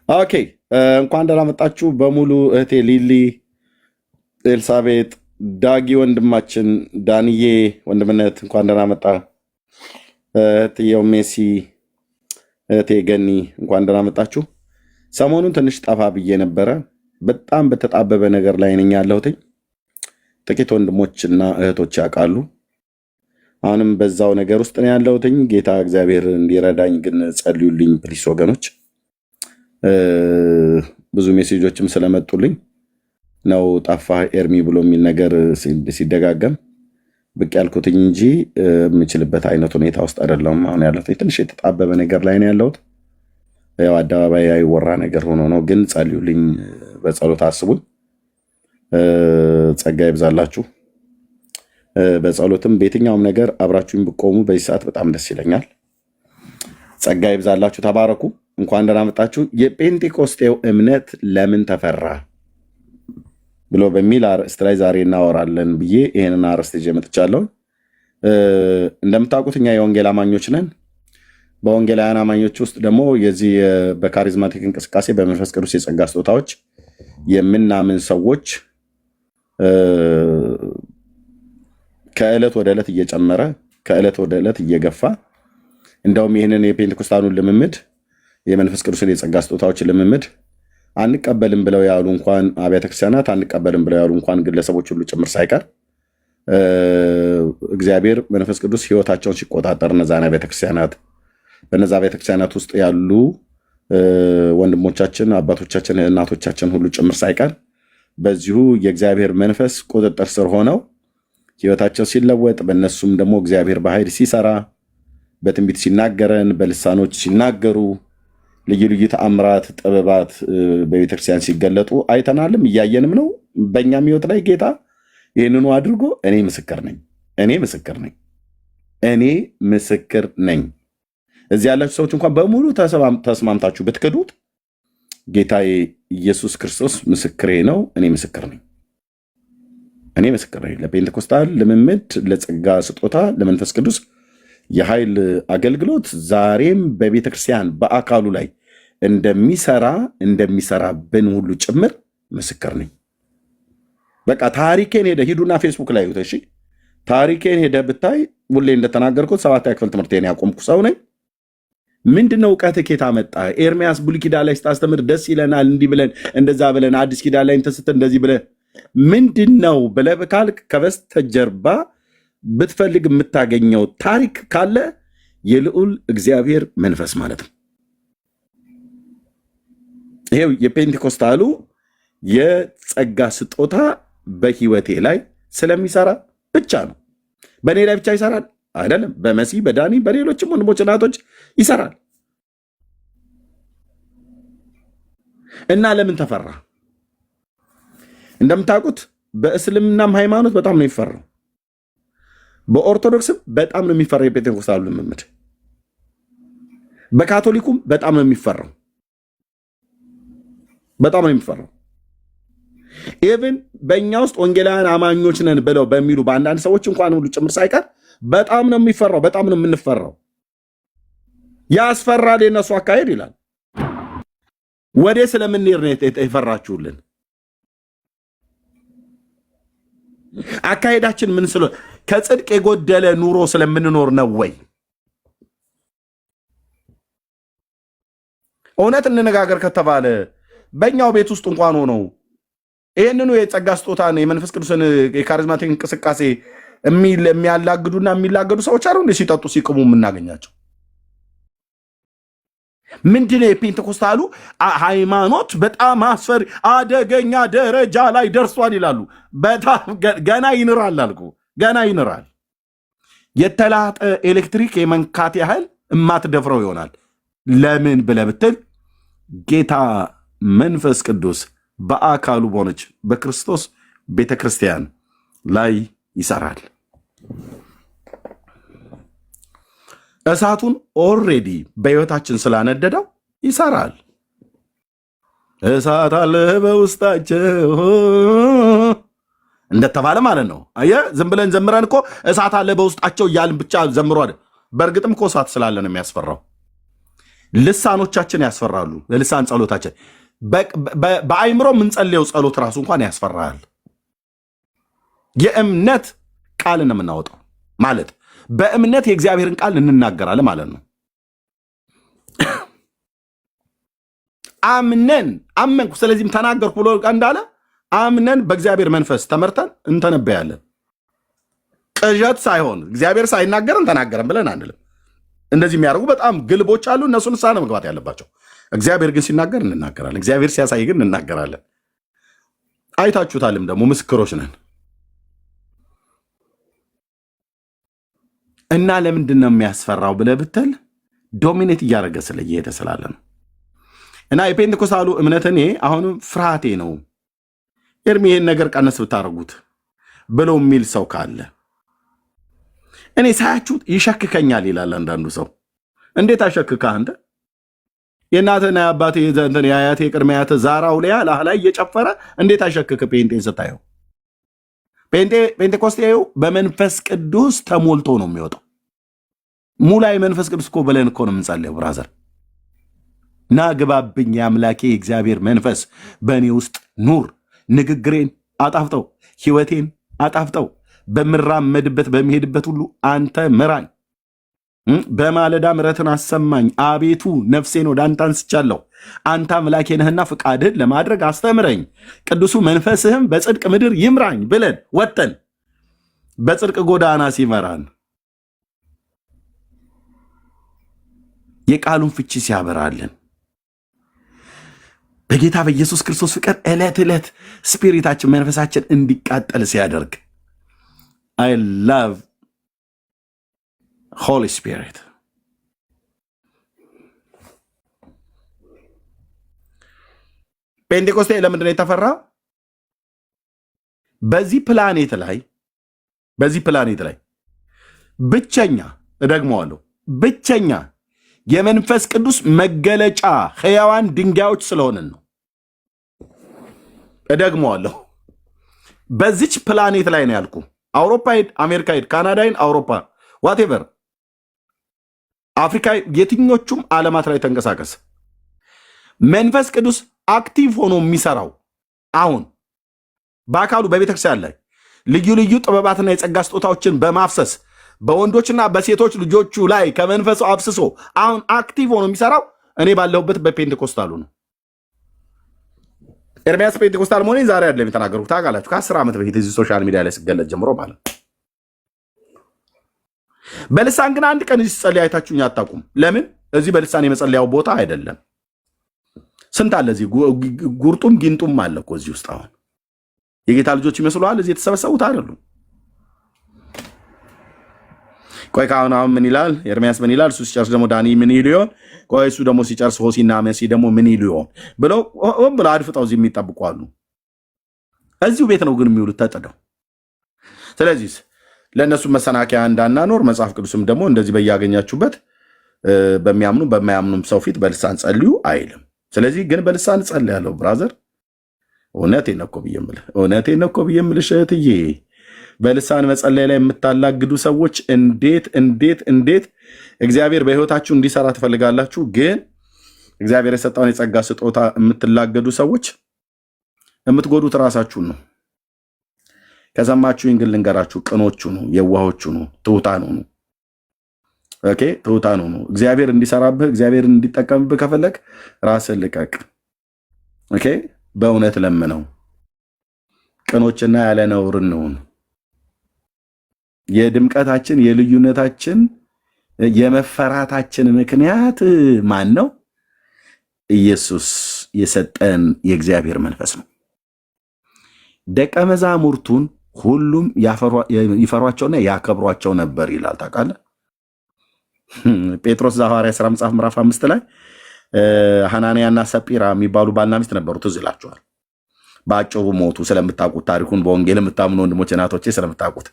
ኦኬ እንኳን ደህና መጣችሁ በሙሉ እህቴ ሊሊ፣ ኤልሳቤጥ፣ ዳጊ ወንድማችን፣ ዳንዬ ወንድምነት እንኳን ደህና መጣ። እህትየው ሜሲ፣ እህቴ ገኒ እንኳን ደህና መጣችሁ። ሰሞኑን ትንሽ ጠፋ ብዬ ነበረ። በጣም በተጣበበ ነገር ላይ ነኝ ያለሁትኝ። ጥቂት ወንድሞችና እህቶች ያውቃሉ። አሁንም በዛው ነገር ውስጥ ነው ያለሁትኝ። ጌታ እግዚአብሔር እንዲረዳኝ ግን ጸልዩልኝ ፕሊስ ወገኖች። ብዙ ሜሴጆችም ስለመጡልኝ ነው ጠፋ ኤርሚ ብሎ የሚል ነገር ሲደጋገም ብቅ ያልኩትኝ እንጂ የምችልበት አይነት ሁኔታ ውስጥ አይደለም አሁን ያለሁት። ትንሽ የተጣበበ ነገር ላይ ነው ያለሁት። ያው አደባባይ አይወራ ነገር ሆኖ ነው። ግን ጸልዩልኝ፣ በጸሎት አስቡኝ። ጸጋ ይብዛላችሁ። በጸሎትም በየትኛውም ነገር አብራችሁኝ ብቆሙ በዚህ ሰዓት በጣም ደስ ይለኛል። ጸጋ ይብዛላችሁ። ተባረኩ። እንኳን ደህና መጣችሁ። የጴንጤቆስጤው እምነት ለምን ተፈራ ብሎ በሚል አርዕስት ላይ ዛሬ እናወራለን ብዬ ይህንን አርዕስት ይዤ መጥቻለሁ። እንደምታውቁት እኛ የወንጌል አማኞች ነን። በወንጌላውያን አማኞች ውስጥ ደግሞ የዚህ በካሪዝማቲክ እንቅስቃሴ በመንፈስ ቅዱስ የጸጋ ስጦታዎች የምናምን ሰዎች ከዕለት ወደ ዕለት እየጨመረ ከዕለት ወደ ዕለት እየገፋ እንደውም ይህንን የፔንቴኮስታኑን ልምምድ የመንፈስ ቅዱስን የጸጋ ስጦታዎች ልምምድ አንቀበልም ብለው ያሉ እንኳን አብያተ ክርስቲያናት አንቀበልም ብለው ያሉ እንኳን ግለሰቦች ሁሉ ጭምር ሳይቀር እግዚአብሔር መንፈስ ቅዱስ ሕይወታቸውን ሲቆጣጠር እነዛን አብያተ ክርስቲያናት በነዛ አብያተ ክርስቲያናት ውስጥ ያሉ ወንድሞቻችን፣ አባቶቻችን፣ እናቶቻችን ሁሉ ጭምር ሳይቀር በዚሁ የእግዚአብሔር መንፈስ ቁጥጥር ስር ሆነው ሕይወታቸው ሲለወጥ በእነሱም ደግሞ እግዚአብሔር በኃይል ሲሰራ በትንቢት ሲናገረን በልሳኖች ሲናገሩ ልዩ ልዩ ተአምራት ጥበባት በቤተክርስቲያን ሲገለጡ አይተናልም እያየንም ነው። በእኛም ሕይወት ላይ ጌታ ይህንኑ አድርጎ እኔ ምስክር ነኝ። እዚህ ያላችሁ ሰዎች እንኳን በሙሉ ተስማምታችሁ ብትክዱት ጌታዬ ኢየሱስ ክርስቶስ ምስክሬ ነው። እኔ ምስክር ነኝ። ለፔንቴኮስታል ልምምድ፣ ለጸጋ ስጦታ፣ ለመንፈስ ቅዱስ የኃይል አገልግሎት ዛሬም በቤተክርስቲያን በአካሉ ላይ እንደሚሰራብን ሁሉ ጭምር ምስክር ነኝ። በቃ ታሪኬን ሄደ ሂዱና ፌስቡክ ላይ እሺ፣ ታሪኬን ሄደ ብታይ ሁሌ እንደተናገርኩት 7ኛ ክፍል ትምህርቴን ያቆምኩ ሰው ነኝ። ምንድነው እውቀት ኬታ መጣ? ኤርሚያስ ብሉይ ኪዳን ላይ ስታስተምር ደስ ይለናል፣ እንዲህ ብለን እንደዛ ብለን፣ አዲስ ኪዳን ላይ እንተስተ እንደዚህ ብለን ምንድነው ብለህ ካልክ ከበስተጀርባ ብትፈልግ የምታገኘው ታሪክ ካለ የልዑል እግዚአብሔር መንፈስ ማለት ነው። ይሄው የፔንቴኮስታሉ የጸጋ ስጦታ በህይወቴ ላይ ስለሚሰራ ብቻ ነው። በእኔ ላይ ብቻ ይሰራል አይደለም። በመሲ በዳኒ በሌሎችም ወንድሞች እናቶች ይሰራል። እና ለምን ተፈራ? እንደምታውቁት በእስልምናም ሃይማኖት በጣም ነው የሚፈራው። በኦርቶዶክስም በጣም ነው የሚፈራው የፔንቴኮስታሉ ልምምድ። በካቶሊኩም በጣም ነው የሚፈራው። ኢቭን በእኛ ውስጥ ወንጌላውያን አማኞች ነን ብለው በሚሉ በአንዳንድ ሰዎች እንኳን ሁሉ ጭምር ሳይቀር በጣም ነው የሚፈራው። በጣም ነው የምንፈራው። ያስፈራል የነሱ አካሄድ ይላል። ወደ ስለምንሄድ ነው የፈራችሁልን? አካሄዳችን ምን ስለ ከጽድቅ የጎደለ ኑሮ ስለምንኖር ነው ወይ? እውነት እንነጋገር ከተባለ በእኛው ቤት ውስጥ እንኳን ሆነው ይህንኑ የጸጋ ስጦታን የመንፈስ ቅዱስን የካሪዝማቲክ እንቅስቃሴ የሚያላግዱና የሚላገዱ ሰዎች አሉ እንደ ሲጠጡ ሲቅሙ የምናገኛቸው። ምንድነው የፔንቴኮስታሉ ሃይማኖት በጣም አስፈሪ አደገኛ ደረጃ ላይ ደርሷል ይላሉ። በጣም ገና ይንራል አልኩ፣ ገና ይንራል። የተላጠ ኤሌክትሪክ የመንካት ያህል እማትደፍረው ይሆናል። ለምን ብለህ ብትል ጌታ መንፈስ ቅዱስ በአካሉ በሆነች በክርስቶስ ቤተክርስቲያን ላይ ይሰራል። እሳቱን ኦልሬዲ በሕይወታችን ስላነደደው ይሰራል። እሳት አለ በውስጣቸው እንደተባለ ማለት ነው። አየህ፣ ዝም ብለን ዘምረን እኮ እሳት አለ በውስጣቸው እያልን ብቻ ዘምሮ አይደል። በእርግጥም እኮ እሳት ስላለ ነው የሚያስፈራው። ልሳኖቻችን ያስፈራሉ። ለልሳን ጸሎታችን በአይምሮ የምንጸልየው ጸሎት ራሱ እንኳን ያስፈራል። የእምነት ቃል ነው የምናወጣው ማለት በእምነት የእግዚአብሔርን ቃል እንናገራለን ማለት ነው። አመንኩ ስለዚህም ተናገርኩ ብሎ እንዳለ አምነን በእግዚአብሔር መንፈስ ተመርተን እንተነበያለን። ቅዠት ሳይሆን እግዚአብሔር ሳይናገረን ተናገረን ብለን አንልም። እንደዚህ የሚያደርጉ በጣም ግልቦች አሉ። እነሱ ንስሐ ነው መግባት ያለባቸው። እግዚአብሔር ግን ሲናገር እንናገራለን። እግዚአብሔር ሲያሳይ ግን እንናገራለን። አይታችሁታልም ደግሞ ምስክሮች ነን። እና ለምንድን ነው የሚያስፈራው ብለህ ብትል ዶሚኔት እያደረገ ስለየሄደ ስላለ ነው። እና የፔንቴኮስታሉ እምነት እኔ አሁንም ፍርሃቴ ነው። ኤርሚ ይህን ነገር ቀነስ ብታደርጉት ብሎ የሚል ሰው ካለ እኔ ሳያችሁት ይሸክከኛል ይላል አንዳንዱ ሰው። እንዴት አሸክከህ አንተ? የእናትህና የአባትህ የአያትህ የቅድመ አያትህ ዛራው ሊያ ላህ ላይ እየጨፈረ እንዴት አሸክክ? ፔንቴን ስታየው ፔንቴኮስቴው በመንፈስ ቅዱስ ተሞልቶ ነው የሚወጣው። ሙላይ መንፈስ ቅዱስ እኮ ብለን እኮ ነው የምንጸልየው። ብራዘር ና ግባብኝ የአምላኬ እግዚአብሔር መንፈስ በእኔ ውስጥ ኑር፣ ንግግሬን አጣፍጠው፣ ህይወቴን አጣፍጠው፣ በምራመድበት በሚሄድበት ሁሉ አንተ ምራኝ፣ በማለዳ ምሕረትን አሰማኝ። አቤቱ ነፍሴን ወደ አንተ አንስቻለሁ፣ አንተ አምላኬ ነህና ፍቃድህን ለማድረግ አስተምረኝ፣ ቅዱሱ መንፈስህም በጽድቅ ምድር ይምራኝ ብለን ወጠን በጽድቅ ጎዳና ሲመራን የቃሉን ፍቺ ሲያበራልን በጌታ በኢየሱስ ክርስቶስ ፍቅር ዕለት ዕለት ስፒሪታችን መንፈሳችን እንዲቃጠል ሲያደርግ I love Holy Spirit. ፔንቴኮስቴ ለምንድን ነው የተፈራው? በዚህ ፕላኔት ላይ ብቸኛ እደግመዋለሁ፣ ብቸኛ የመንፈስ ቅዱስ መገለጫ ሕያዋን ድንጋዮች ስለሆንን ነው። እደግመዋለሁ፣ በዚች ፕላኔት ላይ ነው ያልኩ። አውሮፓ ሄድ፣ አሜሪካ ሄድ፣ ካናዳ ሄድ፣ አውሮፓ ዋቴቨር፣ አፍሪካ፣ የትኞቹም ዓለማት ላይ ተንቀሳቀስ፣ መንፈስ ቅዱስ አክቲቭ ሆኖ የሚሰራው አሁን በአካሉ በቤተክርስቲያን ላይ ልዩ ልዩ ጥበባትና የጸጋ ስጦታዎችን በማፍሰስ በወንዶችና በሴቶች ልጆቹ ላይ ከመንፈሱ አፍስሶ አሁን አክቲቭ ሆኖ የሚሰራው እኔ ባለሁበት በፔንቴኮስታሉ ነው። ኤርሚያስ ፔንቴኮስታል መሆኔ ዛሬ አይደለም የተናገርኩት፣ ታውቃላችሁ። ከ10 ዓመት በፊት እዚህ ሶሻል ሚዲያ ላይ ስገለጥ ጀምሮ ማለት በልሳን ግን አንድ ቀን እዚህ ጸልይ አይታችሁኝ አታውቁም። ለምን? እዚህ በልሳን የመጸለያው ቦታ አይደለም። ስንት አለ እዚህ፣ ጉርጡም ጊንጡም አለ እኮ እዚህ ውስጥ። አሁን የጌታ ልጆች ይመስሉሃል እዚህ የተሰበሰቡት አይደሉም። ቆይ ካሁን ምን ይላል ኤርሚያስ? ምን ይላል? እሱ ሲጨርስ ደግሞ ዳኒ ምን ይል ይሆን? ቆይ እሱ ደግሞ ሲጨርስ ሆሲና መሲ ደግሞ ምን ይል ይሆን ብለው አድፍጠው እዚህ የሚጠብቁ አሉ። እዚሁ ቤት ነው ግን የሚውሉት ተጥደው። ስለዚህ ለእነሱ መሰናከያ እንዳናኖር መጽሐፍ ቅዱስም ደግሞ እንደዚህ በያገኛችሁበት በሚያምኑ በማያምኑም ሰው ፊት በልሳን ጸልዩ አይልም። ስለዚህ ግን በልሳን ጸልያለሁ ብራዘር። እውነቴን ነው እኮ ብዬ የምልሽ እህትዬ፣ በልሳን መጸለይ ላይ የምታላግዱ ሰዎች እንዴት እግዚአብሔር በሕይወታችሁ እንዲሰራ ትፈልጋላችሁ? ግን እግዚአብሔር የሰጠውን የጸጋ ስጦታ የምትላገዱ ሰዎች የምትጎዱት ራሳችሁን ነው። ከሰማችሁኝ ግን ልንገራችሁ፣ ቅኖቹ ነው፣ የዋሆቹ ነው፣ ትሑታኑ ነው። ኦኬ፣ ትሑታኑ ነው። እግዚአብሔር እንዲሰራብህ እግዚአብሔር እንዲጠቀምብህ ከፈለግ ራስን ልቀቅ። ኦኬ፣ በእውነት ለምነው። ቅኖችና ያለ ነውር እንሁን። የድምቀታችን የልዩነታችን የመፈራታችን ምክንያት ማን ነው? ኢየሱስ የሰጠን የእግዚአብሔር መንፈስ ነው። ደቀ መዛሙርቱን ሁሉም ይፈሯቸውና ያከብሯቸው ነበር ይላል። ታውቃለህ? ጴጥሮስ ሐዋርያት ሥራ መጽሐፍ ምዕራፍ 5 ላይ ሐናንያና ሰጲራ የሚባሉ ባልና ሚስት ነበሩ። ትዝ ይላችኋል። በአጭሩ ሞቱ። ስለምታውቁት ታሪኩን በወንጌል የምታምኑ ወንድሞቼ እናቶቼ ስለምታውቁት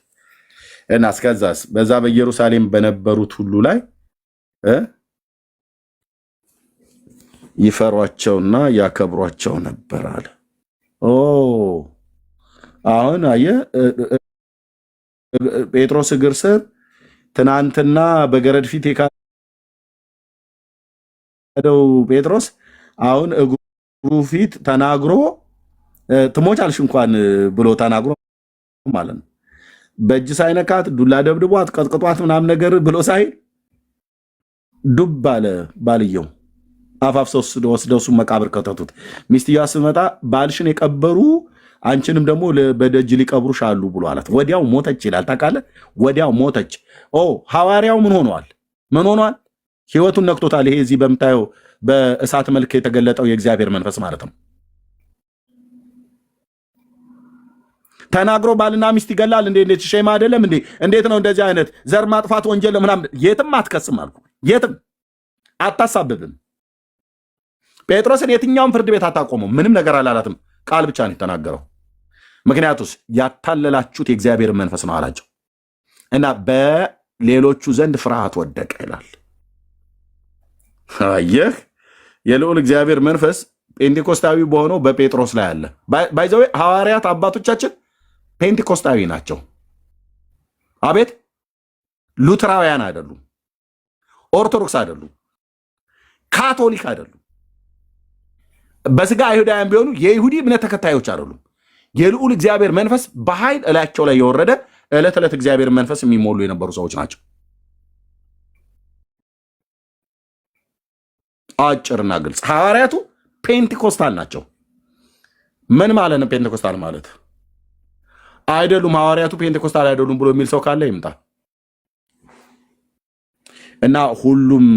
እና እስከዛስ በዛ በኢየሩሳሌም በነበሩት ሁሉ ላይ ይፈሯቸውና ያከብሯቸው ነበር አለ። አሁን አየህ፣ ጴጥሮስ እግር ስር ትናንትና በገረድ ፊት የፈረደው ጴጥሮስ አሁን እግሩ ፊት ተናግሮ ትሞቻለሽ እንኳን ብሎ ተናግሮ ማለት ነው። በእጅ ሳይነካት ዱላ ደብድቧት ቀጥቅጧት ምናምን ነገር ብሎ ሳይል ዱብ አለ ባልየው። አፋፍሰው ወስደው እሱን መቃብር ከተቱት። ሚስትየዋ ስትመጣ ባልሽን የቀበሩ አንቺንም ደግሞ በደጅ ሊቀብሩሽ አሉ ብሎ አላት። ወዲያው ሞተች ይላል። ታውቃለህ? ወዲያው ሞተች። ሐዋርያው ምን ሆኗል? ምን ሆኗል? ህይወቱን ነክቶታል። ይሄ እዚህ በምታየው በእሳት መልክ የተገለጠው የእግዚአብሔር መንፈስ ማለት ነው። ተናግሮ ባልና ሚስት ይገላል እንዴ? እንዴት ሸማ አይደለም እንዴ? እንዴት ነው እንደዚህ አይነት ዘር ማጥፋት ወንጀል ምናምን? የትም አትከስም አልኩ። የትም አታሳብብም። ጴጥሮስን የትኛውም ፍርድ ቤት አታቆመው። ምንም ነገር አላላትም። ቃል ብቻ ነው የተናገረው። ምክንያቱስ ያታለላችሁት የእግዚአብሔር መንፈስ ነው አላቸው እና በሌሎቹ ዘንድ ፍርሃት ወደቀ ይላል። አየህ፣ የልዑል እግዚአብሔር መንፈስ ፔንቴኮስታዊ በሆነው በጴጥሮስ ላይ አለ። ባይዘዌ ሐዋርያት አባቶቻችን ፔንቴኮስታዊ ናቸው። አቤት፣ ሉትራውያን አይደሉም፣ ኦርቶዶክስ አይደሉም፣ ካቶሊክ አይደሉም። በስጋ አይሁዳውያን ቢሆኑ የይሁዲ እምነት ተከታዮች አይደሉም። የልዑል እግዚአብሔር መንፈስ በኃይል እላቸው ላይ የወረደ ዕለት ዕለት እግዚአብሔር መንፈስ የሚሞሉ የነበሩ ሰዎች ናቸው። አጭርና ግልጽ። ሐዋርያቱ ፔንቴኮስታል ናቸው። ምን ማለት ነው ፔንቴኮስታል ማለት? አይደሉም። ሐዋርያቱ ፔንቴኮስታል አይደሉም ብሎ የሚል ሰው ካለ ይምጣ እና ሁሉም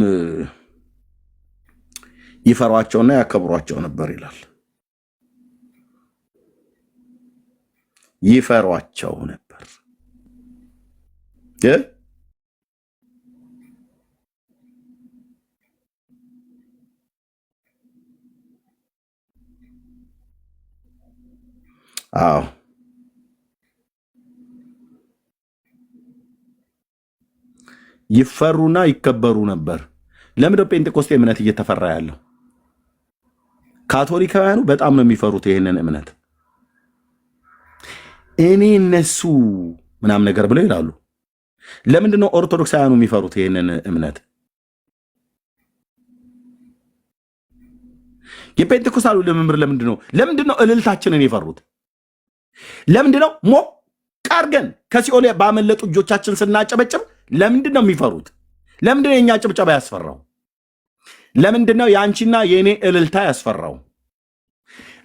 ይፈሯቸውና ያከብሯቸው ነበር ይላል። ይፈሯቸው ነበር። አዎ ይፈሩና ይከበሩ ነበር። ለምን ጴንጤቆስጤ እምነት እየተፈራ ያለው? ካቶሊካውያኑ በጣም ነው የሚፈሩት ይህንን እምነት። እኔ እነሱ ምናምን ነገር ብለው ይላሉ። ለምንድን ነው ኦርቶዶክሳውያኑ የሚፈሩት ይህንን እምነት? የጴንጤኮስታሉ ልምምር ለምንድን ነው እልልታችንን የፈሩት? ለምንድን ነው ሞቅ አድርገን ከሲኦል ባመለጡ እጆቻችን ስናጨበጭብ ለምንድን ነው የሚፈሩት? ለምንድን ነው የእኛ ጭብጨባ ያስፈራው? ለምንድን ነው የአንቺና የእኔ እልልታ ያስፈራው?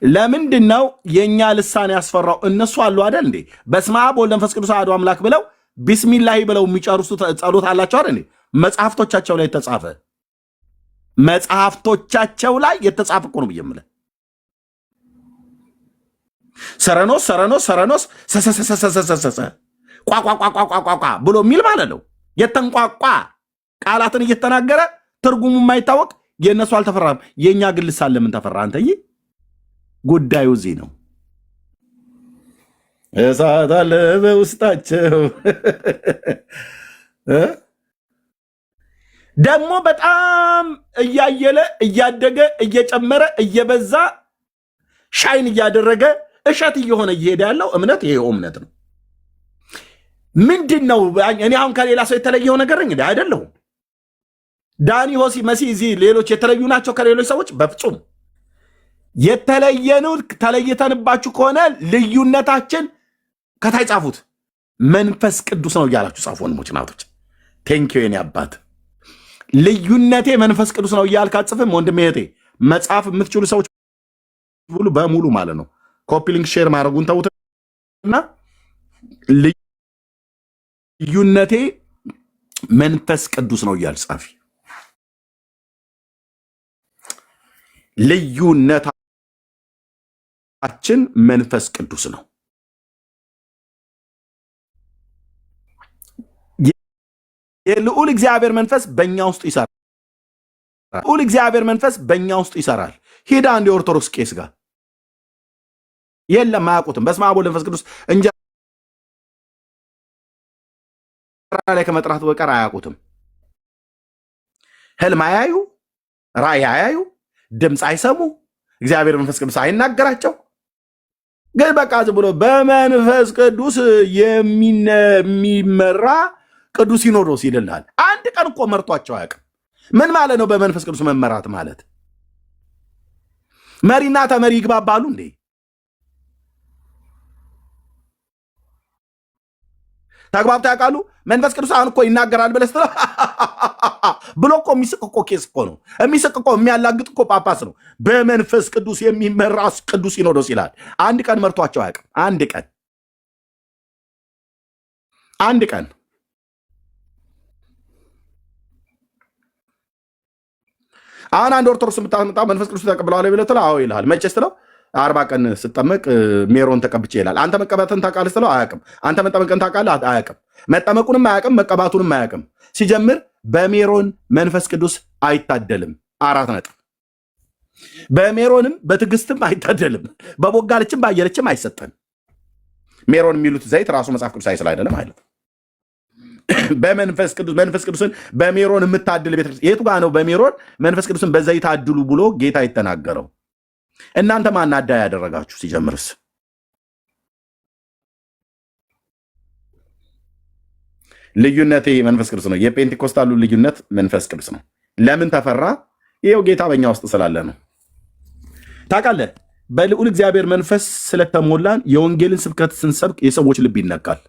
ለምንድን ነው የእኛ ልሳን ያስፈራው? እነሱ አሉ አይደል እንዴ በስመ አብ ወወልድ ወመንፈስ ቅዱስ አሐዱ አምላክ ብለው ቢስሚላሂ ብለው የሚጨርሱ ጸሎት አላቸው አይደል እንዴ? መጽሐፍቶቻቸው ላይ የተጻፈ መጽሐፍቶቻቸው ላይ የተጻፈ እኮ ነው ብዬ የምልህ። ሰረኖስ ሰረኖስ ሰረኖስ ሰሰሰሰሰሰሰ ቋቋቋቋቋቋ ብሎ የሚል ማለት ነው። የተንቋቋ ቃላትን እየተናገረ ትርጉሙ የማይታወቅ የእነሱ አልተፈራም። የእኛ ግን ልሳን ለምን ተፈራ? አንተዬ ጉዳዩ እዚህ ነው። እሳት አለ በውስጣቸው ደግሞ በጣም እያየለ እያደገ እየጨመረ እየበዛ ሻይን እያደረገ እሸት እየሆነ እየሄደ ያለው እምነት ይሄው እምነት ነው። ምንድን ነው? እኔ አሁን ከሌላ ሰው የተለየው ነገር እንግዲህ አይደለሁም። ዳኒ ሆሲ መሲ እዚህ ሌሎች የተለዩ ናቸው ከሌሎች ሰዎች? በፍጹም የተለየነው ተለይተንባችሁ ከሆነ ልዩነታችን ከታይ ጻፉት። መንፈስ ቅዱስ ነው እያላችሁ ጻፉ ወንድሞች ናቶች። ቴንኪዩ የኔ አባት። ልዩነቴ መንፈስ ቅዱስ ነው እያልክ አጽፍም ወንድሜ እህቴ። መጽሐፍ የምትችሉ ሰዎች ሁሉ በሙሉ ማለት ነው ኮፒ ሊንክ ሼር ማድረጉን ተውትና ልዩነቴ መንፈስ ቅዱስ ነው እያል ጻፊ። ልዩነታችን መንፈስ ቅዱስ ነው። የልዑል እግዚአብሔር መንፈስ በእኛ ውስጥ ይሰራል። ልዑል እግዚአብሔር መንፈስ በእኛ ውስጥ ይሰራል። ሂዳ አንድ የኦርቶዶክስ ቄስ ጋር የለም አያውቁትም። በስመ አብ ወወልድ ወመንፈስ ቅዱስ እንጀራ ላይ ከመጥራት በቀር አያውቁትም። ህልም አያዩ፣ ራእይ አያዩ፣ ድምፅ አይሰሙ፣ እግዚአብሔር መንፈስ ቅዱስ አይናገራቸው። ግን በቃ ዝም ብሎ በመንፈስ ቅዱስ የሚመራ ቅዱስ ሲኖዶስ ይልልሃል። አንድ ቀን እኮ መርቷቸው አያውቅም። ምን ማለት ነው? በመንፈስ ቅዱስ መመራት ማለት መሪና ተመሪ ይግባባሉ እንዴ? ተግባብተው ያውቃሉ? መንፈስ ቅዱስ አሁን እኮ ይናገራል ብለህ ስትለው ብሎ እኮ የሚስቅ እኮ ኬስ እኮ ነው። የሚስቅ እኮ የሚያላግጥ እኮ ጳጳስ ነው። በመንፈስ ቅዱስ የሚመራ ቅዱስ ሲኖዶስ ይላል። አንድ ቀን መርቷቸው አያውቅም። አንድ ቀን አሁን አንድ ኦርቶዶክስ የምታመጣ መንፈስ ቅዱስ ተቀብለዋል ብለህ ትለው አዎ ይልሃል። መቼ ስትለው 40 ቀን ስጠመቅ ሜሮን ተቀብቼ ይላል። አንተ መቀባትን ታውቃለህ ስትለው አያውቅም። አንተ መጠመቅን ታውቃለህ? አያውቅም። መጠመቁንም አያውቅም፣ መቀባቱንም አያውቅም። ሲጀምር በሜሮን መንፈስ ቅዱስ አይታደልም። 4 ነጥብ። በሜሮንም በትዕግስትም አይታደልም። በቦጋለችም ባየለችም አይሰጠን። ሜሮን የሚሉት ዘይት ራሱ መጽሐፍ ቅዱስ አይስል አይደለም አይደለም። በመንፈስ ቅዱስ መንፈስ ቅዱስን በሜሮን የምታድል ቤተክርስቲያን የቱ ጋር ነው? በሜሮን መንፈስ ቅዱስን በዘይት አድሉ ብሎ ጌታ የተናገረው። እናንተ ማን አዳ ያደረጋችሁ? ሲጀምርስ ልዩነት መንፈስ ቅዱስ ነው። የፔንቴኮስታሉ ልዩነት መንፈስ ቅዱስ ነው። ለምን ተፈራ? ይኸው ጌታ በእኛ ውስጥ ስላለ ነው። ታውቃለህ፣ በልዑል እግዚአብሔር መንፈስ ስለተሞላን የወንጌልን ስብከት ስንሰብክ የሰዎች ልብ ይነካል።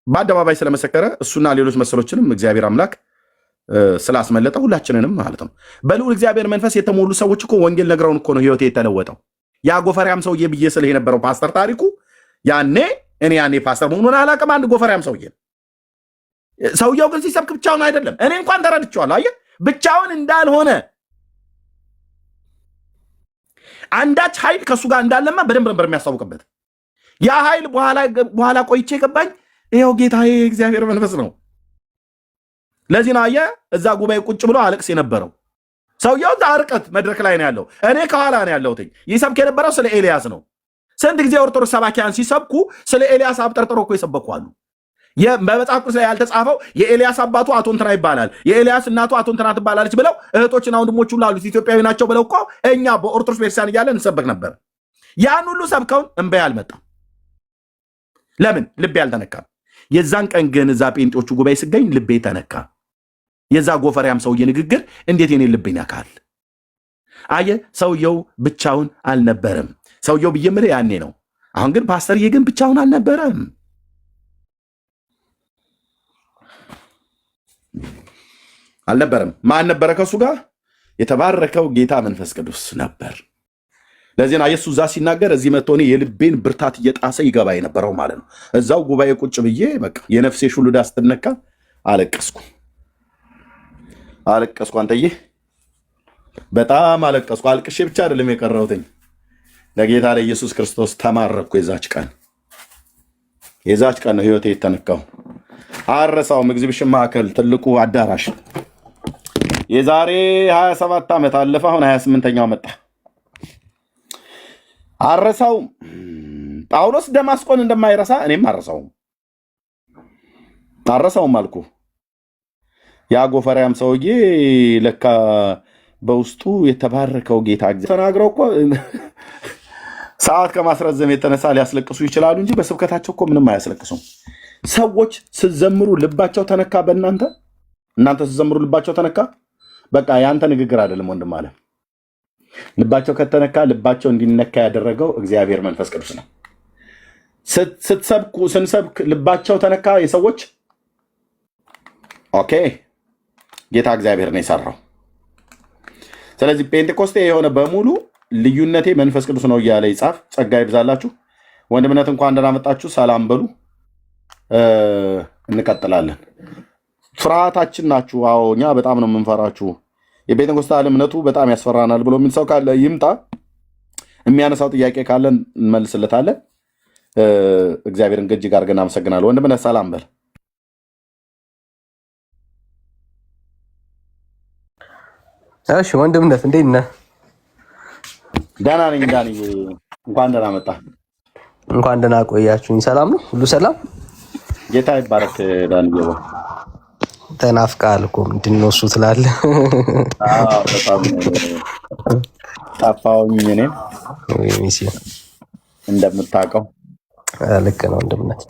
በአደባባይ ስለመሰከረ እሱና ሌሎች መሰሎችንም እግዚአብሔር አምላክ ስላስመለጠ ሁላችንንም ማለት ነው። በልዑል እግዚአብሔር መንፈስ የተሞሉ ሰዎች እኮ ወንጌል ነግረውን እኮ ነው ህይወቴ የተለወጠው። ያ ጎፈሪያም ሰውዬ ብዬ ስለ የነበረው ፓስተር ታሪኩ ያኔ ፓስተር መሆኑን አላውቅም። አንድ ጎፈሪያም ሰውዬ ሰውየው ግን ሲሰብክ ብቻውን አይደለም። እኔ እንኳን ተረድቼዋለሁ። አየህ፣ ብቻውን እንዳልሆነ አንዳች ኃይል ከእሱ ጋር እንዳለማ በደንብ ነበር የሚያስታውቅበት። ያ ኃይል በኋላ ቆይቼ ገባኝ። ይኸው ጌታ እግዚአብሔር መንፈስ ነው። ለዚህ ነው አየህ፣ እዛ ጉባኤ ቁጭ ብሎ አለቅስ የነበረው ሰውየው እዛ ርቀት መድረክ ላይ ነው ያለው። እኔ ከኋላ ነው ያለሁት። ይሰብክ የነበረው ስለ ኤልያስ ነው። ስንት ጊዜ ኦርቶዶክስ ሰባኪያን ሲሰብኩ ስለ ኤልያስ አብጠርጥሮ እኮ ይሰበኩ አሉ። በመጽሐፍ ቅዱስ ላይ ያልተጻፈው የኤልያስ አባቱ አቶ እንትና ይባላል፣ የኤልያስ እናቱ አቶ እንትና ትባላለች ብለው እህቶችና ወንድሞች ሁሉ አሉት ኢትዮጵያዊ ናቸው ብለው እኮ እኛ በኦርቶዶክስ ቤተክርስቲያን እያለን እንሰበክ ነበር። ያን ሁሉ ሰብከውን እንበይ አልመጣም። ለምን? ልቤ አልተነካም። የዛን ቀን ግን እዛ ጴንጤዎቹ ጉባኤ ስገኝ ልቤ ተነካ። የዛ ጎፈሪያም ሰውዬ ንግግር እንዴት የኔ ልብ ይነካል? አየህ፣ ሰውየው ብቻውን አልነበረም። ሰውየው ብዬ የምልህ ያኔ ነው። አሁን ግን ፓስተርዬ ግን ብቻውን አልነበረም። ማን ነበረ ከሱ ጋር? የተባረከው ጌታ መንፈስ ቅዱስ ነበር። ለዚህ ነው ኢየሱስ እዛ ሲናገር እዚህ መጥቶ እኔ የልቤን ብርታት እየጣሰ ይገባ የነበረው ማለት ነው። እዛው ጉባኤ ቁጭ ብዬ በቃ የነፍሴ ሹሉዳ ስትነካ አለቀስኩ። አንተዬ በጣም አለቀስኩ። አልቅሼ ብቻ አይደለም የቀረሁትኝ፣ ለጌታ ለኢየሱስ ክርስቶስ ተማረኩ። የዛች ቀን ነው ህይወቴ የተነካው። አረሳውም። ኤግዚቢሽን ማዕከል ትልቁ አዳራሽ የዛሬ 27 ዓመት አለፈ። አሁን 28ኛው መጣ። አረሳውም። ጳውሎስ ደማስቆን እንደማይረሳ እኔም አረሳውም አልኩ። ያ ጎፈሪያም ሰውዬ ለካ በውስጡ የተባረከው ጌታ ተናግረው እኮ ሰዓት ከማስረዘም የተነሳ ሊያስለቅሱ ይችላሉ እንጂ በስብከታቸው እኮ ምንም አያስለቅሱም። ሰዎች ስትዘምሩ ልባቸው ተነካ። እናንተ ስትዘምሩ ልባቸው ተነካ። በቃ ያንተ ንግግር አይደለም ወንድም አለ። ልባቸው ከተነካ ልባቸው እንዲነካ ያደረገው እግዚአብሔር መንፈስ ቅዱስ ነው። ስንሰብክ ልባቸው ተነካ የሰዎች ኦኬ፣ ጌታ እግዚአብሔር ነው የሰራው። ስለዚህ ጴንጤኮስቴ የሆነ በሙሉ ልዩነቴ መንፈስ ቅዱስ ነው እያለ ይጻፍ። ጸጋ ይብዛላችሁ። ወንድምነት እንኳን ደህና መጣችሁ። ሰላም በሉ። እንቀጥላለን። ፍርሃታችን ናችሁ። አዎ እኛ በጣም ነው የምንፈራችሁ። የጴንጤኮስታል እምነቱ በጣም ያስፈራናል ብሎ የሚል ሰው ካለ ይምጣ። የሚያነሳው ጥያቄ ካለ እንመልስለታለን። እግዚአብሔርን እጅግ አድርገን እናመሰግናለን። ወንድምነት ሰላም በል። እሺ ወንድምነት እንዴት ነህ? ደህና ነኝ ዳንዬ፣ እንኳን ደህና መጣ። እንኳን ደህና ቆያችሁኝ። ሰላም ነው? ሁሉ ሰላም? ጌታ ይባረክ ዳንዬ። ተናፍቃል እኮ ምንድን ነው እሱ ትላለህ? በጣም ጠፋሁኝ እኔም እንደምታውቀው። ልክ ነው ወንድምነት።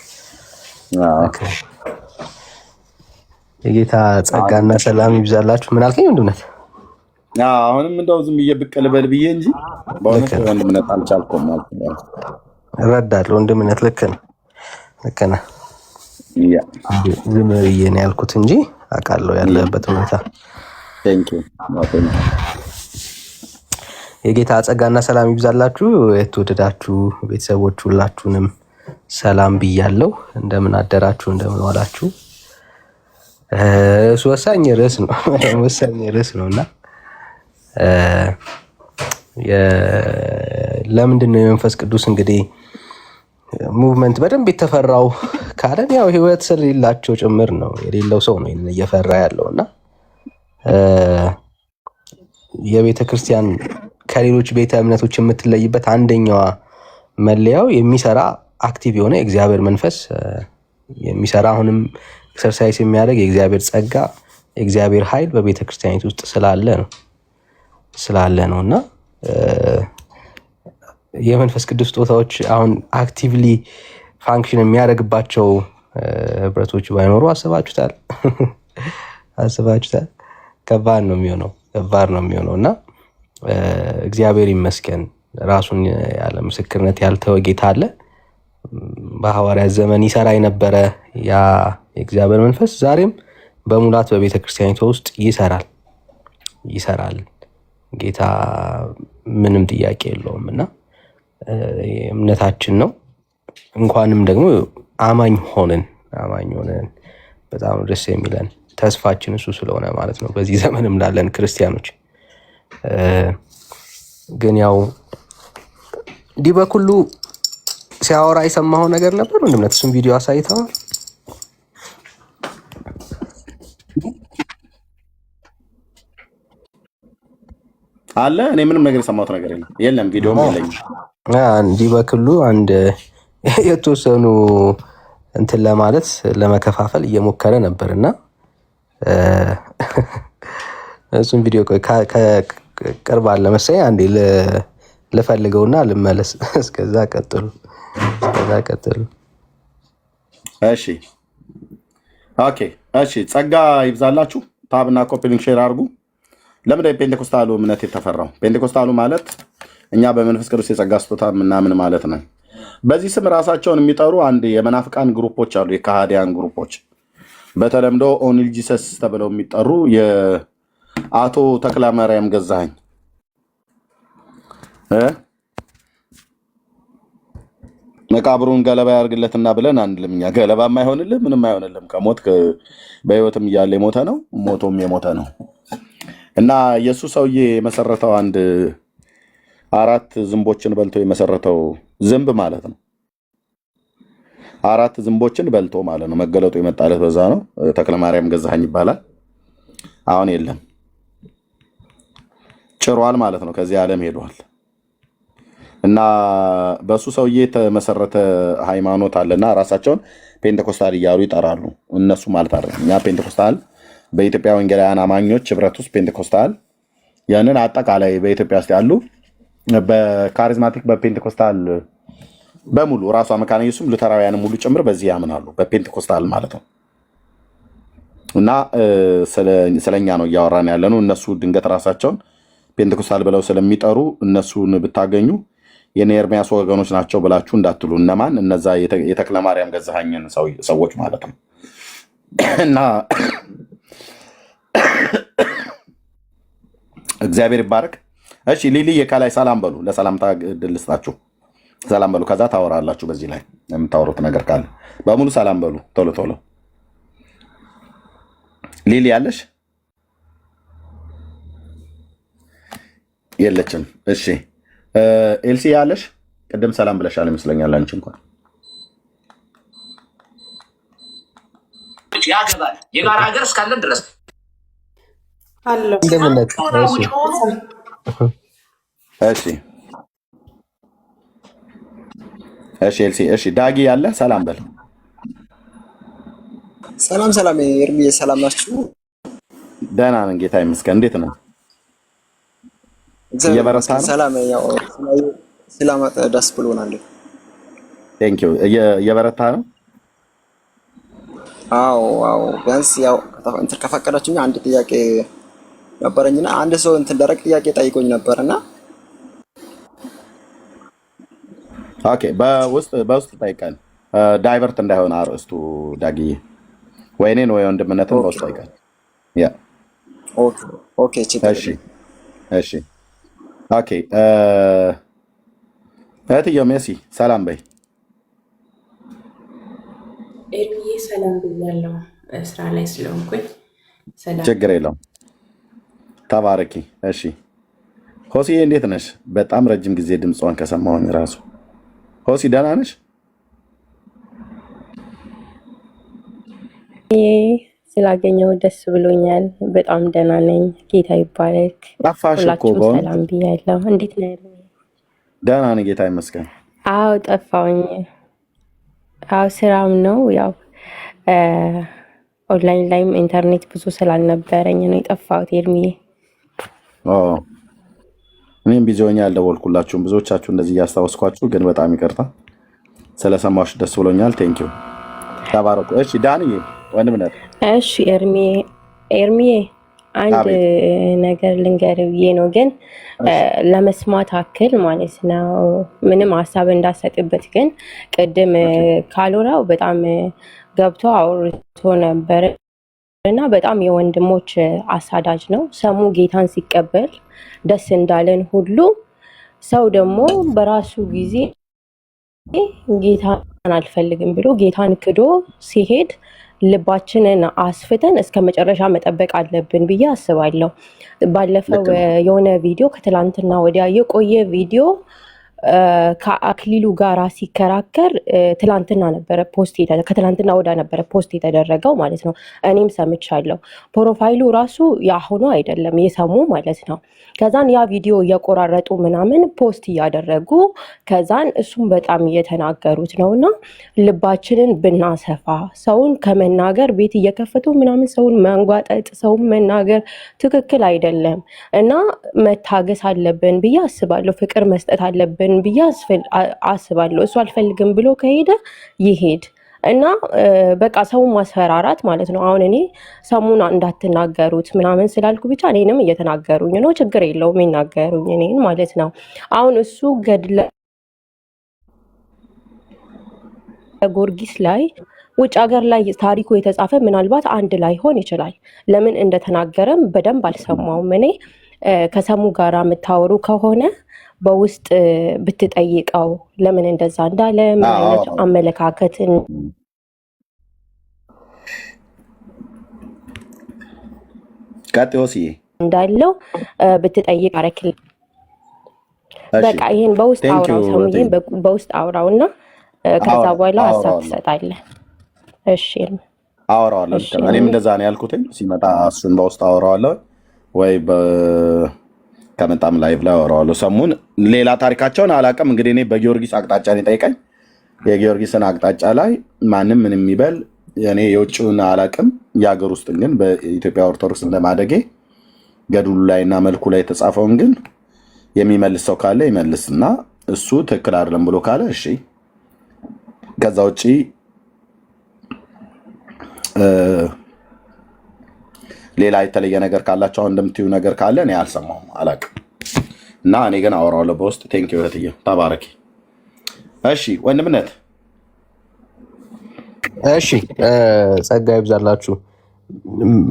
የጌታ ጸጋና ሰላም ይብዛላችሁ። ምን አልከኝ ወንድምነት? አሁንም እንደው ዝም ብዬ ብቅ ልበል ብዬ እንጂ በእውነት ወንድምነት አልቻልኩም ማለት ነው። እረዳለሁ ወንድምነት፣ ልክ ነህ። ዝም ብዬ ነው ያልኩት እንጂ አውቃለሁ ያለበት ሁኔታ። የጌታ ጸጋና ሰላም ይብዛላችሁ። የተወደዳችሁ ቤተሰቦች ሁላችሁንም ሰላም ብያለሁ። እንደምን አደራችሁ? እንደምን ዋላችሁ? ወሳኝ ርዕስ ነው እና ለምንድን ነው የመንፈስ ቅዱስ እንግዲህ ሙቭመንት በደንብ የተፈራው ካለን ያው ህይወት ስለሌላቸው ጭምር ነው። የሌለው ሰው ነው እየፈራ ያለው እና የቤተ ክርስቲያን ከሌሎች ቤተ እምነቶች የምትለይበት አንደኛዋ መለያው የሚሰራ አክቲቭ የሆነ የእግዚአብሔር መንፈስ የሚሰራ አሁንም ኤክሰርሳይዝ የሚያደርግ የእግዚአብሔር ጸጋ የእግዚአብሔር ኃይል በቤተ ክርስቲያኒት ውስጥ ስላለ ነው እና የመንፈስ ቅዱስ ስጦታዎች አሁን አክቲቭሊ ፋንክሽን የሚያደርግባቸው ህብረቶች ባይኖሩ አስባችሁታል? ከባድ ነው የሚሆነው እና እግዚአብሔር ይመስገን ራሱን ያለ ምስክርነት ያልተወ ጌታ አለ። በሐዋርያት ዘመን ይሰራ የነበረ ያ የእግዚአብሔር መንፈስ ዛሬም በሙላት በቤተ ክርስቲያኒቷ ውስጥ ይሰራል። ጌታ ምንም ጥያቄ የለውም እና እምነታችን ነው። እንኳንም ደግሞ አማኝ ሆነን በጣም ደስ የሚለን ተስፋችን እሱ ስለሆነ ማለት ነው። በዚህ ዘመንም ላለን ክርስቲያኖች ግን ያው እንዲህ በኩሉ ሲያወራ የሰማኸው ነገር ነበር ወንድምነት? እሱም ቪዲዮ አሳይተዋል አለ። እኔ ምንም ነገር የሰማሁት ነገር የለም። ቪዲዮም የለኝም። እንዲህ በኩሉ አንድ የተወሰኑ እንትን ለማለት ለመከፋፈል እየሞከረ ነበርና እሱም ቪዲዮ ቅርብ አለ መሰለኝ። አንዴ ልፈልገውና ልመለስ። እስከዛ ቀጥሉ። እሺ ጸጋ ይብዛላችሁ። ታብና ኮፒ ሊንክ ሼር አድርጉ። ለምንድነው የፔንቴኮስታሉ እምነት የተፈራው? ፔንቴኮስታሉ ማለት እኛ በመንፈስ ቅዱስ የጸጋ ስጦታ ምናምን ማለት ነው። በዚህ ስም ራሳቸውን የሚጠሩ አንድ የመናፍቃን ግሩፖች አሉ፣ የካሃዲያን ግሩፖች በተለምዶ ኦንሊ ጂሰስ ተብለው የሚጠሩ የአቶ ተክለማርያም ገዛኸኝ መቃብሩን ገለባ ያርግለትና ብለን አንልም። እኛ ገለባም አይሆንልህ ምንም አይሆንልም። ከሞት በህይወትም እያለ የሞተ ነው፣ ሞቶም የሞተ ነው። እና የሱ ሰውዬ የመሰረተው አንድ 4 ዝንቦችን በልቶ የመሰረተው ዝንብ ማለት ነው። 4 ዝንቦችን በልቶ ማለት ነው። መገለጡ የመጣለት በዛ ነው። ተክለማርያም ገዛኸኝ ይባላል። አሁን የለም፣ ጭሯል ማለት ነው። ከዚህ ዓለም ሄዷል። እና በሱ ሰውዬ የተመሰረተ ሃይማኖት አለና ራሳቸውን ፔንቴኮስታል እያሉ ይጠራሉ። እነሱ ማለት አይደለም። እኛ ፔንቴኮስታል በኢትዮጵያ ወንጌላውያን አማኞች ህብረት ውስጥ ፔንቴኮስታል ያንን አጠቃላይ በኢትዮጵያ ውስጥ ያሉ በካሪዝማቲክ በፔንቴኮስታል በሙሉ ራሷ መካነ ኢየሱስም ሉተራውያን ሙሉ ጭምር በዚህ ያምናሉ፣ በፔንቴኮስታል ማለት ነው። እና ስለኛ ነው እያወራን ያለ ነው። እነሱ ድንገት ራሳቸውን ፔንቴኮስታል ብለው ስለሚጠሩ እነሱን ብታገኙ የኔ ኤርሚያስ ወገኖች ናቸው ብላችሁ እንዳትሉ። እነማን? እነዛ የተክለማርያም ገዛኸኝን ሰዎች ማለት ነው። እና እግዚአብሔር ይባረክ። እሺ ሊሊ የካላይ ሰላም በሉ። ለሰላምታ ዕድል ልስጣችሁ። ሰላም በሉ። ከዛ ታወራላችሁ። በዚህ ላይ የምታወሩት ነገር ካለ በሙሉ ሰላም በሉ። ቶሎ ሊሊ ያለሽ? የለችም። እሺ ኤልሲ ያለሽ? ቅድም ሰላም ብለሻል ይመስለኛል። አንቺ እንኳን ያገባል የጋራ ሀገር እስካለን ድረስ አለ። እሺ ኤልሲ። እሺ ዳጊ ያለ? ሰላም በል። ሰላም ኤርሚ፣ ሰላም ናችሁ? ደህና ነን ጌታ ይመስገን። እንዴት ነው? እየበረታ ነው? ሰላም ያው ስለማጠ ደስ ብሎናል። ቴንክ ዩ። እየበረታ ነው? አዎ ቢያንስ ያው እንትን ከፈቀዳችሁኝ አንድ ጥያቄ ነበረኝና አንድ ሰው እንትን ደረቅ ጥያቄ ጠይቆኝ ነበርና ኦኬ፣ በውስጥ ጠይቀን ዳይቨርት እንዳይሆን አርእስቱ ዳግዬ ወይኔን ወይ ወንድምነትን ኦኬ በውስጥ ጠይቀን። ያ ኦኬ ችግር እሺ፣ እሺ፣ ኦኬ። እህትየው ሜሲ ሰላም በይ። ኤርሚዬ ሰላም ብያለሁ። ስራ ላይ ስለሆንኩኝ ሰላም። ችግር የለውም ተባረኪ። እሺ ሆሲዬ እንዴት ነሽ? በጣም ረጅም ጊዜ ድምፅዋን ከሰማሁኝ ራሱ። ሆሲ ደህና ነሽ? ስላገኘው ደስ ብሎኛል። በጣም ደህና ነኝ። ጌታ ይባረክ። ጠፋሽ እኮ ሁላችሁም በእውነት። ሰላም ብያለሁ። እንዴት ነው? ደህና ነኝ ጌታ ይመስገን። አዎ ጠፋውኝ። አዎ ስራም ነው ያው ኦንላይን ላይም ኢንተርኔት ብዙ ስላልነበረኝ ነው የጠፋሁት ኤርሚዬ። ኦ፣ እኔም ቢዚ ሆኜ አልደወልኩላችሁም። ብዙዎቻችሁ እንደዚህ እያስታወስኳችሁ፣ ግን በጣም ይቅርታ። ስለሰማሽ ደስ ብሎኛል። ቴንኪዩ ተባረኩ። እሺ ዳንዬ ወንድምነት። እሺ ኤርሚዬ አንድ አቤት። ነገር ልንገር ብዬ ነው፣ ግን ለመስማት አክል ማለት ነው። ምንም ሀሳብ እንዳሰጥበት፣ ግን ቅድም ካሎራው በጣም ገብቶ አውርቶ ነበር እና በጣም የወንድሞች አሳዳጅ ነው። ሰሙ ጌታን ሲቀበል ደስ እንዳለን ሁሉ ሰው ደግሞ በራሱ ጊዜ ጌታን አልፈልግም ብሎ ጌታን ክዶ ሲሄድ ልባችንን አስፍተን እስከ መጨረሻ መጠበቅ አለብን ብዬ አስባለሁ። ባለፈው የሆነ ቪዲዮ ከትላንትና ወዲያ የቆየ ቪዲዮ ከአክሊሉ ጋራ ሲከራከር ትላንትና ነበረ ከትላንትና ወዳ ነበረ ፖስት የተደረገው ማለት ነው። እኔም ሰምቻለሁ። ፕሮፋይሉ ራሱ ያሁኑ አይደለም የሰሙ ማለት ነው። ከዛን ያ ቪዲዮ እየቆራረጡ ምናምን ፖስት እያደረጉ ከዛን እሱም በጣም እየተናገሩት ነው። እና ልባችንን ብናሰፋ ሰውን ከመናገር ቤት እየከፈቱ ምናምን ሰውን መንጓጠጥ፣ ሰውን መናገር ትክክል አይደለም እና መታገስ አለብን ብዬ አስባለሁ። ፍቅር መስጠት አለብን ብዬ አስባለሁ። እሱ አልፈልግም ብሎ ከሄደ ይሄድ እና በቃ ሰውን ማስፈራራት ማለት ነው። አሁን እኔ ሰሙን እንዳትናገሩት ምናምን ስላልኩ ብቻ እኔንም እየተናገሩኝ ነው። ችግር የለውም ይናገሩኝ እኔን ማለት ነው። አሁን እሱ ገድለ ጊዮርጊስ ላይ ውጭ ሀገር ላይ ታሪኩ የተጻፈ ምናልባት አንድ ላይ ሆን ይችላል። ለምን እንደተናገረም በደንብ አልሰማውም። እኔ ከሰሙ ጋር የምታወሩ ከሆነ በውስጥ ብትጠይቀው ለምን እንደዛ እንዳለ ምን አይነት አመለካከትን ቀጥዮስዬ እንዳለው ብትጠይቅ አረክል። በቃ ይሄን በውስጥ አውራው፣ ሰሙዬን በውስጥ አውራውና ከዛ በኋላ ሀሳብ ትሰጣለህ። እሺ አወራዋለሁ። እኔም እንደዛ ነው ያልኩትኝ። ሲመጣ እሱን በውስጥ አወራዋለሁ ወይ ከመጣም ላይቭ ላይ አወራዋለሁ። ሰሙን ሌላ ታሪካቸውን አላውቅም። እንግዲህ እኔ በጊዮርጊስ አቅጣጫ ነው የጠይቀኝ። የጊዮርጊስን አቅጣጫ ላይ ማንም ምን የሚበል እኔ የውጭውን አላውቅም። የሀገር ውስጥ ግን በኢትዮጵያ ኦርቶዶክስ እንደማደጌ ገድሉ ላይ እና መልኩ ላይ የተጻፈውን ግን የሚመልስ ሰው ካለ ይመልስ እና እሱ ትክክል አይደለም ብሎ ካለ እሺ። ከዛ ውጭ ሌላ የተለየ ነገር ካላቸው አሁን እንደምትዩ ነገር ካለ እኔ አልሰማሁም አላውቅም። እና እኔ ግን አወራዋለሁ በውስጥ። ቴንክ ዩ እህትዬ ተባረኪ። እሺ ወንድምነት። እሺ ጸጋ ይብዛላችሁ።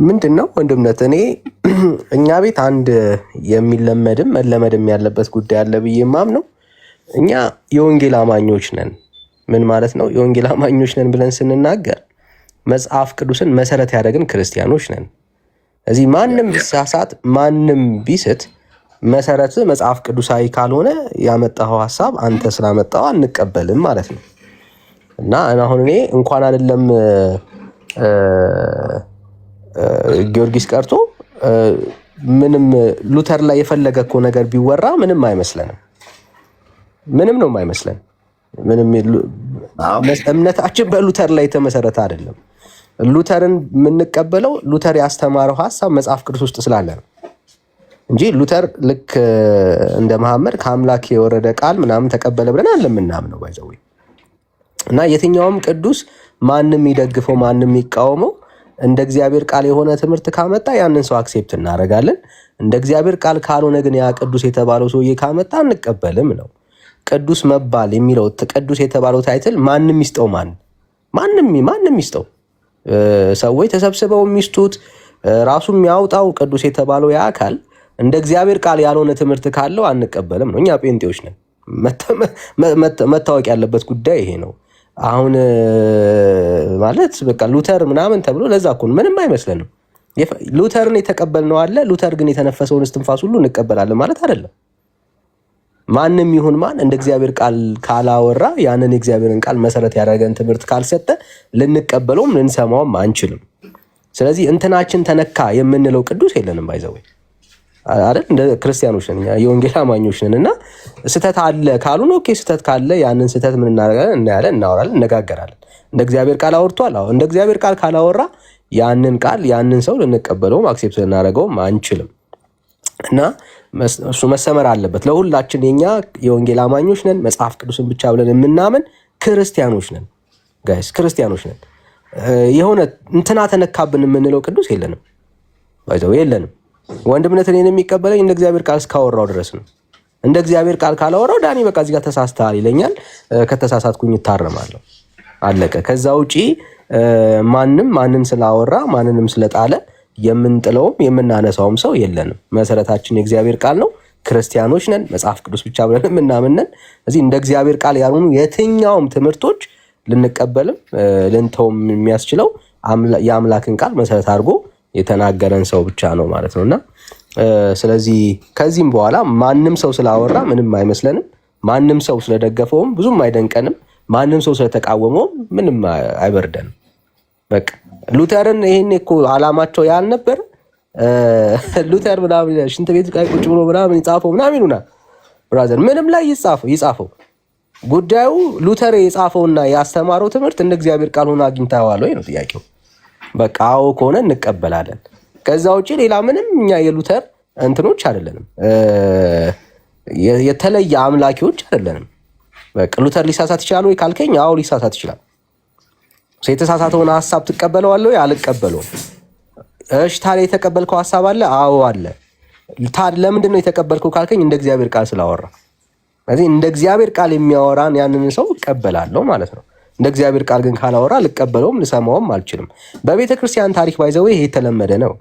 ምንድን ነው ወንድምነት? እኔ እኛ ቤት አንድ የሚለመድም መለመድም ያለበት ጉዳይ አለ ብዬ ማምነው፣ እኛ የወንጌል አማኞች ነን። ምን ማለት ነው የወንጌል አማኞች ነን ብለን ስንናገር መጽሐፍ ቅዱስን መሰረት ያደረግን ክርስቲያኖች ነን። እዚህ ማንም ቢሳሳት ማንም ቢስት መሰረት መጽሐፍ ቅዱሳዊ ካልሆነ ያመጣኸው ሀሳብ አንተ ስላመጣው አንቀበልም ማለት ነው። እና አሁን እኔ እንኳን አይደለም ጊዮርጊስ ቀርቶ ምንም ሉተር ላይ የፈለገ እኮ ነገር ቢወራ ምንም አይመስለንም። ምንም ነው የማይመስለን። ምንም እምነታችን በሉተር ላይ የተመሰረተ አይደለም። ሉተርን የምንቀበለው ሉተር ያስተማረው ሀሳብ መጽሐፍ ቅዱስ ውስጥ ስላለ ነው እንጂ ሉተር ልክ እንደ መሐመድ ከአምላክ የወረደ ቃል ምናምን ተቀበለ ብለን አለ ምናምነው ባይዘው። እና የትኛውም ቅዱስ ማንም ይደግፈው ማንም ይቃወመው እንደ እግዚአብሔር ቃል የሆነ ትምህርት ካመጣ ያንን ሰው አክሴፕት እናደርጋለን። እንደ እግዚአብሔር ቃል ካልሆነ ግን ያ ቅዱስ የተባለው ሰውዬ ካመጣ እንቀበልም ነው። ቅዱስ መባል የሚለው ቅዱስ የተባለው ታይትል ማንም ይስጠው ማንም ይስጠው ሰዎች ተሰብስበው የሚስቱት ራሱ የሚያወጣው ቅዱስ የተባለው ያ አካል እንደ እግዚአብሔር ቃል ያልሆነ ትምህርት ካለው አንቀበልም ነው። እኛ ጴንጤዎች ነን። መታወቅ ያለበት ጉዳይ ይሄ ነው። አሁን ማለት በቃ ሉተር ምናምን ተብሎ ለዛ እኮ ምንም አይመስለንም። ሉተርን የተቀበልነው አለ። ሉተር ግን የተነፈሰውን እስትንፋስ ሁሉ እንቀበላለን ማለት አይደለም። ማንም ይሁን ማን እንደ እግዚአብሔር ቃል ካላወራ ያንን የእግዚአብሔርን ቃል መሰረት ያደረገን ትምህርት ካልሰጠ ልንቀበለውም ልንሰማውም አንችልም። ስለዚህ እንትናችን ተነካ የምንለው ቅዱስ የለንም። ባይዘው አይደል? እንደ ክርስቲያኖች ነን፣ የወንጌል አማኞች ነን እና ስህተት አለ ካሉን ኦኬ፣ ስህተት ካለ ያንን ስህተት ምን እናደርጋለን? እናያለን፣ እናወራለን፣ እነጋገራለን። እንደ እግዚአብሔር ቃል አውርቷል። አዎ፣ እንደ እግዚአብሔር ቃል ካላወራ ያንን ቃል ያንን ሰው ልንቀበለውም አክሴፕት ልናደርገውም አንችልም እና እሱ መሰመር አለበት። ለሁላችን የኛ የወንጌል አማኞች ነን፣ መጽሐፍ ቅዱስን ብቻ ብለን የምናምን ክርስቲያኖች ነን። ጋይስ ክርስቲያኖች ነን። የሆነ እንትና ተነካብን የምንለው ቅዱስ የለንም። ባይዘው የለንም። ወንድምነትን የሚቀበለኝ እንደ እግዚአብሔር ቃል እስካወራው ድረስ ነው። እንደ እግዚአብሔር ቃል ካላወራው ዳኒ በቃ እዚህ ጋር ተሳስተሃል ይለኛል። ከተሳሳትኩኝ እታረማለሁ። አለቀ። ከዛ ውጪ ማንም ስላወራ ማንንም ስለጣለ የምንጥለውም የምናነሳውም ሰው የለንም። መሰረታችን የእግዚአብሔር ቃል ነው። ክርስቲያኖች ነን። መጽሐፍ ቅዱስ ብቻ ብለን የምናምነን። እዚህ እንደ እግዚአብሔር ቃል ያልሆኑ የትኛውም ትምህርቶች ልንቀበልም ልንተውም የሚያስችለው የአምላክን ቃል መሰረት አድርጎ የተናገረን ሰው ብቻ ነው ማለት ነውና ስለዚህ ከዚህም በኋላ ማንም ሰው ስላወራ ምንም አይመስለንም። ማንም ሰው ስለደገፈውም ብዙም አይደንቀንም። ማንም ሰው ስለተቃወመውም ምንም አይበርደንም። በቃ ሉተርን ይሄን እኮ አላማቸው ያልነበር ሉተር ምናምን ሽንት ቤት ላይ ቁጭ ብሎ ምናምን ይጻፈው ምናምን ይሉናል። ብራዘር ምንም ላይ ይጻፈው ጉዳዩ ሉተር የጻፈውና ያስተማረው ትምህርት እንደ እግዚአብሔር ቃል ሆኖ አግኝተዋል ወይ ነው ጥያቄው። በቃ አዎ ከሆነ እንቀበላለን። ከዛ ውጪ ሌላ ምንም እኛ የሉተር እንትኖች አይደለንም፣ የተለየ አምላኪዎች አይደለንም። በቃ ሉተር ሊሳሳት ይችላል ወይ ካልከኝ አዎ ሊሳሳት ይችላል። የተሳሳተውን ሐሳብ ትቀበለዋለህ ወይ? አልቀበለውም። እሺ ታዲያ የተቀበልከው ሐሳብ አለ? አዎ አለ። ታዲያ ለምንድን ነው የተቀበልከው ካልከኝ እንደ እግዚአብሔር ቃል ስላወራ። ስለዚህ እንደ እግዚአብሔር ቃል የሚያወራን ያንን ሰው እቀበላለሁ ማለት ነው። እንደ እግዚአብሔር ቃል ግን ካላወራ ልቀበለውም ልሰማውም አልችልም። በቤተክርስቲያን ታሪክ ባይዘው ይሄ የተለመደ ነው።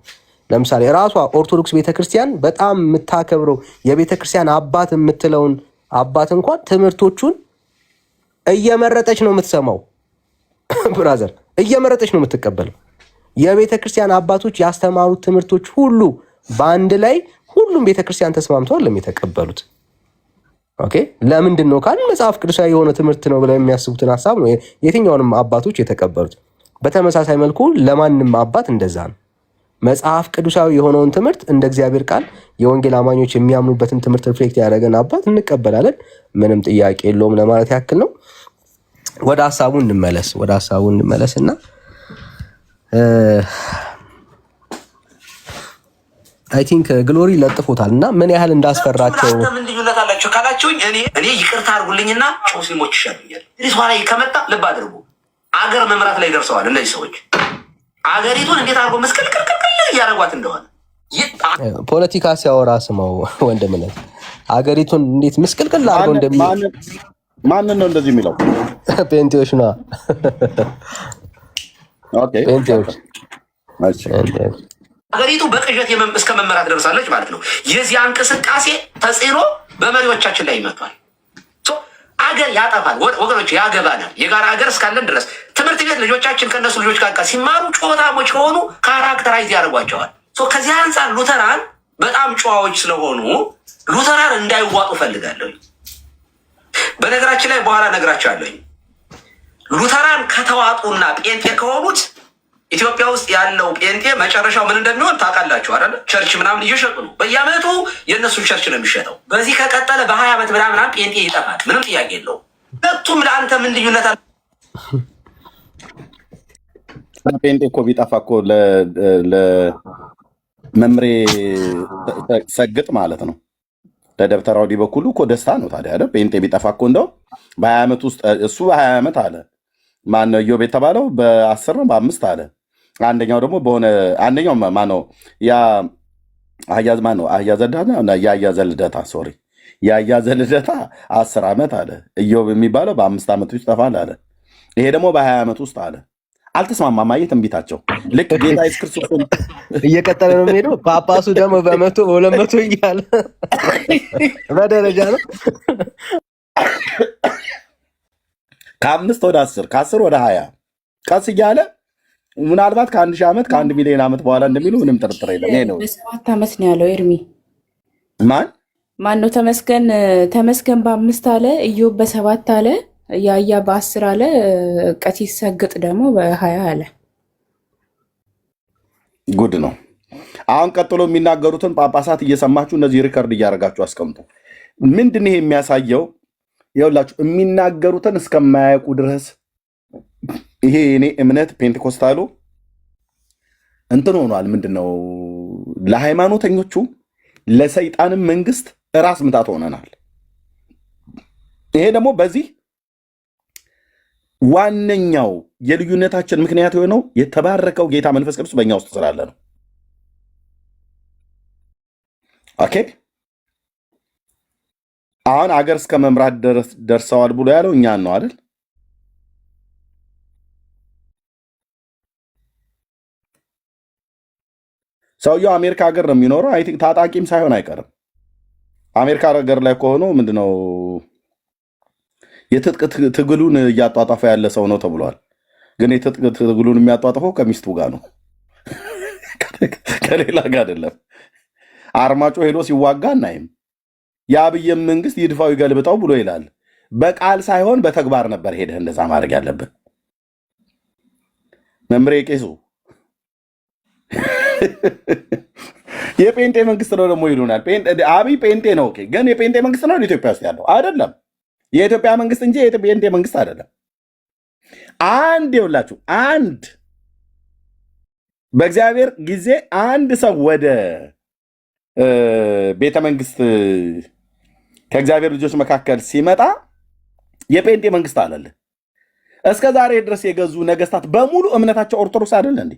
ለምሳሌ ራሷ ኦርቶዶክስ ቤተክርስቲያን በጣም የምታከብረው የቤተክርስቲያን አባት የምትለውን አባት እንኳን ትምህርቶቹን እየመረጠች ነው የምትሰማው። ብራዘር እየመረጠች ነው የምትቀበለው። የቤተክርስቲያን አባቶች ያስተማሩት ትምህርቶች ሁሉ በአንድ ላይ ሁሉም ቤተክርስቲያን ተስማምተዋል ለሚተቀበሉት። ኦኬ ለምንድን ነው ካል መጽሐፍ ቅዱሳዊ የሆነ ትምህርት ነው ብለው የሚያስቡትን ሐሳብ ነው የትኛውንም አባቶች የተቀበሉት። በተመሳሳይ መልኩ ለማንም አባት እንደዛ ነው። መጽሐፍ ቅዱሳዊ የሆነውን ትምህርት እንደ እግዚአብሔር ቃል የወንጌል አማኞች የሚያምኑበትን ትምህርት ሪፍሌክት ያደረገን አባት እንቀበላለን። ምንም ጥያቄ የለውም ለማለት ያክል ነው። ወደ ሐሳቡ እንመለስና አይ ቲንክ ግሎሪ ለጥፎታል እና ምን ያህል እንዳስፈራቸው ምን ልዩነት አላቸው ካላችሁኝ እኔ ይቅርታ አድርጉልኝና ሙስሊሞች ይሻሉኛል። እዚህ ኋላ ከመጣ ልብ አድርጉ። አገር መምራት ላይ ደርሰዋል እነዚህ ሰዎች። አገሪቱን እንዴት አድርጎ መስቀልቅልቅል እያደረጓት እንደሆነ ፖለቲካ ሲያወራ ስማው ወንድምነት አገሪቱን እንዴት ምስቅልቅል አድርጎ ማንን ነው እንደዚህ የሚለው? ጴንጤዎች ነው። ኦኬ ጴንጤዎች አገሪቱ በቅዠት እስከ መመራት ደርሳለች ማለት ነው። የዚያ እንቅስቃሴ ተጽዕኖ በመሪዎቻችን ላይ ይመጣል። አገር ያጠፋል ወገኖች፣ ያገባናል። የጋራ ሀገር እስካለን ድረስ ትምህርት ቤት ልጆቻችን ከነሱ ልጆች ጋር ሲማሩ ጨዋታሞች ከሆኑ ካራክተራይዝ ያደርጓቸዋል። ከዚህ አንጻር ሉተራን በጣም ጨዋዎች ስለሆኑ ሉተራን እንዳይዋጡ ፈልጋለሁ። በነገራችን ላይ በኋላ ነግራቸዋለሁ። ሉተራን ከተዋጡና ጴንጤ ከሆኑት ኢትዮጵያ ውስጥ ያለው ጴንጤ መጨረሻው ምን እንደሚሆን ታውቃላችሁ አይደል? ቸርች ምናምን እየሸጡ ነው። በየዓመቱ የእነሱን ቸርች ነው የሚሸጠው። በዚህ ከቀጠለ በ20 ዓመት ምናምን ጴንጤ ይጠፋል። ምንም ጥያቄ የለውም። ሁለቱም ለአንተ ምን ልዩነት አለ? ጴንጤ እኮ ቢጠፋ እኮ ለመምሬ ሰግጥ ማለት ነው። ለደብተራው ዲ በኩሉ እኮ ደስታ ነው ታዲያ አይደል? ጴንጤ ቢጠፋ እኮ እንደው በ20 ዓመት ውስጥ እሱ በ20 ዓመት አለ ማነው ኢዮብ የተባለው በ10 ነው በ5 አለ። አንደኛው ደግሞ በሆነ አንደኛው ማነው ያ አህያዝ ማነው የአህያ ዘልደታ ሶሪ የአህያ ዘልደታ 10 ዓመት አለ። ኢዮብ የሚባለው በ5 ዓመት ውስጥ ይጠፋል አለ። ይሄ ደግሞ በ20 ዓመት ውስጥ አለ። አልተስማማም። አየህ ትንቢታቸው ልክ ጌታ ኢየሱስ ክርስቶስ እየቀጠለ ነው የሚሄደው። ጳጳሱ ደግሞ በ100 በ200 እያለ በደረጃ ነው። ከ5 ወደ 10 ከ10 ወደ 20 ቀስ እያለ ምናልባት ከ1000 ዓመት ከ1 ሚሊዮን ዓመት በኋላ እንደሚሉ ምንም ጥርጥር የለም። ይሄ ነው በ7 ዓመት ነው ያለው ኤርሚ። ማን ነው? ተመስገን በ5 አለ፣ ኢዮብ በ7 አለ፣ ያያ በ10 አለ፣ ቀሲስ ሰግጥ ደግሞ በ20 አለ። ጉድ ነው። አሁን ቀጥሎ የሚናገሩትን ጳጳሳት እየሰማችሁ እነዚህ ሪከርድ እያደረጋችሁ አስቀምጡ። ምንድን ነው የሚያሳየው? ይኸውላችሁ የሚናገሩትን እስከማያውቁ ድረስ ይሄ እኔ እምነት ፔንቴኮስታሉ እንትን ሆኗል። ምንድን ነው ለሃይማኖተኞቹ ለሰይጣንም መንግስት ራስ ምታት ሆነናል። ይሄ ደግሞ በዚህ ዋነኛው የልዩነታችን ምክንያት የሆነው የተባረከው ጌታ መንፈስ ቅዱስ በእኛ ውስጥ ስላለ ነው። ኦኬ አሁን አገር እስከ መምራት ደርሰዋል ብሎ ያለው እኛን ነው አይደል? ሰውየው አሜሪካ ሀገር ነው የሚኖረው። አይ ቲንክ ታጣቂም ሳይሆን አይቀርም። አሜሪካ ሀገር ላይ ከሆነው ምንድነው የትጥቅ ትግሉን እያጧጧፈ ያለ ሰው ነው ተብሏል። ግን የትጥቅ ትግሉን የሚያጧጥፈው ከሚስቱ ጋር ነው፣ ከሌላ ጋር አይደለም። አርማጮ ሄዶ ሲዋጋ እናይም። የአብይም መንግስት ይድፋው ይገልብጠው ብሎ ይላል። በቃል ሳይሆን በተግባር ነበር ሄደህ እንደዛ ማድረግ ያለብን። መምሬ ቄሱ የጴንጤ መንግስት ነው ደግሞ ይሉናል። አብይ ጴንጤ ነው። ኦኬ፣ ግን የጴንጤ መንግስት ነው ኢትዮጵያ ውስጥ ያለው አይደለም። የኢትዮጵያ መንግስት እንጂ የጴንጤ መንግስት አይደለም። አንድ ይውላችሁ፣ አንድ በእግዚአብሔር ጊዜ አንድ ሰው ወደ ቤተ መንግስት ከእግዚአብሔር ልጆች መካከል ሲመጣ የጴንጤ መንግስት አለለ። እስከ ዛሬ ድረስ የገዙ ነገስታት በሙሉ እምነታቸው ኦርቶዶክስ አይደለ እንዴ?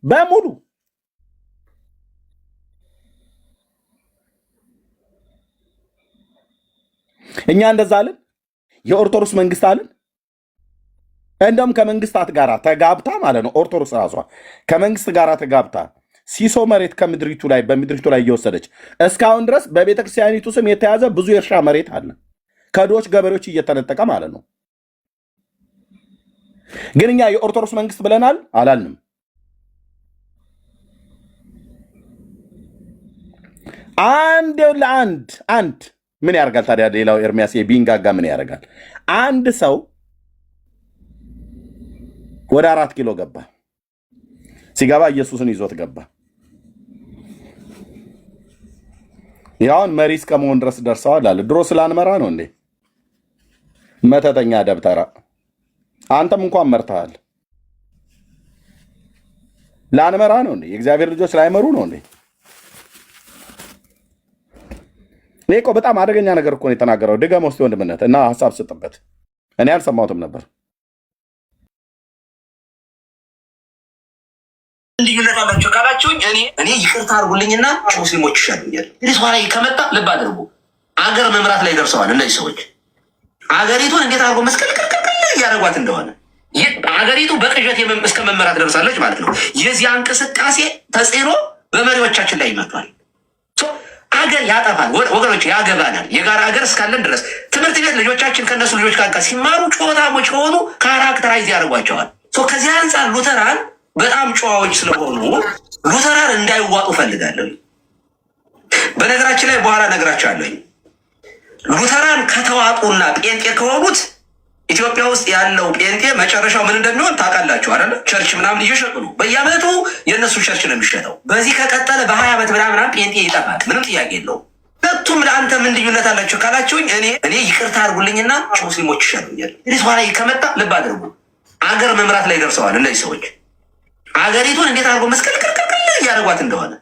በሙሉ እኛ እንደዛ አለን። የኦርቶዶክስ መንግስት አለን። እንደውም ከመንግስታት ጋር ተጋብታ ማለት ነው። ኦርቶዶክስ ራሷ ከመንግስት ጋር ተጋብታ ሲሶ መሬት ከምድሪቱ ላይ በምድሪቱ ላይ እየወሰደች እስካሁን ድረስ በቤተ ክርስቲያኒቱ ስም የተያዘ ብዙ የእርሻ መሬት አለ፣ ከድሆች ገበሬዎች እየተነጠቀ ማለት ነው። ግን እኛ የኦርቶዶክስ መንግስት ብለናል አላልንም። አንድ ለአንድ ምን ያደርጋል ታዲያ? ሌላው ኤርሚያስ የቢንጋጋ ምን ያደርጋል? አንድ ሰው ወደ 4 ኪሎ ገባ። ሲገባ ኢየሱስን ይዞት ገባ። ያውን መሪ እስከመሆን ድረስ ደርሰዋል አለ። ድሮ ስላንመራ ነው እንዴ? መተተኛ ደብተራ፣ አንተም እንኳን መርተሃል። ላንመራ ነው እንዴ? የእግዚአብሔር ልጆች ላይመሩ ነው እንዴ? እኔ እኮ በጣም አደገኛ ነገር እኮ ነው የተናገረው። ድገም ውስጥ ወንድምነት እና ሀሳብ ስጥበት። እኔ አልሰማሁትም ነበር። ልዩነት አላቸው ካላችሁኝ እኔ ይቅርታ አድርጉልኝና ሙስሊሞች ይሻሉኛል። እንግዲህ ኋላ ከመጣ ልብ አድርጉ። አገር መምራት ላይ ደርሰዋል እነዚህ ሰዎች። አገሪቱን እንዴት አድርጎ መስቀልቅልቅል እያደረጓት እንደሆነ አገሪቱ በቅዠት እስከ መመራት ደርሳለች ማለት ነው። የዚያ እንቅስቃሴ ተጽዕኖ በመሪዎቻችን ላይ ይመጣል። አገር ያጠፋል ወገኖች፣ ያገባናል። የጋራ ሀገር እስካለን ድረስ ትምህርት ቤት ልጆቻችን ከነሱ ልጆች ጋር ሲማሩ ጨዋታሞች ከሆኑ ካራክተራይዝ ያደርጓቸዋል። ከዚህ አንጻር ሉተራን በጣም ጨዋዎች ስለሆኑ ሉተራን እንዳይዋጡ ፈልጋለሁ። በነገራችን ላይ በኋላ ነግራቸዋለሁ። ሉተራን ከተዋጡና ጴንጤ ከሆኑት ኢትዮጵያ ውስጥ ያለው ጴንጤ መጨረሻው ምን እንደሚሆን ታውቃላችሁ አይደለ? ቸርች ምናምን እየሸጡ ነው። በየዓመቱ የእነሱ ቸርች ነው የሚሸጠው። በዚህ ከቀጠለ በ20 ዓመት ምናምን ጴንጤ ይጠፋል። ምንም ጥያቄ የለውም። ሁለቱም ለአንተ ምን ልዩነት አላቸው ካላችሁኝ እኔ ይቅርታ አድርጉልኝና ሙስሊሞች ይሻሉኛል። እንግዲህ ኋላ ከመጣ ልብ አድርጉ። አገር መምራት ላይ ደርሰዋል እነዚህ ሰዎች። አገሪቱን እንዴት አድርጎ መስቀልቅልቅል እያደረጓት እንደሆነ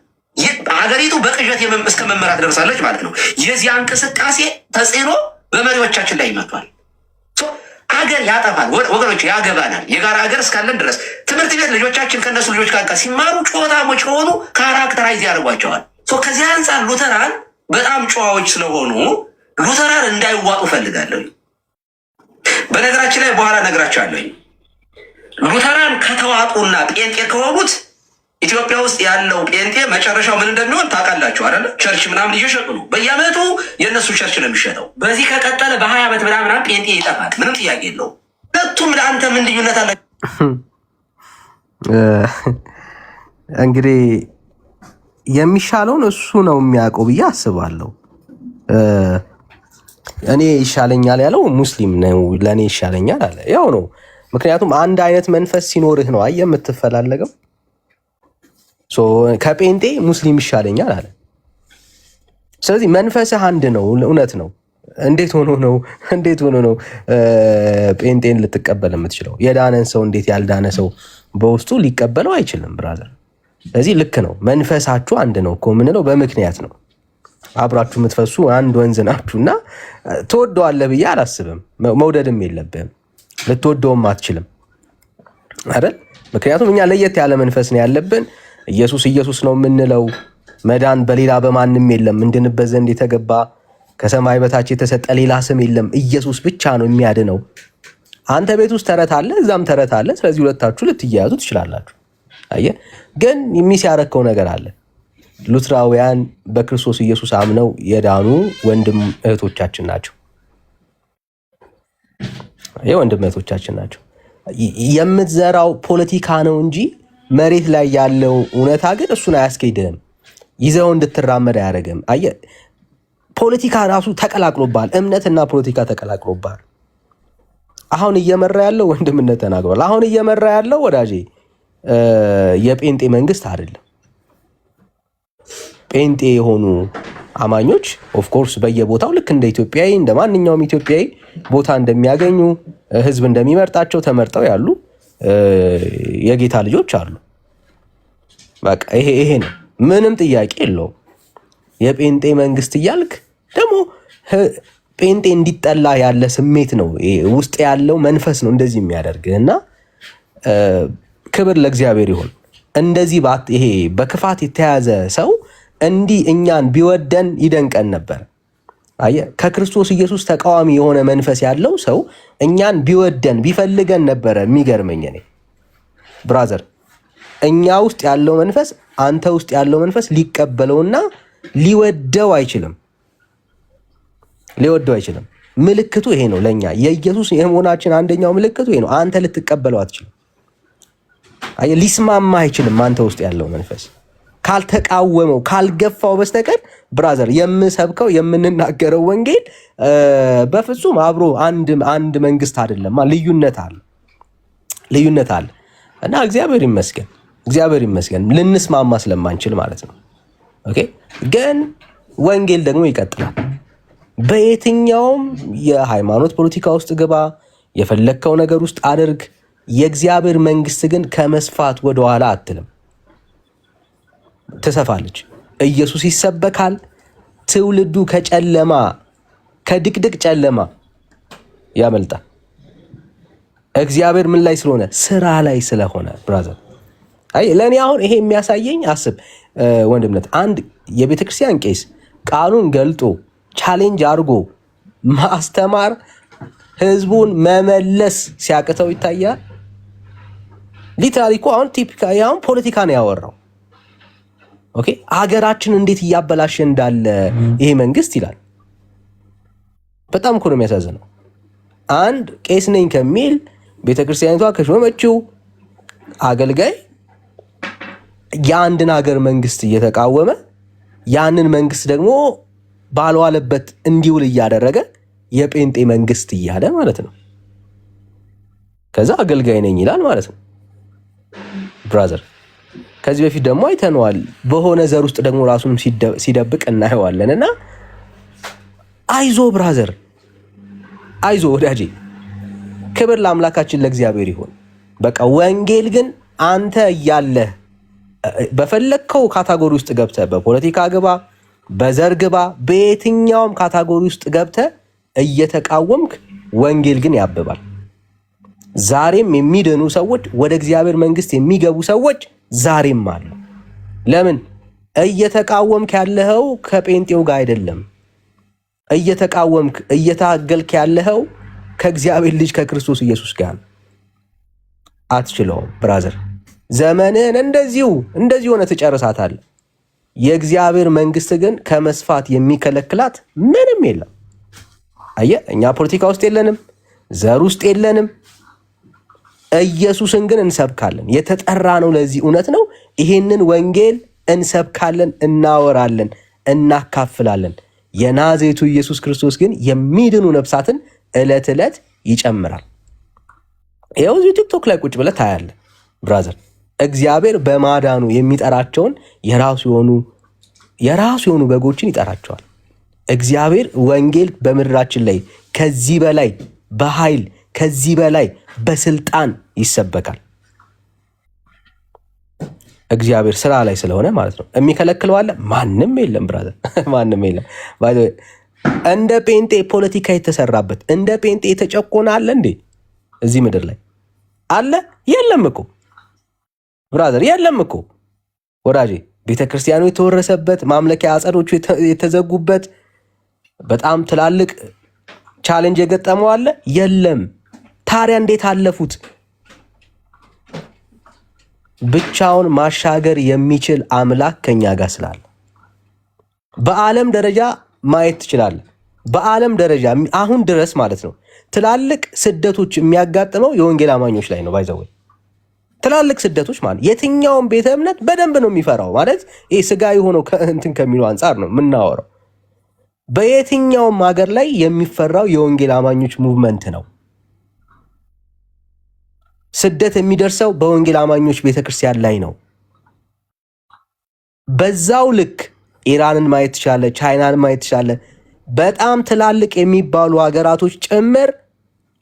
አገሪቱ በቅዠት እስከ መመራት ደርሳለች ማለት ነው። የዚያ እንቅስቃሴ ተጽዕኖ በመሪዎቻችን ላይ ይመጣል። አገር ያጠፋል ወገኖች፣ ያገባናል። የጋራ ሀገር እስካለን ድረስ ትምህርት ቤት ልጆቻችን ከነሱ ልጆች ጋር ሲማሩ ጨዋታሞች ከሆኑ ካራክተራይዝ ያደርጓቸዋል። ከዚህ አንጻር ሉተራን በጣም ጨዋዎች ስለሆኑ ሉተራን እንዳይዋጡ ፈልጋለሁ። በነገራችን ላይ በኋላ ነግራቸዋለሁ። ሉተራን ከተዋጡና ጴንጤ ከሆኑት ኢትዮጵያ ውስጥ ያለው ጴንጤ መጨረሻው ምን እንደሚሆን ታውቃላችሁ አይደለ? ቸርች ምናምን እየሸጡ ነው። በየዓመቱ የእነሱ ቸርች ነው የሚሸጠው። በዚህ ከቀጠለ በ20 ዓመት ምናምን ጴንጤ ይጠፋል። ምንም ጥያቄ የለው። ሁለቱም ለአንተ ምን ልዩነት አለ? እንግዲህ የሚሻለውን እሱ ነው የሚያውቀው ብዬ አስባለሁ። እኔ ይሻለኛል ያለው ሙስሊም ነው፣ ለእኔ ይሻለኛል አለ። ያው ነው። ምክንያቱም አንድ አይነት መንፈስ ሲኖርህ ነው የምትፈላለገው። ከጴንጤ ሙስሊም ይሻለኛል አለ። ስለዚህ መንፈስህ አንድ ነው፣ እውነት ነው። እንዴት ሆኖ ነው ጴንጤን ልትቀበል የምትችለው? የዳነን ሰው እንዴት ያልዳነ ሰው በውስጡ ሊቀበለው አይችልም ብራዘር። ስለዚህ ልክ ነው። መንፈሳችሁ አንድ ነው እኮ የምንለው በምክንያት ነው። አብራችሁ የምትፈሱ አንድ ወንዝ ናችሁና ትወደዋለህ ብዬ አላስብም። መውደድም የለብህም፣ ልትወደውም አትችልም አይደል? ምክንያቱም እኛ ለየት ያለ መንፈስ ነው ያለብን። ኢየሱስ ነው የምንለው። መዳን በሌላ በማንም የለም፣ እንድንበት ዘንድ የተገባ ከሰማይ በታች የተሰጠ ሌላ ስም የለም። ኢየሱስ ብቻ ነው የሚያድነው። አንተ ቤት ውስጥ ተረት አለ፣ እዛም ተረት አለ። ስለዚህ ሁለታችሁ ልትያያዙ ትችላላችሁ። አየህ፣ ግን የሚስ ያረከው ነገር አለ። ሉትራውያን በክርስቶስ ኢየሱስ አምነው የዳኑ ወንድም እህቶቻችን ናቸው። የወንድም እህቶቻችን ናቸው። የምትዘራው ፖለቲካ ነው እንጂ መሬት ላይ ያለው እውነታ ግን እሱን አያስኬድህም፣ ይዘው እንድትራመድ አያደርግም። አየህ፣ ፖለቲካ ራሱ ተቀላቅሎባል፣ እምነትና ፖለቲካ ተቀላቅሎባል። አሁን እየመራ ያለው ወንድምነት ተናግሯል። አሁን እየመራ ያለው ወዳጄ የጴንጤ መንግስት አይደለም። ጴንጤ የሆኑ አማኞች ኦፍኮርስ በየቦታው ልክ እንደ ኢትዮጵያዊ እንደ ማንኛውም ኢትዮጵያዊ ቦታ እንደሚያገኙ ህዝብ እንደሚመርጣቸው ተመርጠው ያሉ የጌታ ልጆች አሉ። በቃ ይሄ ነው፣ ምንም ጥያቄ የለውም። የጴንጤ መንግስት እያልክ ደግሞ ጴንጤ እንዲጠላ ያለ ስሜት ነው ውስጥ ያለው መንፈስ ነው እንደዚህ የሚያደርግ እና ክብር ለእግዚአብሔር ይሁን። እንደዚህ ይሄ በክፋት የተያዘ ሰው እንዲህ እኛን ቢወደን ይደንቀን ነበር። አየህ፣ ከክርስቶስ ኢየሱስ ተቃዋሚ የሆነ መንፈስ ያለው ሰው እኛን ቢወደን ቢፈልገን ነበረ። የሚገርመኝ እኔ ብራዘር፣ እኛ ውስጥ ያለው መንፈስ አንተ ውስጥ ያለው መንፈስ ሊቀበለውና ሊወደው አይችልም። ምልክቱ ይሄ ነው። ለኛ የኢየሱስ የመሆናችን አንደኛው ምልክቱ ይሄ ነው። አንተ ልትቀበለው አትችልም። አየህ፣ ሊስማማ አይችልም። አንተ ውስጥ ያለው መንፈስ ካልተቃወመው ካልገፋው በስተቀር ብራዘር፣ የምሰብከው የምንናገረው ወንጌል በፍጹም አብሮ አንድ መንግስት አይደለም። ልዩነት አለ እና እግዚአብሔር ይመስገን ልንስማማ ስለማንችል ማለት ነው። ኦኬ፣ ግን ወንጌል ደግሞ ይቀጥላል። በየትኛውም የሃይማኖት ፖለቲካ ውስጥ ግባ፣ የፈለግከው ነገር ውስጥ አድርግ፣ የእግዚአብሔር መንግስት ግን ከመስፋት ወደኋላ አትልም፣ ትሰፋለች። ኢየሱስ ይሰበካል። ትውልዱ ከድቅድቅ ጨለማ ያመልጣል። እግዚአብሔር ምን ላይ ስለሆነ? ስራ ላይ ስለሆነ ብራዘር። አይ ለእኔ አሁን ይሄ የሚያሳየኝ አስብ ወንድምነት፣ አንድ የቤተክርስቲያን ቄስ ቃሉን ገልጦ ቻሌንጅ አድርጎ ማስተማር ህዝቡን መመለስ ሲያቅተው ይታያል። ሊትራሊ እኮ አሁን ቲፒካሊ አሁን ፖለቲካ ነው ያወራው። ኦኬ፣ ሀገራችን እንዴት እያበላሸ እንዳለ ይሄ መንግስት ይላል። በጣም እኮ ነው የሚያሳዝነው። አንድ ቄስ ነኝ ከሚል ቤተክርስቲያኒቷ ከሾመችው አገልጋይ የአንድን ሀገር መንግስት እየተቃወመ ያንን መንግስት ደግሞ ባልዋለበት እንዲውል እያደረገ የጴንጤ መንግስት እያለ ማለት ነው። ከዛ አገልጋይ ነኝ ይላል ማለት ነው ብራዘር። ከዚህ በፊት ደግሞ አይተነዋል። በሆነ ዘር ውስጥ ደግሞ ራሱን ሲደብቅ እናየዋለን። እና አይዞ ብራዘር፣ አይዞ ወዳጄ፣ ክብር ለአምላካችን ለእግዚአብሔር ይሁን። በቃ ወንጌል ግን አንተ እያለህ በፈለግከው ካታጎሪ ውስጥ ገብተህ በፖለቲካ ግባ፣ በዘር ግባ፣ በየትኛውም ካታጎሪ ውስጥ ገብተህ እየተቃወምክ ወንጌል ግን ያብባል። ዛሬም የሚድኑ ሰዎች ወደ እግዚአብሔር መንግስት የሚገቡ ሰዎች ዛሬም አሉ። ለምን? እየተቃወምክ ያለኸው ከጴንጤው ጋር አይደለም። እየተቃወምክ እየታገልክ ያለኸው ከእግዚአብሔር ልጅ ከክርስቶስ ኢየሱስ ጋር ነው። አትችለውም ብራዘር። ዘመንህን እንደዚሁ ሆነ ትጨርሳታለህ። የእግዚአብሔር መንግስት ግን ከመስፋት የሚከለክላት ምንም የለም። አየህ፣ እኛ ፖለቲካ ውስጥ የለንም፣ ዘር ውስጥ የለንም። ኢየሱስን ግን እንሰብካለን። የተጠራ ነው ለዚህ እውነት ነው። ይሄንን ወንጌል እንሰብካለን፣ እናወራለን፣ እናካፍላለን። የናዝሬቱ ኢየሱስ ክርስቶስ ግን የሚድኑ ነፍሳትን ዕለት ዕለት ይጨምራል። ይኸው እዚህ ቲክቶክ ላይ ቁጭ ብለህ ታያለህ ብራዘር። እግዚአብሔር በማዳኑ የሚጠራቸውን የራሱ የሆኑ በጎችን ይጠራቸዋል። እግዚአብሔር ወንጌል በምድራችን ላይ ከዚህ በላይ በኃይል ከዚህ በላይ በስልጣን ይሰበካል። እግዚአብሔር ስራ ላይ ስለሆነ ማለት ነው። የሚከለክለው አለ? ማንም የለም ብራዘር፣ ማንም የለም። እንደ ጴንጤ ፖለቲካ የተሰራበት እንደ ጴንጤ የተጨቆነ አለ እንዴ እዚህ ምድር ላይ አለ? የለም እኮ ብራዘር፣ የለም እኮ ወዳጄ። ቤተክርስቲያኑ የተወረሰበት፣ ማምለኪያ አጸዶቹ የተዘጉበት፣ በጣም ትላልቅ ቻሌንጅ የገጠመው አለ? የለም። ታዲያ እንዴት አለፉት? ብቻውን ማሻገር የሚችል አምላክ ከኛ ጋር ስላለ በዓለም ደረጃ ማየት ትችላለህ። በዓለም ደረጃ አሁን ድረስ ማለት ነው ትላልቅ ስደቶች የሚያጋጥመው የወንጌል አማኞች ላይ ነው። ባይዘው ትላልቅ ስደቶች ማለት የትኛውም ቤተ እምነት በደንብ ነው የሚፈራው ማለት ይሄ ስጋዊ ሆኖ እንትን ከሚለው አንጻር ነው የምናወራው። በየትኛውም ሀገር ላይ የሚፈራው የወንጌል አማኞች ሙቭመንት ነው። ስደት የሚደርሰው በወንጌል አማኞች ቤተክርስቲያን ላይ ነው። በዛው ልክ ኢራንን ማየት ትችላለ፣ ቻይናን ማየት ትችላለ። በጣም ትላልቅ የሚባሉ ሀገራቶች ጭምር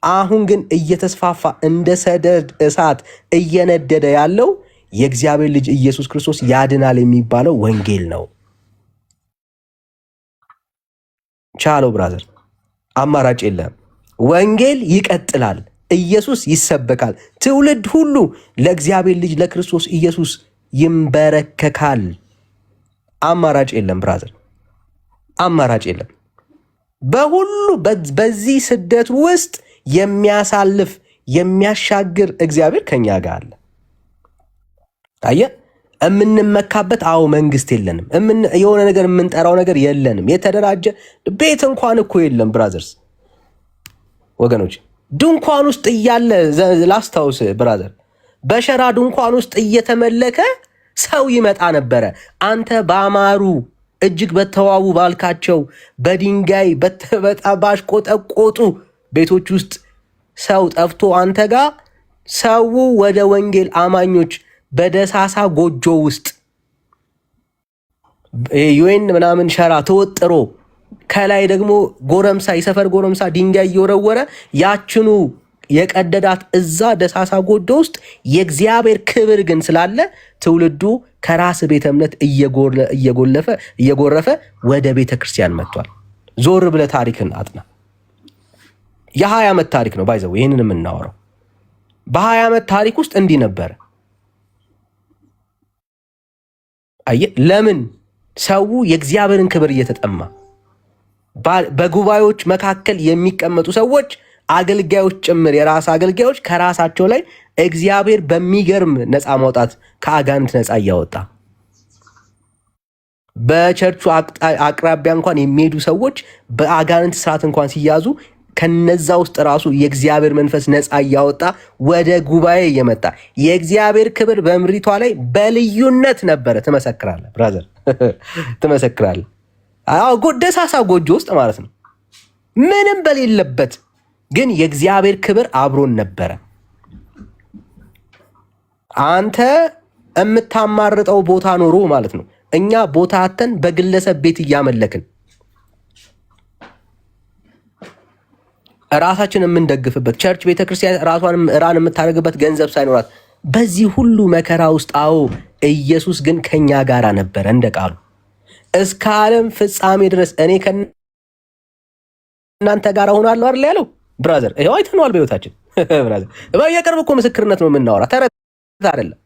አሁን ግን እየተስፋፋ እንደ ሰደድ እሳት እየነደደ ያለው የእግዚአብሔር ልጅ ኢየሱስ ክርስቶስ ያድናል የሚባለው ወንጌል ነው። ቻለው ብራዘር፣ አማራጭ የለም። ወንጌል ይቀጥላል። ኢየሱስ ይሰበካል። ትውልድ ሁሉ ለእግዚአብሔር ልጅ ለክርስቶስ ኢየሱስ ይንበረከካል። አማራጭ የለም ብራዘር፣ አማራጭ የለም። በሁሉ በዚህ ስደት ውስጥ የሚያሳልፍ የሚያሻግር እግዚአብሔር ከኛ ጋር አለ። አየህ፣ የምንመካበት መንግስት የለንም። የሆነ ነገር የምንጠራው ነገር የለንም። የተደራጀ ቤት እንኳን እኮ የለም ብራዘርስ፣ ወገኖች። ድንኳን ውስጥ እያለ ላስታውስ ብራዘር፣ በሸራ ድንኳን ውስጥ እየተመለከ ሰው ይመጣ ነበረ። አንተ በአማሩ እጅግ በተዋቡ ባልካቸው በድንጋይ ባሽቆጠቆጡ ቤቶች ውስጥ ሰው ጠፍቶ አንተ ጋር ሰው ወደ ወንጌል አማኞች በደሳሳ ጎጆ ውስጥ ዩኤን ምናምን ሸራ ተወጥሮ ከላይ ደግሞ ጎረምሳ የሰፈር ጎረምሳ ድንጋይ እየወረወረ ያችኑ የቀደዳት እዛ ደሳሳ ጎጆ ውስጥ የእግዚአብሔር ክብር ግን ስላለ ትውልዱ ከራስ ቤተ እምነት እየጎረፈ ወደ ቤተ ክርስቲያን መጥቷል። ዞር ብለ ታሪክን አጥና። የ20 ዓመት ታሪክ ነው ባይዘው ይህንን የምናወራው። በ20 ዓመት ታሪክ ውስጥ እንዲህ ነበረ። አየህ፣ ለምን ሰው የእግዚአብሔርን ክብር እየተጠማ በጉባኤዎች መካከል የሚቀመጡ ሰዎች አገልጋዮች ጭምር የራስ አገልጋዮች ከራሳቸው ላይ እግዚአብሔር በሚገርም ነፃ ማውጣት ከአጋንንት ነፃ እያወጣ በቸርቹ አቅራቢያ እንኳን የሚሄዱ ሰዎች በአጋንንት ስርዓት እንኳን ሲያዙ ከነዛ ውስጥ ራሱ የእግዚአብሔር መንፈስ ነፃ እያወጣ ወደ ጉባኤ እየመጣ የእግዚአብሔር ክብር በምድሪቷ ላይ በልዩነት ነበረ። ትመሰክራለህ ብራዘር፣ ትመሰክራለህ። ደሳሳ ጎጆ ውስጥ ማለት ነው፣ ምንም በሌለበት ግን የእግዚአብሔር ክብር አብሮን ነበረ። አንተ የምታማርጠው ቦታ ኖሮ ማለት ነው። እኛ ቦታ አተን በግለሰብ ቤት እያመለክን ራሳችን የምንደግፍበት ቸርች ቤተክርስቲያን ራን የምታደርግበት ገንዘብ ሳይኖራት በዚህ ሁሉ መከራ ውስጥ ኢየሱስ ግን ከኛ ጋር ነበረ እንደ ቃሉ እስከ ዓለም ፍጻሜ ድረስ እኔ ከእናንተ ጋር ሆናለሁ አይደል ያለው ብራዘር። ይሄው አይተነዋል በህይወታችን የቅርብ እኮ ምስክርነት ነው የምናወራ፣ ተረት አይደለም።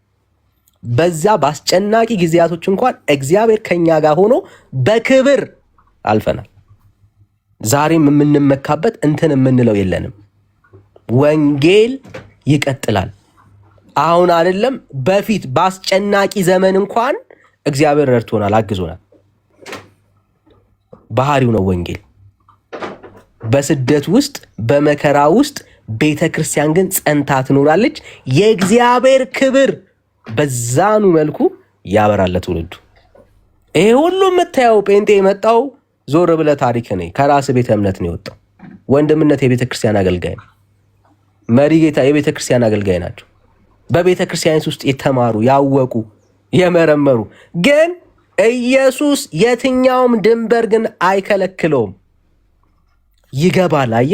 በዛ በአስጨናቂ ጊዜያቶች እንኳን እግዚአብሔር ከኛ ጋር ሆኖ በክብር አልፈናል። ዛሬም የምንመካበት እንትን የምንለው የለንም። ወንጌል ይቀጥላል። አሁን አይደለም በፊት በአስጨናቂ ዘመን እንኳን እግዚአብሔር ረድቶናል፣ አግዞናል። ባህሪው ነው ወንጌል። በስደት ውስጥ በመከራ ውስጥ ቤተ ክርስቲያን ግን ጸንታ ትኖራለች። የእግዚአብሔር ክብር በዛኑ መልኩ ያበራል ትውልዱ። ይሄ ሁሉ የምታየው ጴንጤ የመጣው ዞር ብለ ታሪክ ነኝ ከራስ ቤተ እምነት ነው የወጣው። ወንድምነት የቤተ ክርስቲያን አገልጋይ ነው። መሪ ጌታ የቤተ ክርስቲያን አገልጋይ ናቸው። በቤተ ክርስቲያን ውስጥ የተማሩ ያወቁ የመረመሩ ግን ኢየሱስ የትኛውም ድንበር ግን አይከለክለውም። ይገባል። አየ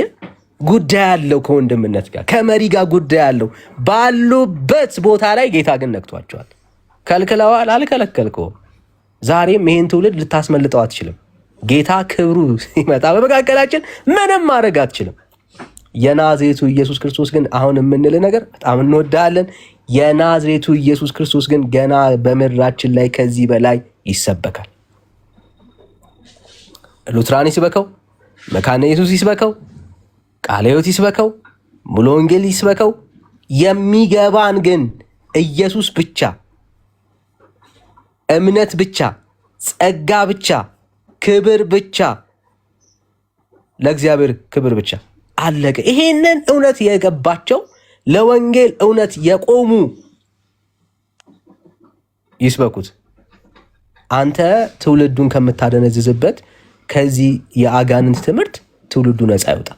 ጉዳይ ያለው ከወንድምነት ጋር ከመሪ ጋር ጉዳይ ያለው ባሉበት ቦታ ላይ ጌታ ግን ነክቷቸዋል። ከልክለዋል፣ አልከለከልከውም። ዛሬም ይህን ትውልድ ልታስመልጠው አትችልም። ጌታ ክብሩ ሲመጣ በመካከላችን ምንም ማድረግ አትችልም። የናዝሬቱ ኢየሱስ ክርስቶስ ግን አሁን የምንል ነገር በጣም እንወዳለን። የናዝሬቱ ኢየሱስ ክርስቶስ ግን ገና በምድራችን ላይ ከዚህ በላይ ይሰበካል። ሉትራን ይስበከው፣ መካነ ኢየሱስ ይስበከው፣ ቃለ ሕይወት ይስበከው፣ ሙሉ ወንጌል ይስበከው። የሚገባን ግን ኢየሱስ ብቻ፣ እምነት ብቻ፣ ጸጋ ብቻ፣ ክብር ብቻ፣ ለእግዚአብሔር ክብር ብቻ። አለቀ። ይሄንን እውነት የገባቸው ለወንጌል እውነት የቆሙ ይስበኩት። አንተ ትውልዱን ከምታደነዝዝበት ከዚህ የአጋንንት ትምህርት ትውልዱ ነፃ ይወጣ።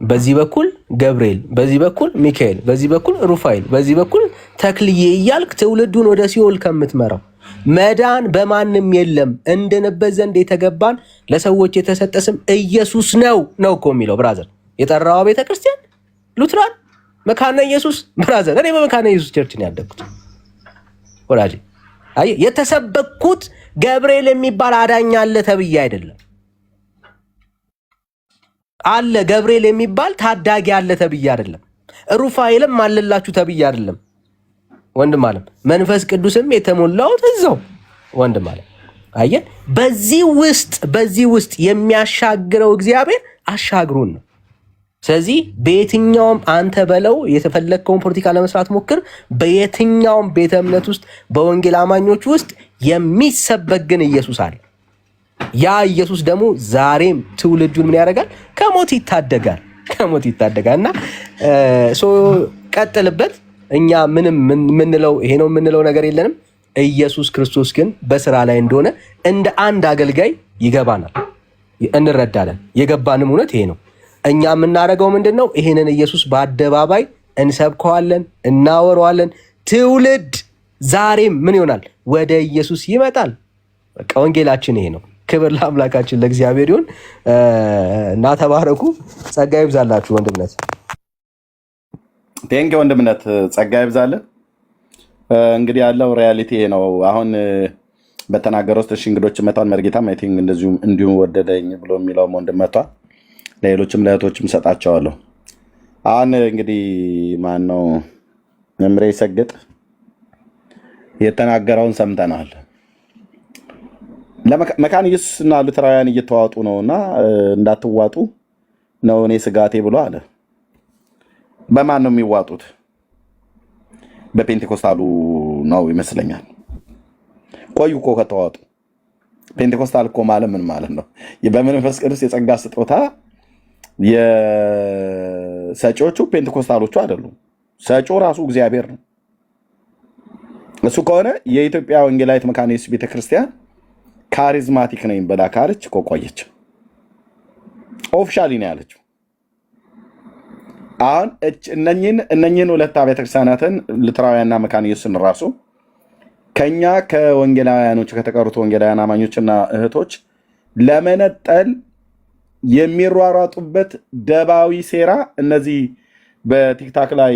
በዚህ በኩል ገብርኤል፣ በዚህ በኩል ሚካኤል፣ በዚህ በኩል ሩፋኤል፣ በዚህ በኩል ተክልዬ እያልክ ትውልዱን ወደ ሲኦል ከምትመራው መዳን በማንም የለም እንድንበት ዘንድ የተገባን ለሰዎች የተሰጠ ስም ኢየሱስ ነው እኮ የሚለው ብራዘር። የጠራዋ ቤተ ክርስቲያን ሉትራን፣ መካነ ኢየሱስ ብራዘር። እኔ በመካነ ኢየሱስ ቸርች ነው ያደግኩት ወዳጄ። አይ የተሰበኩት ገብርኤል የሚባል አዳኝ አለ ተብዬ አይደለም። አለ ገብርኤል የሚባል ታዳጊ አለ ተብዬ አይደለም። ሩፋኤልም አለላችሁ ተብዬ አይደለም። ወንድም አለም መንፈስ ቅዱስም የተሞላው እዛው ወንድም አለም። አየ በዚህ ውስጥ የሚያሻግረው እግዚአብሔር አሻግሩን ነው። ስለዚህ በየትኛውም አንተ በለው የተፈለከውን ፖለቲካ ለመስራት ሞክር፣ በየትኛውም ቤተ እምነት ውስጥ በወንጌል አማኞች ውስጥ የሚሰበክ ግን ኢየሱስ አለ። ያ ኢየሱስ ደግሞ ዛሬም ትውልዱን ምን ያደርጋል? ከሞት ይታደጋል። እና ቀጥልበት። እኛ ምንም የምንለው ይሄ ነው የምንለው ነገር የለንም። ኢየሱስ ክርስቶስ ግን በስራ ላይ እንደሆነ እንደ አንድ አገልጋይ ይገባናል፣ እንረዳለን። የገባንም እውነት ይሄ ነው። እኛ የምናደርገው ምንድን ነው? ይሄንን ኢየሱስ በአደባባይ እንሰብከዋለን፣ እናወረዋለን። ትውልድ ዛሬም ምን ይሆናል? ወደ ኢየሱስ ይመጣል። በቃ ወንጌላችን ይሄ ነው። ክብር ለአምላካችን ለእግዚአብሔር ይሁን እና ተባረኩ። ጸጋ ይብዛላችሁ ወንድምነት። ቴንክ ወንድምነት፣ ጸጋ ይብዛልን። እንግዲህ ያለው ሪያሊቲ ይሄ ነው። አሁን በተናገረው ውስጥ እንግዶች መቷን መርጌታም አይ ቲንክ እንደዚሁ እንዲሁ ወደደኝ ብሎ የሚለውም ወንድም መቷል። ለሌሎችም ለእህቶችም ሰጣቸዋለሁ። አሁን እንግዲህ ማን ነው መምሬ ሰግጥ የተናገረውን ሰምተናል። ለመካነ ኢየሱስ እና ሉተራውያን እየተዋጡ ነውና እንዳትዋጡ ነው እኔ ስጋቴ ብሎ አለ። በማን ነው የሚዋጡት? በፔንቴኮስታሉ ነው ይመስለኛል። ቆዩ እኮ ከተዋጡ። ፔንቴኮስታል እኮ ማለት ምን ማለት ነው? በመንፈስ ቅዱስ የጸጋ ስጦታ የሰጪዎቹ ፔንቴኮስታሎቹ አይደሉም። ሰጪው ራሱ እግዚአብሔር ነው። እሱ ከሆነ የኢትዮጵያ ወንጌላዊት መካነ ኢየሱስ ቤተክርስቲያን ካሪዝማቲክ ነኝ ብላ ካለች እኮ ቆየች። ኦፊሻሊ ነው ያለችው። አሁን እነኝህን ሁለት አብያተ ክርስቲያናትን ሉተራውያንና መካነ ኢየሱስን ራሱ ከኛ ከወንጌላውያኖች ከተቀሩት ወንጌላውያን አማኞችና እህቶች ለመነጠል የሚሯሯጡበት ደባዊ ሴራ እነዚህ በቲክታክ ላይ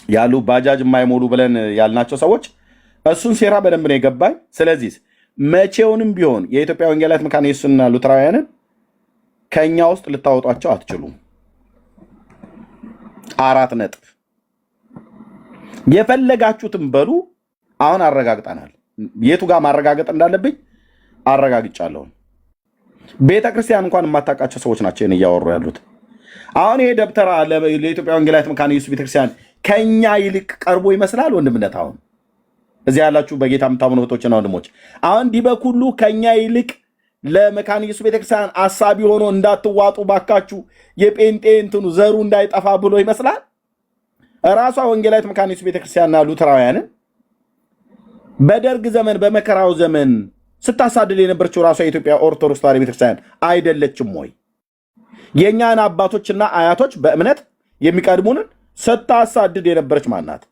ያሉ ባጃጅ የማይሞሉ ብለን ያልናቸው ሰዎች እሱን ሴራ በደንብ ነው የገባኝ። ስለዚህ መቼውንም ቢሆን የኢትዮጵያ ወንጌላዊት መካነ ኢየሱስና ሉተራውያንን ከኛ ውስጥ ልታወጧቸው አትችሉም። 4 ነጥብ። የፈለጋችሁትን በሉ። አሁን አረጋግጠናል። የቱ ጋር ማረጋገጥ እንዳለብኝ አረጋግጫለሁ። ቤተክርስቲያን እንኳን የማታውቃቸው ሰዎች ናቸው እያወሩ ያሉት። አሁን ይሄ ደብተራ ለኢትዮጵያ ወንጌላዊት መካነ ኢየሱስ ቤተክርስቲያን ከኛ ይልቅ ቀርቦ ይመስላል ወንድምነት? አሁን እዚህ ያላችሁ በጌታ የምታምኑ እህቶችና ወንድሞች አሁን ዲበኩሉ ከኛ ይልቅ ለመካነ ኢየሱስ ቤተክርስቲያን አሳቢ ሆኖ እንዳትዋጡ ባካችሁ የጴንጤ እንትኑ ዘሩ እንዳይጠፋ ብሎ ይመስላል። ራሷ ወንጌላዊት መካነ ኢየሱስ ቤተክርስቲያንና ሉተራውያንን በደርግ ዘመን በመከራው ዘመን ስታሳድድ የነበረችው ራሷ የኢትዮጵያ ኦርቶዶክስ ተዋሕዶ ቤተክርስቲያን አይደለችም ወይ? የእኛን አባቶችና አያቶች በእምነት የሚቀድሙንን ስታሳድድ የነበረች ማናት?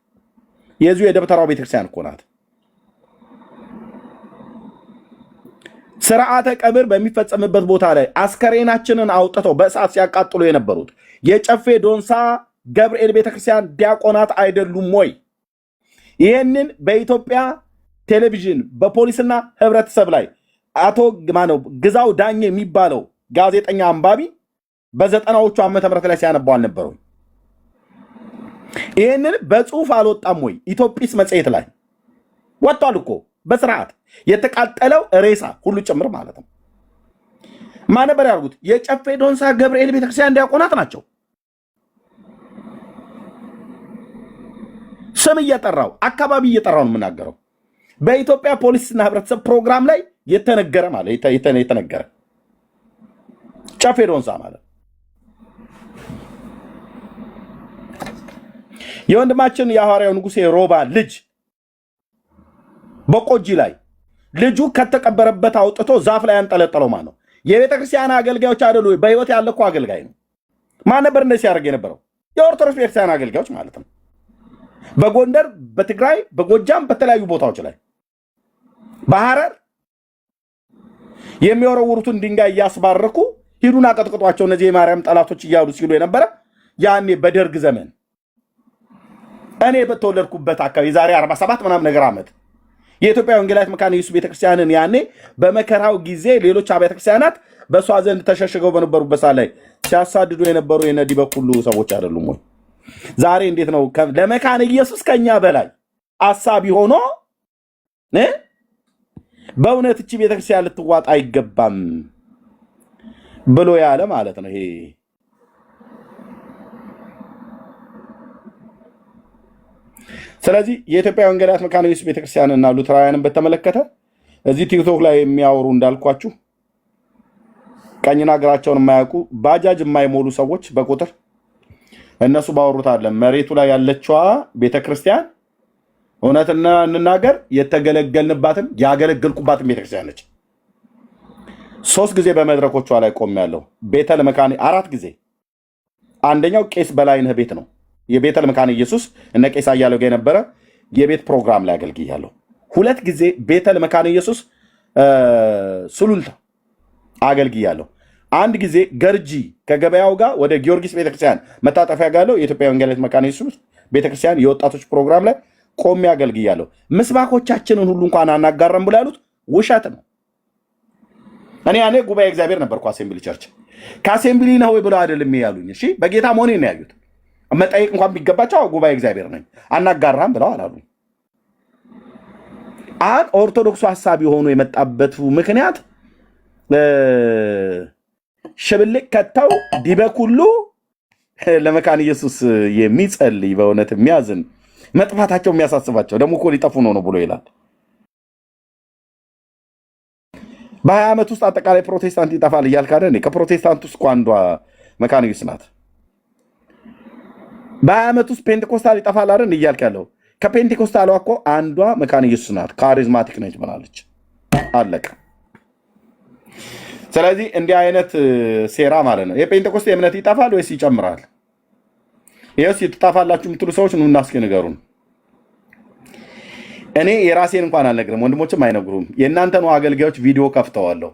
የዚሁ የደብተራው ቤተክርስቲያን እኮ ናት። ስርዓተ ቀብር በሚፈጸምበት ቦታ ላይ አስከሬናችንን አውጥተው በእሳት ሲያቃጥሉ የነበሩት የጨፌ ዶንሳ ገብርኤል ቤተክርስቲያን ዲያቆናት አይደሉም ወይ? ይህንን በኢትዮጵያ ቴሌቪዥን በፖሊስና ህብረተሰብ ላይ አቶ ግዛው ዳኜ የሚባለው ጋዜጠኛ አንባቢ በ90ዎቹ ዓመተ ምህረት ላይ ሲያነባው አልነበረው? ይህንን በጽሁፍ አልወጣም ወይ? ኢትዮጲስ መጽሔት ላይ ወጥቷል እኮ በስርዓት የተቃጠለው ሬሳ ሁሉ ጭምር ማለት ነው። ማን ነበር ያርጉት? የጨፌ ዶንሳ ገብርኤል ቤተክርስቲያን ዲያቆናት ናቸው። ስም እየጠራው አካባቢ እየጠራው ነው የምናገረው። በኢትዮጵያ ፖሊስና ህብረተሰብ ፕሮግራም ላይ የተነገረ ማለት የተነገረ ጨፌ ዶንሳ ማለት የወንድማችን የሐዋርያው ንጉሴ ሮባ ልጅ በቆጂ ላይ ልጁ ከተቀበረበት አውጥቶ ዛፍ ላይ አንጠለጠለው ማለት ነው። የቤተ ክርስቲያን አገልጋዮች አይደሉ? በህይወት ያለ እኮ አገልጋይ ነው። ማን ነበር እንደዚህ ሲያደርግ የነበረው? የኦርቶዶክስ ቤተክርስቲያን አገልጋዮች ማለት ነው። በጎንደር፣ በትግራይ፣ በጎጃም በተለያዩ ቦታዎች ላይ በሐረር የሚወረውሩትን ድንጋይ እያስባረኩ ሂዱና ቀጥቅጧቸው እነዚህ የማርያም ጠላቶች እያሉ ሲሉ የነበረ ያኔ በደርግ ዘመን እኔ በተወለድኩበት አካባቢ ዛሬ 47 ምናምን ነገር ዓመት የኢትዮጵያ ወንጌላዊት መካነ ኢየሱስ ቤተክርስቲያንን ያኔ በመከራው ጊዜ ሌሎች አብያተ ክርስቲያናት በእሷ ዘንድ ተሸሽገው በነበሩበት ሰዓት ላይ ሲያሳድዱ የነበሩ የነዲ በኩሉ ሰዎች አይደሉም ወይ? ዛሬ እንዴት ነው ለመካነ ኢየሱስ ከኛ በላይ አሳቢ ሆኖ በእውነት እቺ ቤተክርስቲያን ልትዋጣ አይገባም ብሎ ያለ ማለት ነው። ይሄ ስለዚህ የኢትዮጵያ ወንጌላዊት መካነ ኢየሱስ ቤተክርስቲያንና ሉተራውያንን በተመለከተ እዚህ ቲክቶክ ላይ የሚያወሩ እንዳልኳችሁ ቀኝና ግራቸውን የማያውቁ ባጃጅ የማይሞሉ ሰዎች በቁጥር እነሱ ባወሩት አለ መሬቱ ላይ ያለችዋ ቤተክርስቲያን እውነትና እንናገር የተገለገልንባትም ያገለገልኩባትም ቤተክርስቲያን ነች። 3 ጊዜ በመድረኮቿ ላይ ቆሜያለሁ። ቤተል መካነ 4 ጊዜ። አንደኛው ቄስ በላይነህ ቤት ነው። የቤተል መካነ ኢየሱስ እነ ቄስ አያሌው ጋር የነበረ የቤት ፕሮግራም ላይ አገልግያለሁ። 2 ጊዜ ቤተል መካነ ኢየሱስ ሱሉልታ አገልግያለሁ። 1 ጊዜ ገርጂ ከገበያው ጋር ወደ ጊዮርጊስ ቤተክርስቲያን መታጠፊያ ጋር ያለው የኢትዮጵያ ወንጌላዊት መካነ ኢየሱስ ቤተክርስቲያን የወጣቶች ፕሮግራም ላይ ቆሜ አገልግያለሁ። ምስባኮቻችንን ሁሉ እንኳን አናጋረም ብሎ ያሉት ውሸት ነው። እኔ ያኔ ጉባኤ እግዚአብሔር ነበርኩ አሴምብሊ ቸርች። ከአሴምብሊ ነው ወይ ብለው አይደለም ያሉኝ። እሺ በጌታ መሆኔ ነው ያዩት። መጠየቅ እንኳን ቢገባቸው ጉባኤ እግዚአብሔር ነኝ አናጋራም ብለው አላሉኝ። አሁን ኦርቶዶክሱ ሐሳቢ ሆኖ የመጣበት ምክንያት ሽብልቅ ከተው ዲበኩሉ ለመካነ ኢየሱስ የሚጸልይ በእውነት የሚያዝን መጥፋታቸው የሚያሳስባቸው ደግሞ እኮ ሊጠፉ ነው ብሎ ይላል። በ20 ዓመት ውስጥ አጠቃላይ ፕሮቴስታንት ይጠፋል እያልክ አይደል? ከፕሮቴስታንት ውስጥ እኮ አንዷ መካነ ኢየሱስ ናት። በ20 ዓመት ውስጥ ፔንቴኮስታል ይጠፋል አይደል እያልክ ያለው? ከፔንቴኮስታሏ እኮ አንዷ መካነ ኢየሱስ ናት። ካሪዝማቲክ ነች ብላለች። አለቀ። ስለዚህ እንዲህ አይነት ሴራ ማለት ነው። የፔንቴኮስት እምነት ይጠፋል ወይስ ይጨምራል? ይኸውስ ትጠፋላችሁ የምትሉ ሰዎች ኑና እስኪ ንገሩን። እኔ የራሴን እንኳን አልነግርም፣ ወንድሞችም አይነግሩም። የእናንተን አገልጋዮች ቪዲዮ ከፍተዋለሁ፣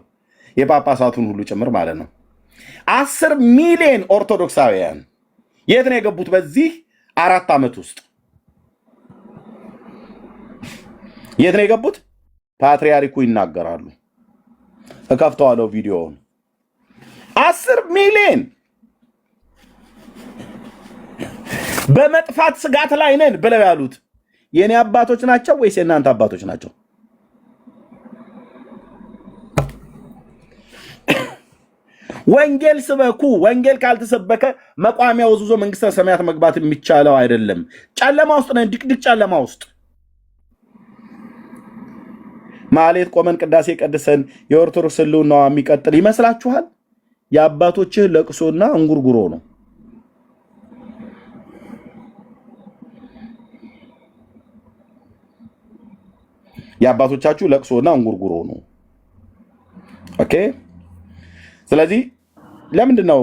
የጳጳሳቱን ሁሉ ጭምር ማለት ነው። 10 ሚሊዮን ኦርቶዶክሳውያን የት ነው የገቡት? በዚህ 4 ዓመት ውስጥ የት ነው የገቡት? ፓትርያርኩ ይናገራሉ። እከፍተዋለሁ ቪዲዮውን። 10 ሚሊዮን በመጥፋት ስጋት ላይ ነን ብለው ያሉት የኔ አባቶች ናቸው ወይስ የእናንተ አባቶች ናቸው? ወንጌል ስበኩ። ወንጌል ካልተሰበከ መቋሚያ ወዝዞ መንግስተ ሰማያት መግባት የሚቻለው አይደለም። ጨለማ ውስጥ ነን፣ ድቅድቅ ጨለማ ውስጥ። ማሌት ቆመን ቅዳሴ ቀድሰን የኦርቶዶክስ ሕልውና የሚቀጥል ይመስላችኋል? የአባቶችህ ለቅሶና እንጉርጉሮ ነው። የአባቶቻችሁ ለቅሶና እንጉርጉሮ ነው። ኦኬ። ስለዚህ ለምንድን ነው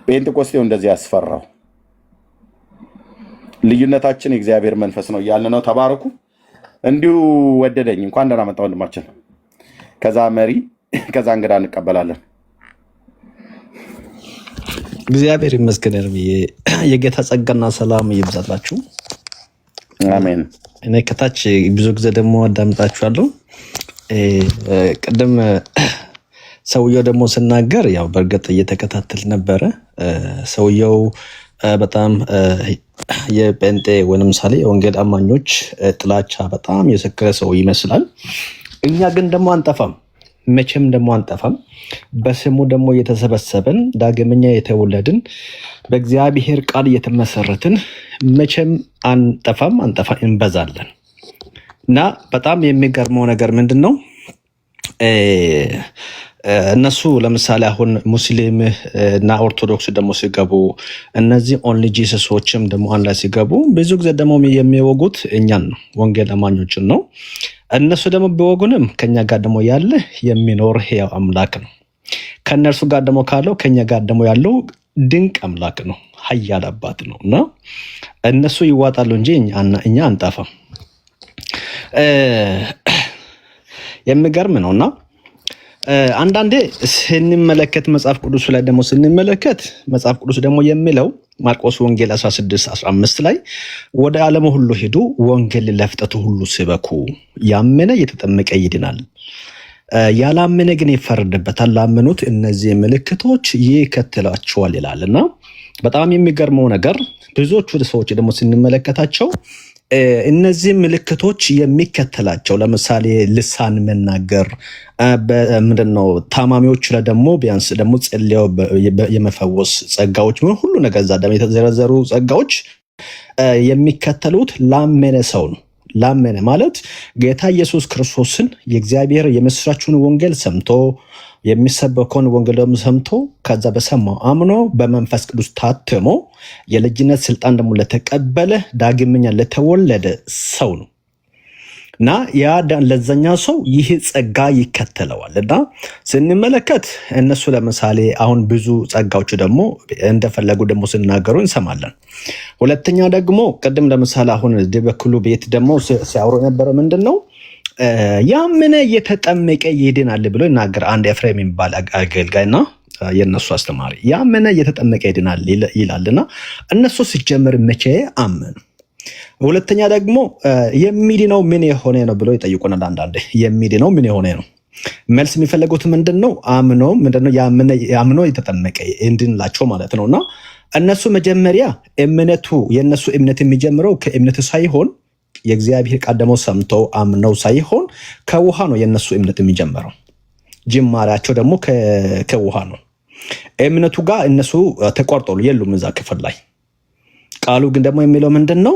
ጴንጤቆስጤው እንደዚህ ያስፈራው? ልዩነታችን የእግዚአብሔር መንፈስ ነው እያልን ነው። ተባረኩ። እንዲሁ ወደደኝ። እንኳን ደህና መጣ ወንድማችን። ከዛ መሪ፣ ከዛ እንግዳ እንቀበላለን። እግዚአብሔር ይመስገን። የጌታ ጸጋና ሰላም ይብዛላችሁ። አሜን። እኔ ከታች ብዙ ጊዜ ደግሞ አዳምጣችኋለሁ። ቅድም ሰውየው ደግሞ ስናገር ያው በእርግጥ እየተከታተል ነበረ። ሰውየው በጣም የጴንጤ ወይም ምሳሌ የወንጌል አማኞች ጥላቻ በጣም የሰከረ ሰው ይመስላል። እኛ ግን ደግሞ አንጠፋም፣ መቼም ደግሞ አንጠፋም። በስሙ ደግሞ እየተሰበሰብን ዳግመኛ የተወለድን በእግዚአብሔር ቃል እየተመሰረትን መቼም አንጠፋም፣ እንበዛለን። እና በጣም የሚገርመው ነገር ምንድን ነው? እነሱ ለምሳሌ አሁን ሙስሊም እና ኦርቶዶክስ ደግሞ ሲገቡ እነዚህ ኦንሊ ጂሰሶችም ደግሞ አንድ ላይ ሲገቡ ብዙ ጊዜ ደግሞ የሚወጉት እኛን ነው፣ ወንጌል አማኞችን ነው። እነሱ ደግሞ ቢወጉንም ከኛ ጋር ደግሞ ያለ የሚኖር ሕያው አምላክ ነው። ከእነርሱ ጋር ደግሞ ካለው ከኛ ጋር ደግሞ ያለው ድንቅ አምላክ ነው፣ ኃያል አባት ነው። እና እነሱ ይዋጣሉ እንጂ እኛ አንጠፋም። የሚገርም ነውና አንዳንዴ ስንመለከት መጽሐፍ ቅዱስ ላይ ደግሞ ስንመለከት መጽሐፍ ቅዱስ ደግሞ የሚለው ማርቆስ ወንጌል 16:15 ላይ ወደ ዓለም ሁሉ ሄዱ፣ ወንጌል ለፍጥረት ሁሉ ስበኩ፣ ያመነ የተጠመቀ ይድናል፣ ያላመነ ግን ይፈረድበታል፣ ላመኑት እነዚህ ምልክቶች ይከተላቸዋል ይላልና በጣም የሚገርመው ነገር ብዙዎቹ ሰዎች ደግሞ ስንመለከታቸው እነዚህ ምልክቶች የሚከተላቸው ለምሳሌ ልሳን መናገር ምንድነው፣ ታማሚዎች ላይ ደግሞ ቢያንስ ደግሞ ጸልየው የመፈወስ ጸጋዎች ሁሉ ነገር እዛ ደግሞ የተዘረዘሩ ጸጋዎች የሚከተሉት ላመነ ሰው ነው። ላመነ ማለት ጌታ ኢየሱስ ክርስቶስን የእግዚአብሔር የምስራቹን ወንጌል ሰምቶ የሚሰበከውን ወንጌል ሰምቶ ከዛ በሰማው አምኖ በመንፈስ ቅዱስ ታትሞ የልጅነት ስልጣን ደግሞ ለተቀበለ ዳግመኛ ለተወለደ ሰው ነው። እና ያ ለዛኛ ሰው ይህ ጸጋ ይከተለዋል። እና ስንመለከት እነሱ ለምሳሌ አሁን ብዙ ጸጋዎች ደግሞ እንደፈለጉ ደግሞ ሲናገሩ እንሰማለን። ሁለተኛ ደግሞ ቅድም ለምሳሌ አሁን በክሉ ቤት ደግሞ ሲያወሩ የነበረው ምንድነው፣ ያመነ የተጠመቀ ይድናል ብሎ ይናገር አንድ ኤፍሬም የሚባል አገልጋይና የነሱ አስተማሪ ያመነ የተጠመቀ ይድናል ይላልና እነሱ ሲጀምር መቼ አመኑ? ሁለተኛ ደግሞ የሚድነው ምን የሆነ ነው ብሎ ይጠይቁናል። አንዳንዴ የሚድነው ምን የሆነ ነው? መልስ የሚፈልጉት ምንድነው? አምኖ የተጠመቀ እንድንላቸው ማለት ነውና እነሱ መጀመሪያ የነሱ እምነት የሚጀምረው ከእምነት ሳይሆን የእግዚአብሔር ቃል ደግሞ ሰምተው አምነው ሳይሆን ከውሃ ነው የነሱ እምነት የሚጀምረው። ጅማሬያቸው ደግሞ ከውሃ ነው። እምነቱ ጋር እነሱ ተቆርጠሉ የሉም እዛ ክፍል ላይ። ቃሉ ግን ደግሞ የሚለው ምንድነው?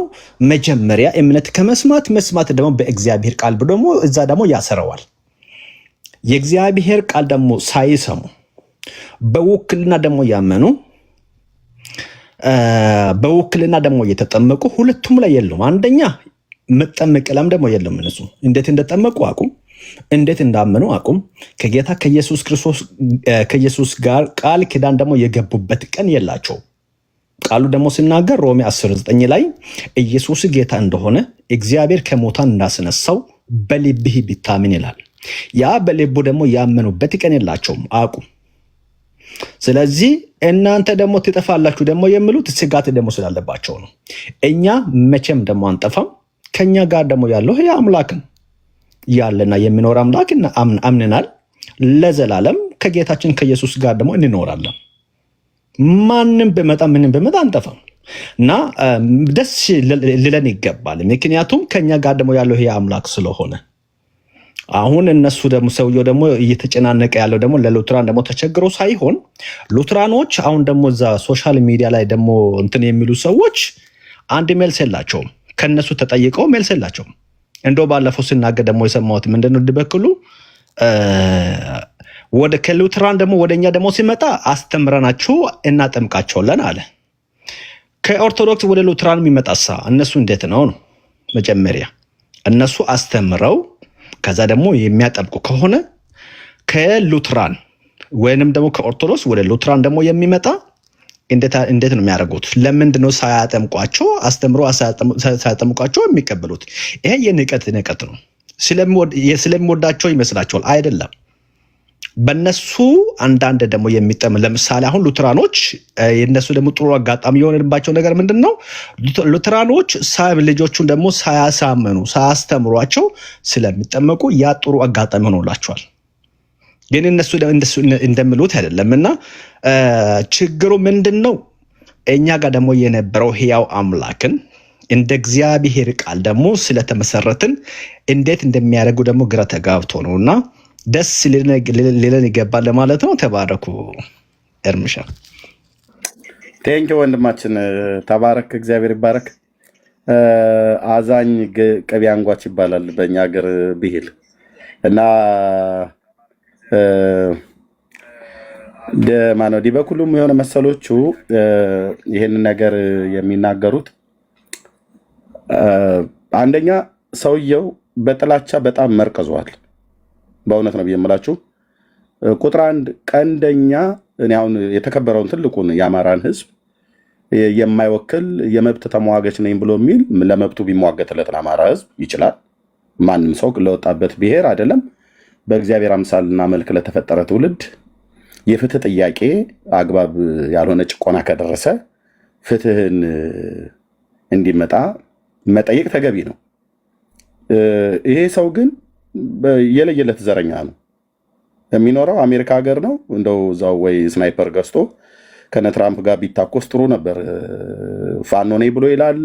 መጀመሪያ እምነት ከመስማት መስማት ደግሞ በእግዚአብሔር ቃል ብሎ ደግሞ እዛ ደግሞ ያሰረዋል። የእግዚአብሔር ቃል ደግሞ ሳይሰሙ በውክልና ደግሞ ያመኑ በውክልና ደግሞ እየተጠመቁ ሁለቱም ላይ የሉም። አንደኛ መጠመቅ ለም ደግሞ የለም። እነሱ እንዴት እንደተጠመቁ አቁም፣ እንዴት እንዳመኑ አቁም። ከጌታ ከኢየሱስ ክርስቶስ ከኢየሱስ ጋር ቃል ኪዳን ደግሞ የገቡበት ቀን የላቸው። ቃሉ ደግሞ ሲናገር ሮሜ 10:9 ላይ ኢየሱስ ጌታ እንደሆነ እግዚአብሔር ከሞታን እንዳስነሳው በልብህ ቢታምን ይላል። ያ በልቡ ደግሞ ያመኑበት ቀን የላቸውም፣ አቁም። ስለዚህ እናንተ ደግሞ ትጠፋላችሁ ደግሞ የሚሉት ስጋት ደግሞ ስላለባቸው ነው። እኛ መቼም ደግሞ አንጠፋም። ከኛ ጋር ደግሞ ያለው ያ አምላክ ያለና የሚኖር አምላክ አምነናል። ለዘላለም ከጌታችን ከኢየሱስ ጋር ደግሞ እንኖራለን። ማንም በመጣ ምንም በመጣ አንጠፋም። እና ደስ ሊለን ይገባል። ምክንያቱም ከኛ ጋር ደግሞ ያለው ይሄ አምላክ ስለሆነ አሁን እነሱ ደግሞ ሰውየው ደግሞ እየተጨናነቀ ያለው ደግሞ ለሉትራን ደግሞ ተቸግሮ ሳይሆን ሉትራኖች አሁን ደግሞ እዛ ሶሻል ሚዲያ ላይ ደግሞ እንትን የሚሉ ሰዎች አንድ ሜልስ የላቸውም። ከነሱ ተጠይቀው ሜልስ የላቸውም። እንደው ባለፈው ሲናገር ደግሞ የሰማሁት ምንድነው ድበክሉ ወደ ከሉትራን ደግሞ ወደኛ ደግሞ ሲመጣ አስተምረናችሁ እናጠምቃቸዋለን አለ። ከኦርቶዶክስ ወደ ሉትራን የሚመጣሳ እነሱ እንዴት ነው? መጀመሪያ እነሱ አስተምረው ከዛ ደግሞ የሚያጠምቁ ከሆነ ከሉትራን ወይንም ደግሞ ከኦርቶዶክስ ወደ ሉትራን ደግሞ የሚመጣ እንዴት ነው የሚያደርጉት? ለምንድን ነው ሳያጠምቋቸው አስተምሮ ሳያጠምቋቸው የሚቀበሉት? ይሄ የንቀት ነው። ስለሚወዳቸው ይመስላቸዋል። አይደለም። በነሱ አንዳንድ ደግሞ የሚጠም ለምሳሌ አሁን ሉትራኖች የነሱ ደግሞ ጥሩ አጋጣሚ የሆነባቸው ነገር ምንድነው? ሉትራኖች ልጆቹን ደግሞ ሳያሳመኑ ሳያስተምሯቸው ስለሚጠመቁ ያ ጥሩ አጋጣሚ ሆኖላቸዋል። ግን እነሱ እንደሚሉት አይደለም። እና ችግሩ ምንድነው? እኛ ጋር ደግሞ የነበረው ሕያው አምላክን እንደ እግዚአብሔር ቃል ደግሞ ስለተመሰረትን እንዴት እንደሚያደርጉ ደግሞ ግራ ተጋብቶ ነውና ደስ ሊለን ይገባል ለማለት ነው። ተባረኩ። እርምሻ ቴንኪ ወንድማችን ተባረክ። እግዚአብሔር ይባረክ። አዛኝ ቅቤ አንጓች ይባላል በእኛ ሀገር ብሂል እና ማነው ዲበኩሉም የሆነ መሰሎቹ ይህን ነገር የሚናገሩት አንደኛ ሰውየው በጥላቻ በጣም መርቀዟል። በእውነት ነው የምላችሁ። ቁጥር አንድ ቀንደኛ እኔ አሁን የተከበረውን ትልቁን የአማራን ሕዝብ የማይወክል የመብት ተሟጋች ነኝ ብሎ የሚል ለመብቱ ቢሟገትለት ለአማራ ሕዝብ ይችላል። ማንም ሰው ለወጣበት ብሔር አይደለም በእግዚአብሔር አምሳልና መልክ ለተፈጠረ ትውልድ የፍትህ ጥያቄ አግባብ ያልሆነ ጭቆና ከደረሰ ፍትህን እንዲመጣ መጠየቅ ተገቢ ነው። ይሄ ሰው ግን የለየለት ዘረኛ ነው። የሚኖረው አሜሪካ ሀገር ነው። እንደው እዛው ወይ ስናይፐር ገዝቶ ከነ ትራምፕ ጋር ቢታኮስ ጥሩ ነበር። ፋኖ ነኝ ብሎ ይላል።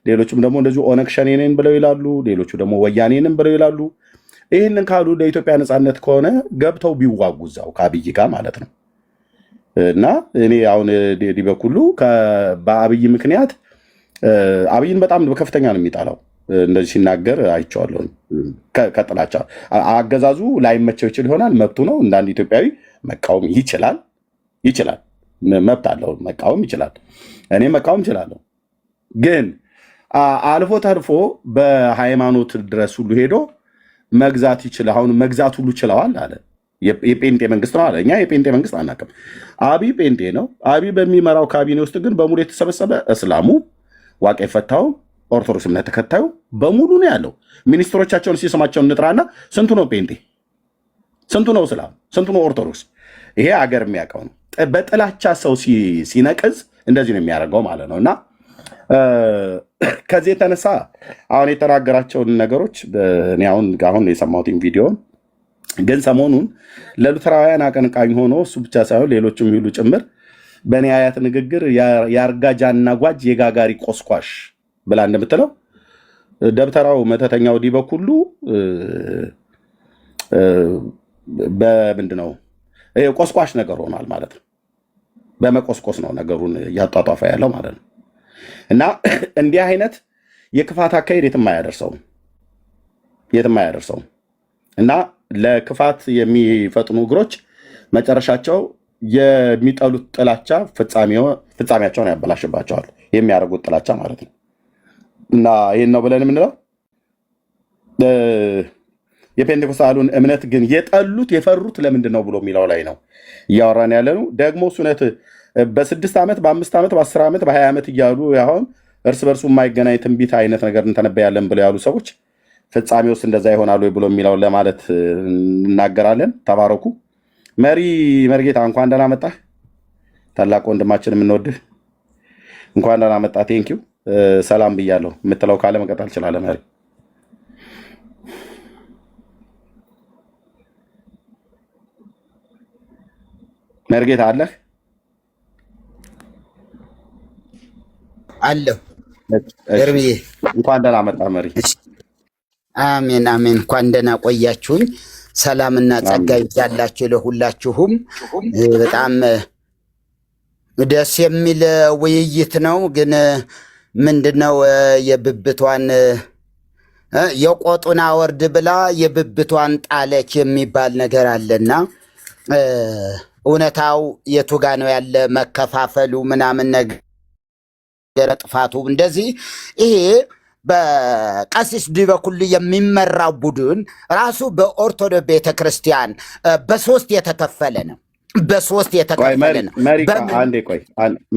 ሌሎቹም ደግሞ እንደዚሁ ኦነግ ሸኔ ነኝ ብለው ይላሉ። ሌሎቹ ደግሞ ወያኔንም ብለው ይላሉ። ይህንን ካሉ ለኢትዮጵያ ነፃነት ከሆነ ገብተው ቢዋጉ እዛው ከአብይ ጋር ማለት ነው። እና እኔ አሁን ዲበኩሉ በአብይ ምክንያት አብይን በጣም በከፍተኛ ነው የሚጣላው። እንደዚህ ሲናገር አይቼዋለሁ። ከጥላቻ አገዛዙ ላይመቸው ይችል ይሆናል፣ መብቱ ነው። እንዳንድ ኢትዮጵያዊ መቃወም ይችላል፣ መብት አለው፣ መቃወም ይችላል። እኔ መቃወም እችላለሁ። ግን አልፎ ተርፎ በሃይማኖት ድረስ ሁሉ ሄዶ መግዛት ይችላል። አሁን መግዛት ሁሉ ችለዋል አለ። የጴንጤ መንግስት ነው አለ። እኛ የጴንጤ መንግስት አናውቅም። አብይ ጴንጤ ነው። አብይ በሚመራው ካቢኔ ውስጥ ግን በሙሉ የተሰበሰበ እስላሙ፣ ዋቄ ፈታው፣ ኦርቶዶክስ እምነት ተከታዩ በሙሉ ነው ያለው። ሚኒስትሮቻቸውን ሲሰማቸውን እንጥራና ስንቱ ነው ጴንጤ፣ ስንቱ ነው እስላም፣ ስንቱ ነው ኦርቶዶክስ? ይሄ አገር የሚያውቀው ነው። በጥላቻ ሰው ሲነቅዝ እንደዚህ ነው የሚያደርገው ማለት ነው። እና ከዚህ የተነሳ አሁን የተናገራቸውን ነገሮች እኔ አሁን የሰማሁትን ቪዲዮ ግን ሰሞኑን ለሉተራውያን አቀንቃኝ ሆኖ እሱ ብቻ ሳይሆን ሌሎችም ይሉ ጭምር በእኔ አያት ንግግር የአርጋጃና ጓጅ የጋጋሪ ቆስቋሽ ብላ እንደምትለው ደብተራው መተተኛው ዲበኩሉ በምንድን ነው ቆስቋሽ ነገር ሆኗል ማለት ነው። በመቆስቆስ ነው ነገሩን እያጧጧፈ ያለው ማለት ነው። እና እንዲህ አይነት የክፋት አካሄድ የትም አያደርሰውም። እና ለክፋት የሚፈጥኑ እግሮች መጨረሻቸው የሚጠሉት ጥላቻ ፍጻሜያቸውን ያበላሽባቸዋል። የሚያደርጉት ጥላቻ ማለት ነው። እና ይህን ነው ብለን የምንለው። የፔንቴኮስታሉን እምነት ግን የፈሩት ለምንድን ነው ብሎ የሚለው ላይ ነው እያወራን ያለ ነው። ደግሞ እውነት በ6 ዓመት በ5 ዓመት በ10 ዓመት በ20 ዓመት እያሉ አሁን እርስ በርሱ የማይገናኝ ትንቢት አይነት ነገር እንተነበያለን ብለው ያሉ ሰዎች ፍጻሜ ውስጥ እንደዛ ይሆናሉ ብሎ የሚለው ለማለት እናገራለን። ተባረኩ። መሪጌታ እንኳን ደህና መጣህ። ታላቅ ወንድማችን የምንወድህ እንኳን ደህና መጣህ። ቴንኪው ሰላም ብያለሁ። የምትለው ካለ መቀጠል ትችላለህ። መሪጌታ አለህ? አለሁ እሺ፣ እርብዬ። እንኳን ደህና መጣ መሪ። አሜን አሜን። እንኳን ደህና ቆያችሁኝ። ሰላምና ጸጋ ይብዛላችሁ ለሁላችሁም። በጣም ደስ የሚል ውይይት ነው። ግን ምንድነው የብብቷን የቆጡን አወርድ ብላ የብብቷን ጣለች የሚባል ነገር አለና እውነታው የቱ ጋ ነው ያለ? መከፋፈሉ ምናምን ነገር ጥፋቱ እንደዚህ ይሄ በቀሲስ ዲበኩሉ የሚመራው ቡድን ራሱ በኦርቶዶክስ ቤተክርስቲያን በሶስት የተከፈለ ነው። በሶስት የተከፈለ ነው።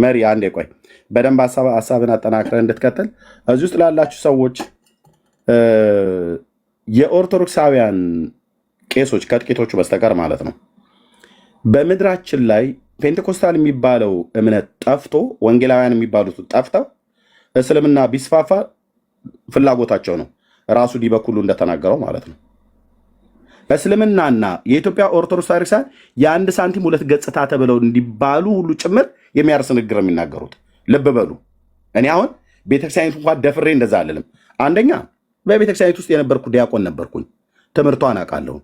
መሪ አንዴ ቆይ፣ በደንብ ሀሳብን አጠናክረህ እንድትቀጥል እዚህ ውስጥ ላላችሁ ሰዎች የኦርቶዶክሳውያን ቄሶች ከጥቂቶቹ በስተቀር ማለት ነው በምድራችን ላይ ፔንቴኮስታል የሚባለው እምነት ጠፍቶ ወንጌላውያን የሚባሉት ጠፍተው እስልምና ቢስፋፋ ፍላጎታቸው ነው። ራሱ ዲበኩሉ እንደተናገረው ማለት ነው። እስልምናና የኢትዮጵያ ኦርቶዶክስ ታሪክሳን የአንድ ሳንቲም ሁለት ገጽታ ተብለው እንዲባሉ ሁሉ ጭምር የሚያርስ ንግግር የሚናገሩት ልብ በሉ። እኔ አሁን ቤተክርስቲያኒቱ እንኳን ደፍሬ እንደዛ አልልም። አንደኛ በቤተክርስቲያኒቱ ውስጥ የነበርኩ ዲያቆን ነበርኩኝ። ትምህርቷን አውቃለሁ።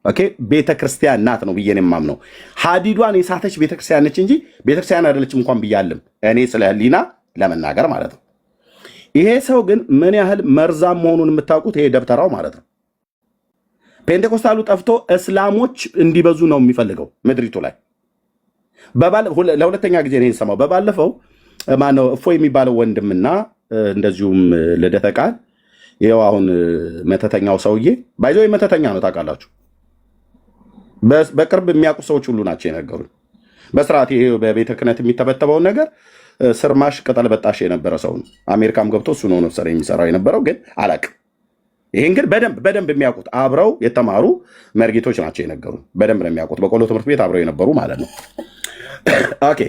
ኦኬ፣ ቤተክርስቲያን ናት ነው ብዬ ነው የማምነው። ሀዲዷን የሳተች ቤተክርስቲያን ነች እንጂ ቤተክርስቲያን አይደለችም እንኳን ብያለም እኔ ስለ ህሊና ለመናገር ማለት ነው። ይሄ ሰው ግን ምን ያህል መርዛም መሆኑን የምታውቁት ይሄ ደብተራው ማለት ነው። ፔንቴኮስታሉ ጠፍቶ እስላሞች እንዲበዙ ነው የሚፈልገው ምድሪቱ ላይ። ለሁለተኛ ጊዜ ነው የሰማው። በባለፈው ማነው እፎ የሚባለው ወንድምና እንደዚሁም ልደተ ቃል ይኸው አሁን መተተኛው ሰውዬ ባይዞ መተተኛ ነው ታውቃላችሁ። በቅርብ የሚያውቁ ሰዎች ሁሉ ናቸው የነገሩኝ። በስርዓት ይሄ በቤተ ክህነት የሚተበተበውን ነገር ስርማሽ ቅጠል በጣሽ የነበረ ሰው ነው። አሜሪካም ገብቶ እሱ ነው ነፍሰር የሚሰራው የነበረው፣ ግን አላቅም። ይህን ግን በደንብ የሚያውቁት አብረው የተማሩ መርጌቶች ናቸው የነገሩ። በደንብ ነው የሚያውቁት። በቆሎ ትምህርት ቤት አብረው የነበሩ ማለት ነው። ኦኬ፣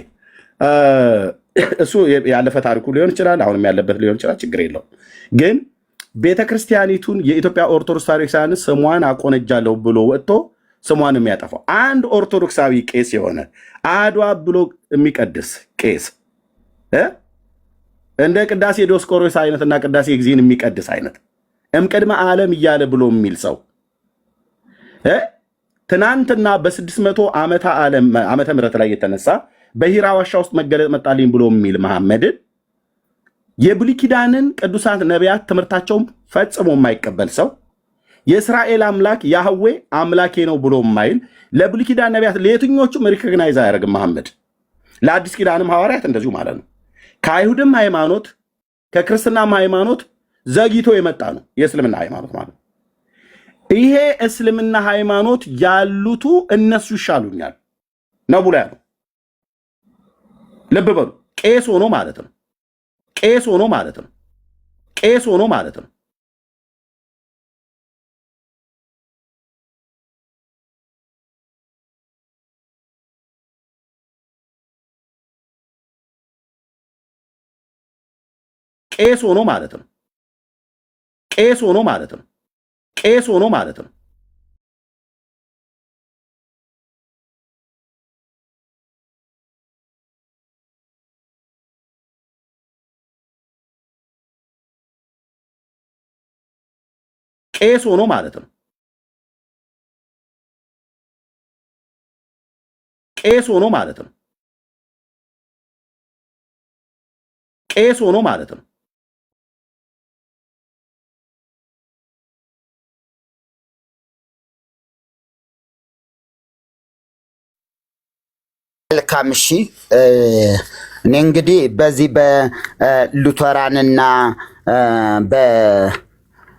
እሱ ያለፈ ታሪኩ ሊሆን ይችላል፣ አሁንም ያለበት ሊሆን ይችላል፣ ችግር የለውም። ግን ቤተክርስቲያኒቱን የኢትዮጵያ ኦርቶዶክስ ታሪክሳን ስሟን አቆነጃለሁ ብሎ ወጥቶ ስሟን የሚያጠፋው አንድ ኦርቶዶክሳዊ ቄስ የሆነ አድዋ ብሎ የሚቀድስ ቄስ እንደ ቅዳሴ ዲዮስቆሮስ አይነትና ቅዳሴ ጊዜን የሚቀድስ አይነት እምቅድመ ዓለም እያለ ብሎ የሚል ሰው ትናንትና በ600 ዓመተ ምህረት ላይ የተነሳ በሂራ ዋሻ ውስጥ መገለጥ መጣልኝ ብሎ የሚል መሐመድን የብሉይ ኪዳንን ቅዱሳት ነቢያት ትምህርታቸውን ፈጽሞ የማይቀበል ሰው የእስራኤል አምላክ ያህዌ አምላኬ ነው ብሎ የማይል ለብሉይ ኪዳን ነቢያት ለየትኞቹም ሪኮግናይዝ አያደርግም መሐመድ። ለአዲስ ኪዳንም ሐዋርያት እንደዚሁ ማለት ነው። ከአይሁድም ሃይማኖት ከክርስትናም ሃይማኖት ዘግይቶ የመጣ ነው የእስልምና ሃይማኖት ማለት። ይሄ እስልምና ሃይማኖት ያሉቱ እነሱ ይሻሉኛል ነው ብሎ ያለው። ልብ በሉ። ቄስ ሆኖ ማለት ነው። ቄስ ሆኖ ማለት ነው። ቄስ ሆኖ ማለት ነው። ቄስ ሆኖ ማለት ነው። ቄስ ሆኖ ማለት ነው። ቄስ ሆኖ ማለት ነው። ቄስ ሆኖ ማለት ነው። ቄስ ሆኖ ማለት ነው። ቄስ ሆኖ ማለት ነው። መልካም እሺ። እኔ እንግዲህ በዚህ በሉተራንና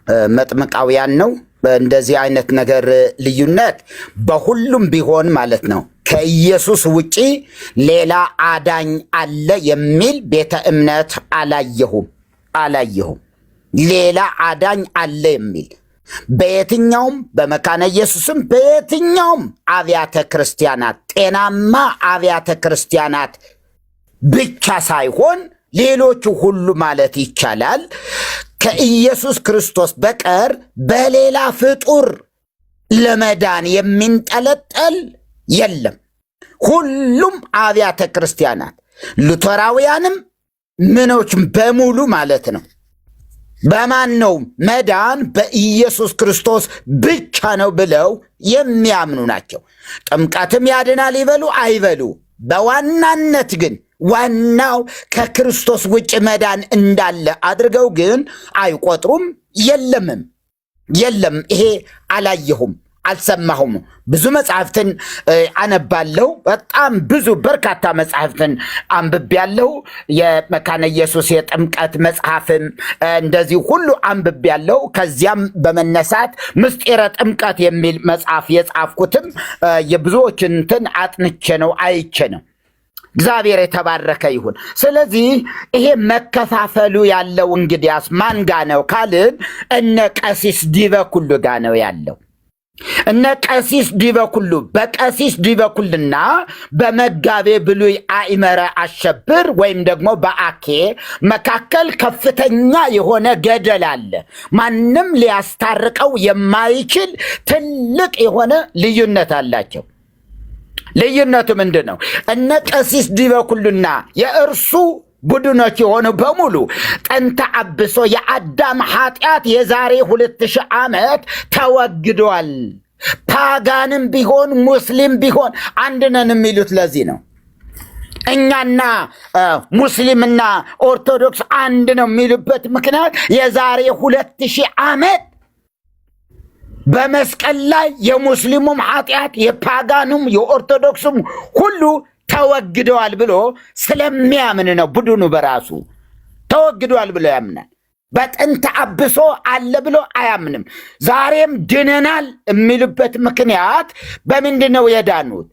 በመጥምቃውያን ነው እንደዚህ አይነት ነገር ልዩነት በሁሉም ቢሆን ማለት ነው። ከኢየሱስ ውጪ ሌላ አዳኝ አለ የሚል ቤተ እምነት አላየሁም። ሌላ አዳኝ አለ የሚል በየትኛውም በመካነ ኢየሱስም በየትኛውም አብያተ ክርስቲያናት ጤናማ አብያተ ክርስቲያናት ብቻ ሳይሆን ሌሎቹ ሁሉ ማለት ይቻላል ከኢየሱስ ክርስቶስ በቀር በሌላ ፍጡር ለመዳን የሚንጠለጠል የለም። ሁሉም አብያተ ክርስቲያናት ሉተራውያንም ምኖች በሙሉ ማለት ነው። በማን ነው መዳን? በኢየሱስ ክርስቶስ ብቻ ነው ብለው የሚያምኑ ናቸው። ጥምቀትም ያድናል ይበሉ አይበሉ፣ በዋናነት ግን ዋናው ከክርስቶስ ውጭ መዳን እንዳለ አድርገው ግን አይቆጥሩም። የለም ይሄ አላየሁም፣ አልሰማሁም። ብዙ መጽሐፍትን አነባለሁ። በጣም ብዙ በርካታ መጽሐፍትን አንብቤያለሁ። የመካነ ኢየሱስ የጥምቀት መጽሐፍን እንደዚህ ሁሉ አንብቤያለሁ። ከዚያም በመነሳት ምስጢረ ጥምቀት የሚል መጽሐፍ የጻፍኩትም የብዙዎችን እንትን አጥንቼ ነው አይቼ ነው። እግዚአብሔር የተባረከ ይሁን። ስለዚህ ይሄ መከፋፈሉ ያለው እንግዲያስ ማን ጋ ነው ካልን እነ ቀሲስ ዲበኩሉ ጋ ነው ያለው። እነ ቀሲስ ዲበኩሉ በቀሲስ ዲበኩልና በመጋቤ ብሉይ አእመረ አሸብር ወይም ደግሞ በአኬ መካከል ከፍተኛ የሆነ ገደል አለ። ማንም ሊያስታርቀው የማይችል ትልቅ የሆነ ልዩነት አላቸው። ልዩነቱ ምንድን ነው? እነ ቀሲስ ዲበኩሉና የእርሱ ቡድኖች የሆኑ በሙሉ ጥንተ አብሶ የአዳም ኃጢአት የዛሬ 2000 ዓመት ተወግዷል። ፓጋንም ቢሆን ሙስሊም ቢሆን አንድ ነን የሚሉት ለዚህ ነው። እኛና ሙስሊምና ኦርቶዶክስ አንድ ነው የሚሉበት ምክንያት የዛሬ 2000 ዓመት በመስቀል ላይ የሙስሊሙም ኃጢአት የፓጋኑም የኦርቶዶክሱም ሁሉ ተወግደዋል ብሎ ስለሚያምን ነው። ቡድኑ በራሱ ተወግደዋል ብሎ ያምናል። በጥንተ አብሶ አለ ብሎ አያምንም። ዛሬም ድነናል የሚሉበት ምክንያት በምንድን ነው የዳኑት?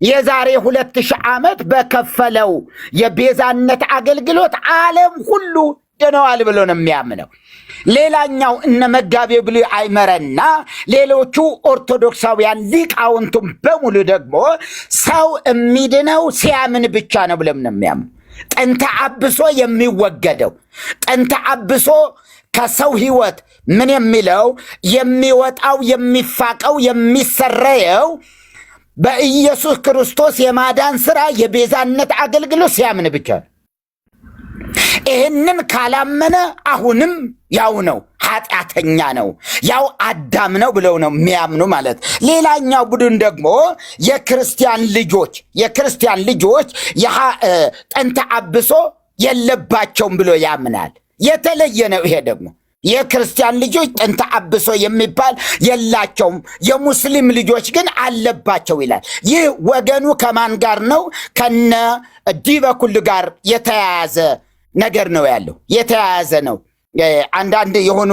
የዛሬ 2000 ዓመት በከፈለው የቤዛነት አገልግሎት ዓለም ሁሉ ድነዋል ብሎ ነው የሚያምነው። ሌላኛው እነ መጋቤ ብሉይ አይመረና ሌሎቹ ኦርቶዶክሳውያን ሊቃውንቱም በሙሉ ደግሞ ሰው የሚድነው ሲያምን ብቻ ነው ብለም ነው የሚያምኑ። ጥንተ አብሶ የሚወገደው ጥንተ አብሶ ከሰው ሕይወት ምን የሚለው የሚወጣው የሚፋቀው የሚሰረየው በኢየሱስ ክርስቶስ የማዳን ሥራ የቤዛነት አገልግሎት ሲያምን ብቻ ነው። ይህንን ካላመነ አሁንም ያው ነው፣ ኃጢአተኛ ነው፣ ያው አዳም ነው ብለው ነው የሚያምኑ ማለት። ሌላኛው ቡድን ደግሞ የክርስቲያን ልጆች ጥንተ አብሶ የለባቸውም ብሎ ያምናል። የተለየ ነው። ይሄ ደግሞ የክርስቲያን ልጆች ጥንተ አብሶ የሚባል የላቸውም፣ የሙስሊም ልጆች ግን አለባቸው ይላል። ይህ ወገኑ ከማን ጋር ነው? ከነ ዲበኩሉ ጋር የተያያዘ ነገር ነው ያለው፣ የተያያዘ ነው። አንዳንድ የሆኑ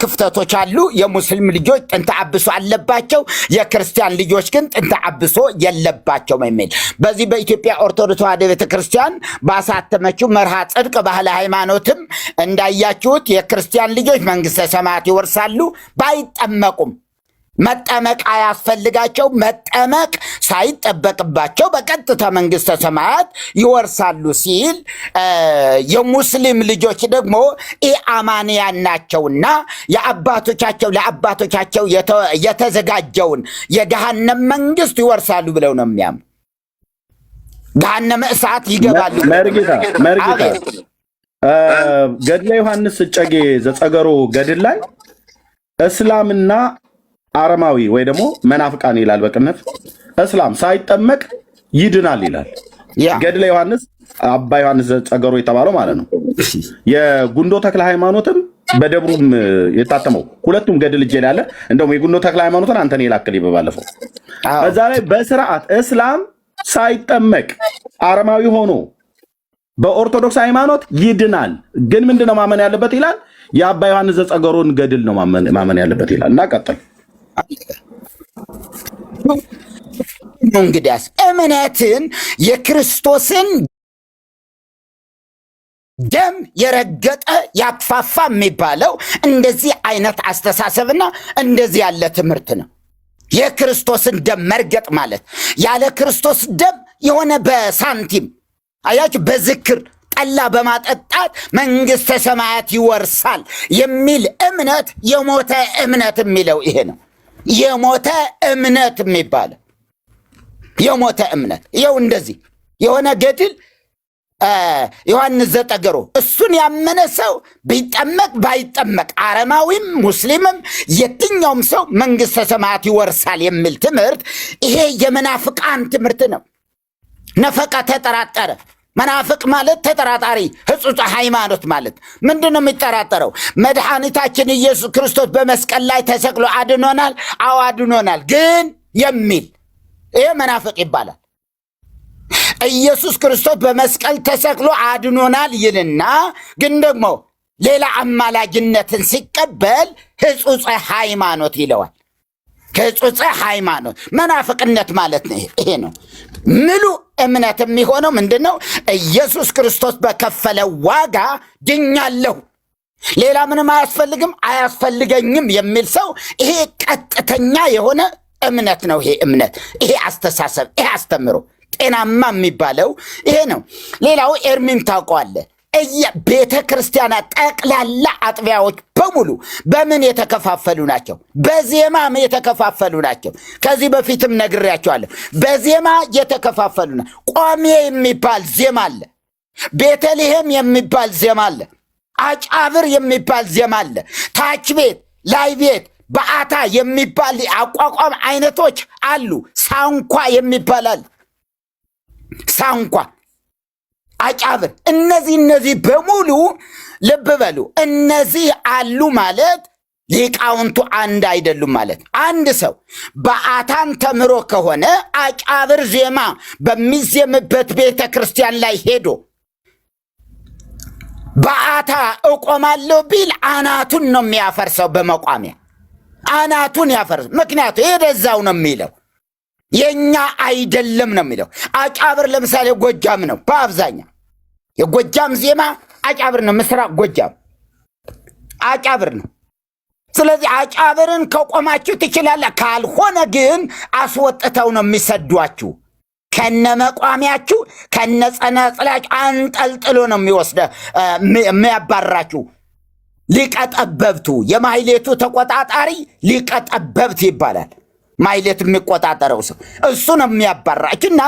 ክፍተቶች አሉ። የሙስሊም ልጆች ጥንተ አብሶ አለባቸው፣ የክርስቲያን ልጆች ግን ጥንተ አብሶ የለባቸውም የሚል በዚህ በኢትዮጵያ ኦርቶዶክስ ተዋሕዶ ቤተክርስቲያን ባሳተመችው መርሃ ጽድቅ ባህለ ሃይማኖትም እንዳያችሁት የክርስቲያን ልጆች መንግስተ ሰማያት ይወርሳሉ ባይጠመቁም። መጠመቅ አያስፈልጋቸው፣ መጠመቅ ሳይጠበቅባቸው በቀጥታ መንግስተ ሰማያት ይወርሳሉ ሲል የሙስሊም ልጆች ደግሞ ኢአማንያን ናቸውና ለአባቶቻቸው የተዘጋጀውን የገሃነም መንግስት ይወርሳሉ ብለው ነው የሚያምኑ። ገሃነመ እሳት ይገባሉ። መርጌታ ገድለ ዮሐንስ እጨጌ ዘጸገሮ ገድል ላይ እስላምና አረማዊ ወይ ደግሞ መናፍቃን ይላል። በቅነት እስላም ሳይጠመቅ ይድናል ይላል ገድለ ዮሐንስ። አባ ዮሐንስ ዘጸገሮ የተባለው ማለት ነው። የጉንዶ ተክለ ሃይማኖትም በደብሩም የታተመው ሁለቱም ገድል እጄ ላይ አለ። እንደውም የጉንዶ ተክለ ሃይማኖትን አንተን የላክልኝ በባለፈው። በዛ ላይ በስርዓት እስላም ሳይጠመቅ አረማዊ ሆኖ በኦርቶዶክስ ሃይማኖት ይድናል። ግን ምንድነው ማመን ያለበት ይላል? የአባ ዮሐንስ ዘጸገሮን ገድል ነው ማመን ያለበት ይላል። እና ቀጥል። እንግዲያስ እምነትን የክርስቶስን ደም የረገጠ ያክፋፋ የሚባለው እንደዚህ አይነት አስተሳሰብና እንደዚህ ያለ ትምህርት ነው። የክርስቶስን ደም መርገጥ ማለት ያለ ክርስቶስ ደም የሆነ በሳንቲም አያችሁ በዝክር ጠላ በማጠጣት መንግስተ ሰማያት ይወርሳል የሚል እምነት የሞተ እምነት የሚለው ይሄ ነው። የሞተ እምነት የሚባለው የሞተ እምነት ይኸው እንደዚህ የሆነ ገድል ዮሐንስ ዘጠገሮ እሱን ያመነ ሰው ቢጠመቅ ባይጠመቅ አረማዊም ሙስሊምም የትኛውም ሰው መንግሥተ ሰማያት ይወርሳል የሚል ትምህርት ይሄ የመናፍቃን ትምህርት ነው። ነፈቀ ተጠራጠረ። መናፍቅ ማለት ተጠራጣሪ፣ ሕጹጽ ሃይማኖት ማለት ምንድን ነው የሚጠራጠረው? መድኃኒታችን ኢየሱስ ክርስቶስ በመስቀል ላይ ተሰቅሎ አድኖናል። አዎ አድኖናል ግን የሚል ይሄ መናፍቅ ይባላል። ኢየሱስ ክርስቶስ በመስቀል ተሰቅሎ አድኖናል ይልና ግን ደግሞ ሌላ አማላጅነትን ሲቀበል ሕጹጽ ሃይማኖት ይለዋል። ሕጹጽ ሃይማኖት መናፍቅነት ማለት ነው። ይሄ ነው ምሉ እምነት የሚሆነው ምንድን ነው? ኢየሱስ ክርስቶስ በከፈለው ዋጋ ድኛለሁ፣ ሌላ ምንም አያስፈልግም አያስፈልገኝም የሚል ሰው ይሄ ቀጥተኛ የሆነ እምነት ነው። ይሄ እምነት፣ ይሄ አስተሳሰብ፣ ይሄ አስተምሮ ጤናማ የሚባለው ይሄ ነው። ሌላው ኤርሚም ታውቀዋለህ። ቤተ ክርስቲያናት ጠቅላላ አጥቢያዎች በሙሉ በምን የተከፋፈሉ ናቸው? በዜማ የተከፋፈሉ ናቸው። ከዚህ በፊትም ነግሬያቸዋለሁ። በዜማ የተከፋፈሉ ናቸው። ቋሜ የሚባል ዜማ አለ። ቤተልሔም የሚባል ዜማ አለ። አጫብር የሚባል ዜማ አለ። ታች ቤት፣ ላይ ቤት፣ በአታ የሚባል አቋቋም አይነቶች አሉ። ሳንኳ የሚባል አለ። ሳንኳ፣ አጫብር፣ እነዚህ በሙሉ ልብ በሉ። እነዚህ አሉ ማለት ሊቃውንቱ አንድ አይደሉም ማለት። አንድ ሰው በአታን ተምሮ ከሆነ አጫብር ዜማ በሚዜምበት ቤተ ክርስቲያን ላይ ሄዶ በአታ እቆማለሁ ቢል አናቱን ነው የሚያፈርሰው። በመቋሚያ አናቱን ያፈርስ። ምክንያቱ የደዛው ነው የሚለው የኛ አይደለም ነው የሚለው። አጫብር ለምሳሌ ጎጃም ነው። በአብዛኛው የጎጃም ዜማ አጫብር ነው። ምስራቅ ጎጃም አጫብር ነው። ስለዚህ አጫብርን ከቆማችሁ ትችላለህ። ካልሆነ ግን አስወጥተው ነው የሚሰዷችሁ። ከነመቋሚያችሁ ከነጸናጽላችሁ አንጠልጥሎ ነው የሚያባራችሁ። ሊቀጠበብቱ የማይሌቱ ተቆጣጣሪ ሊቀጠበብት ይባላል። ማይሌት የሚቆጣጠረው ሰው እሱ ነው የሚያባራችና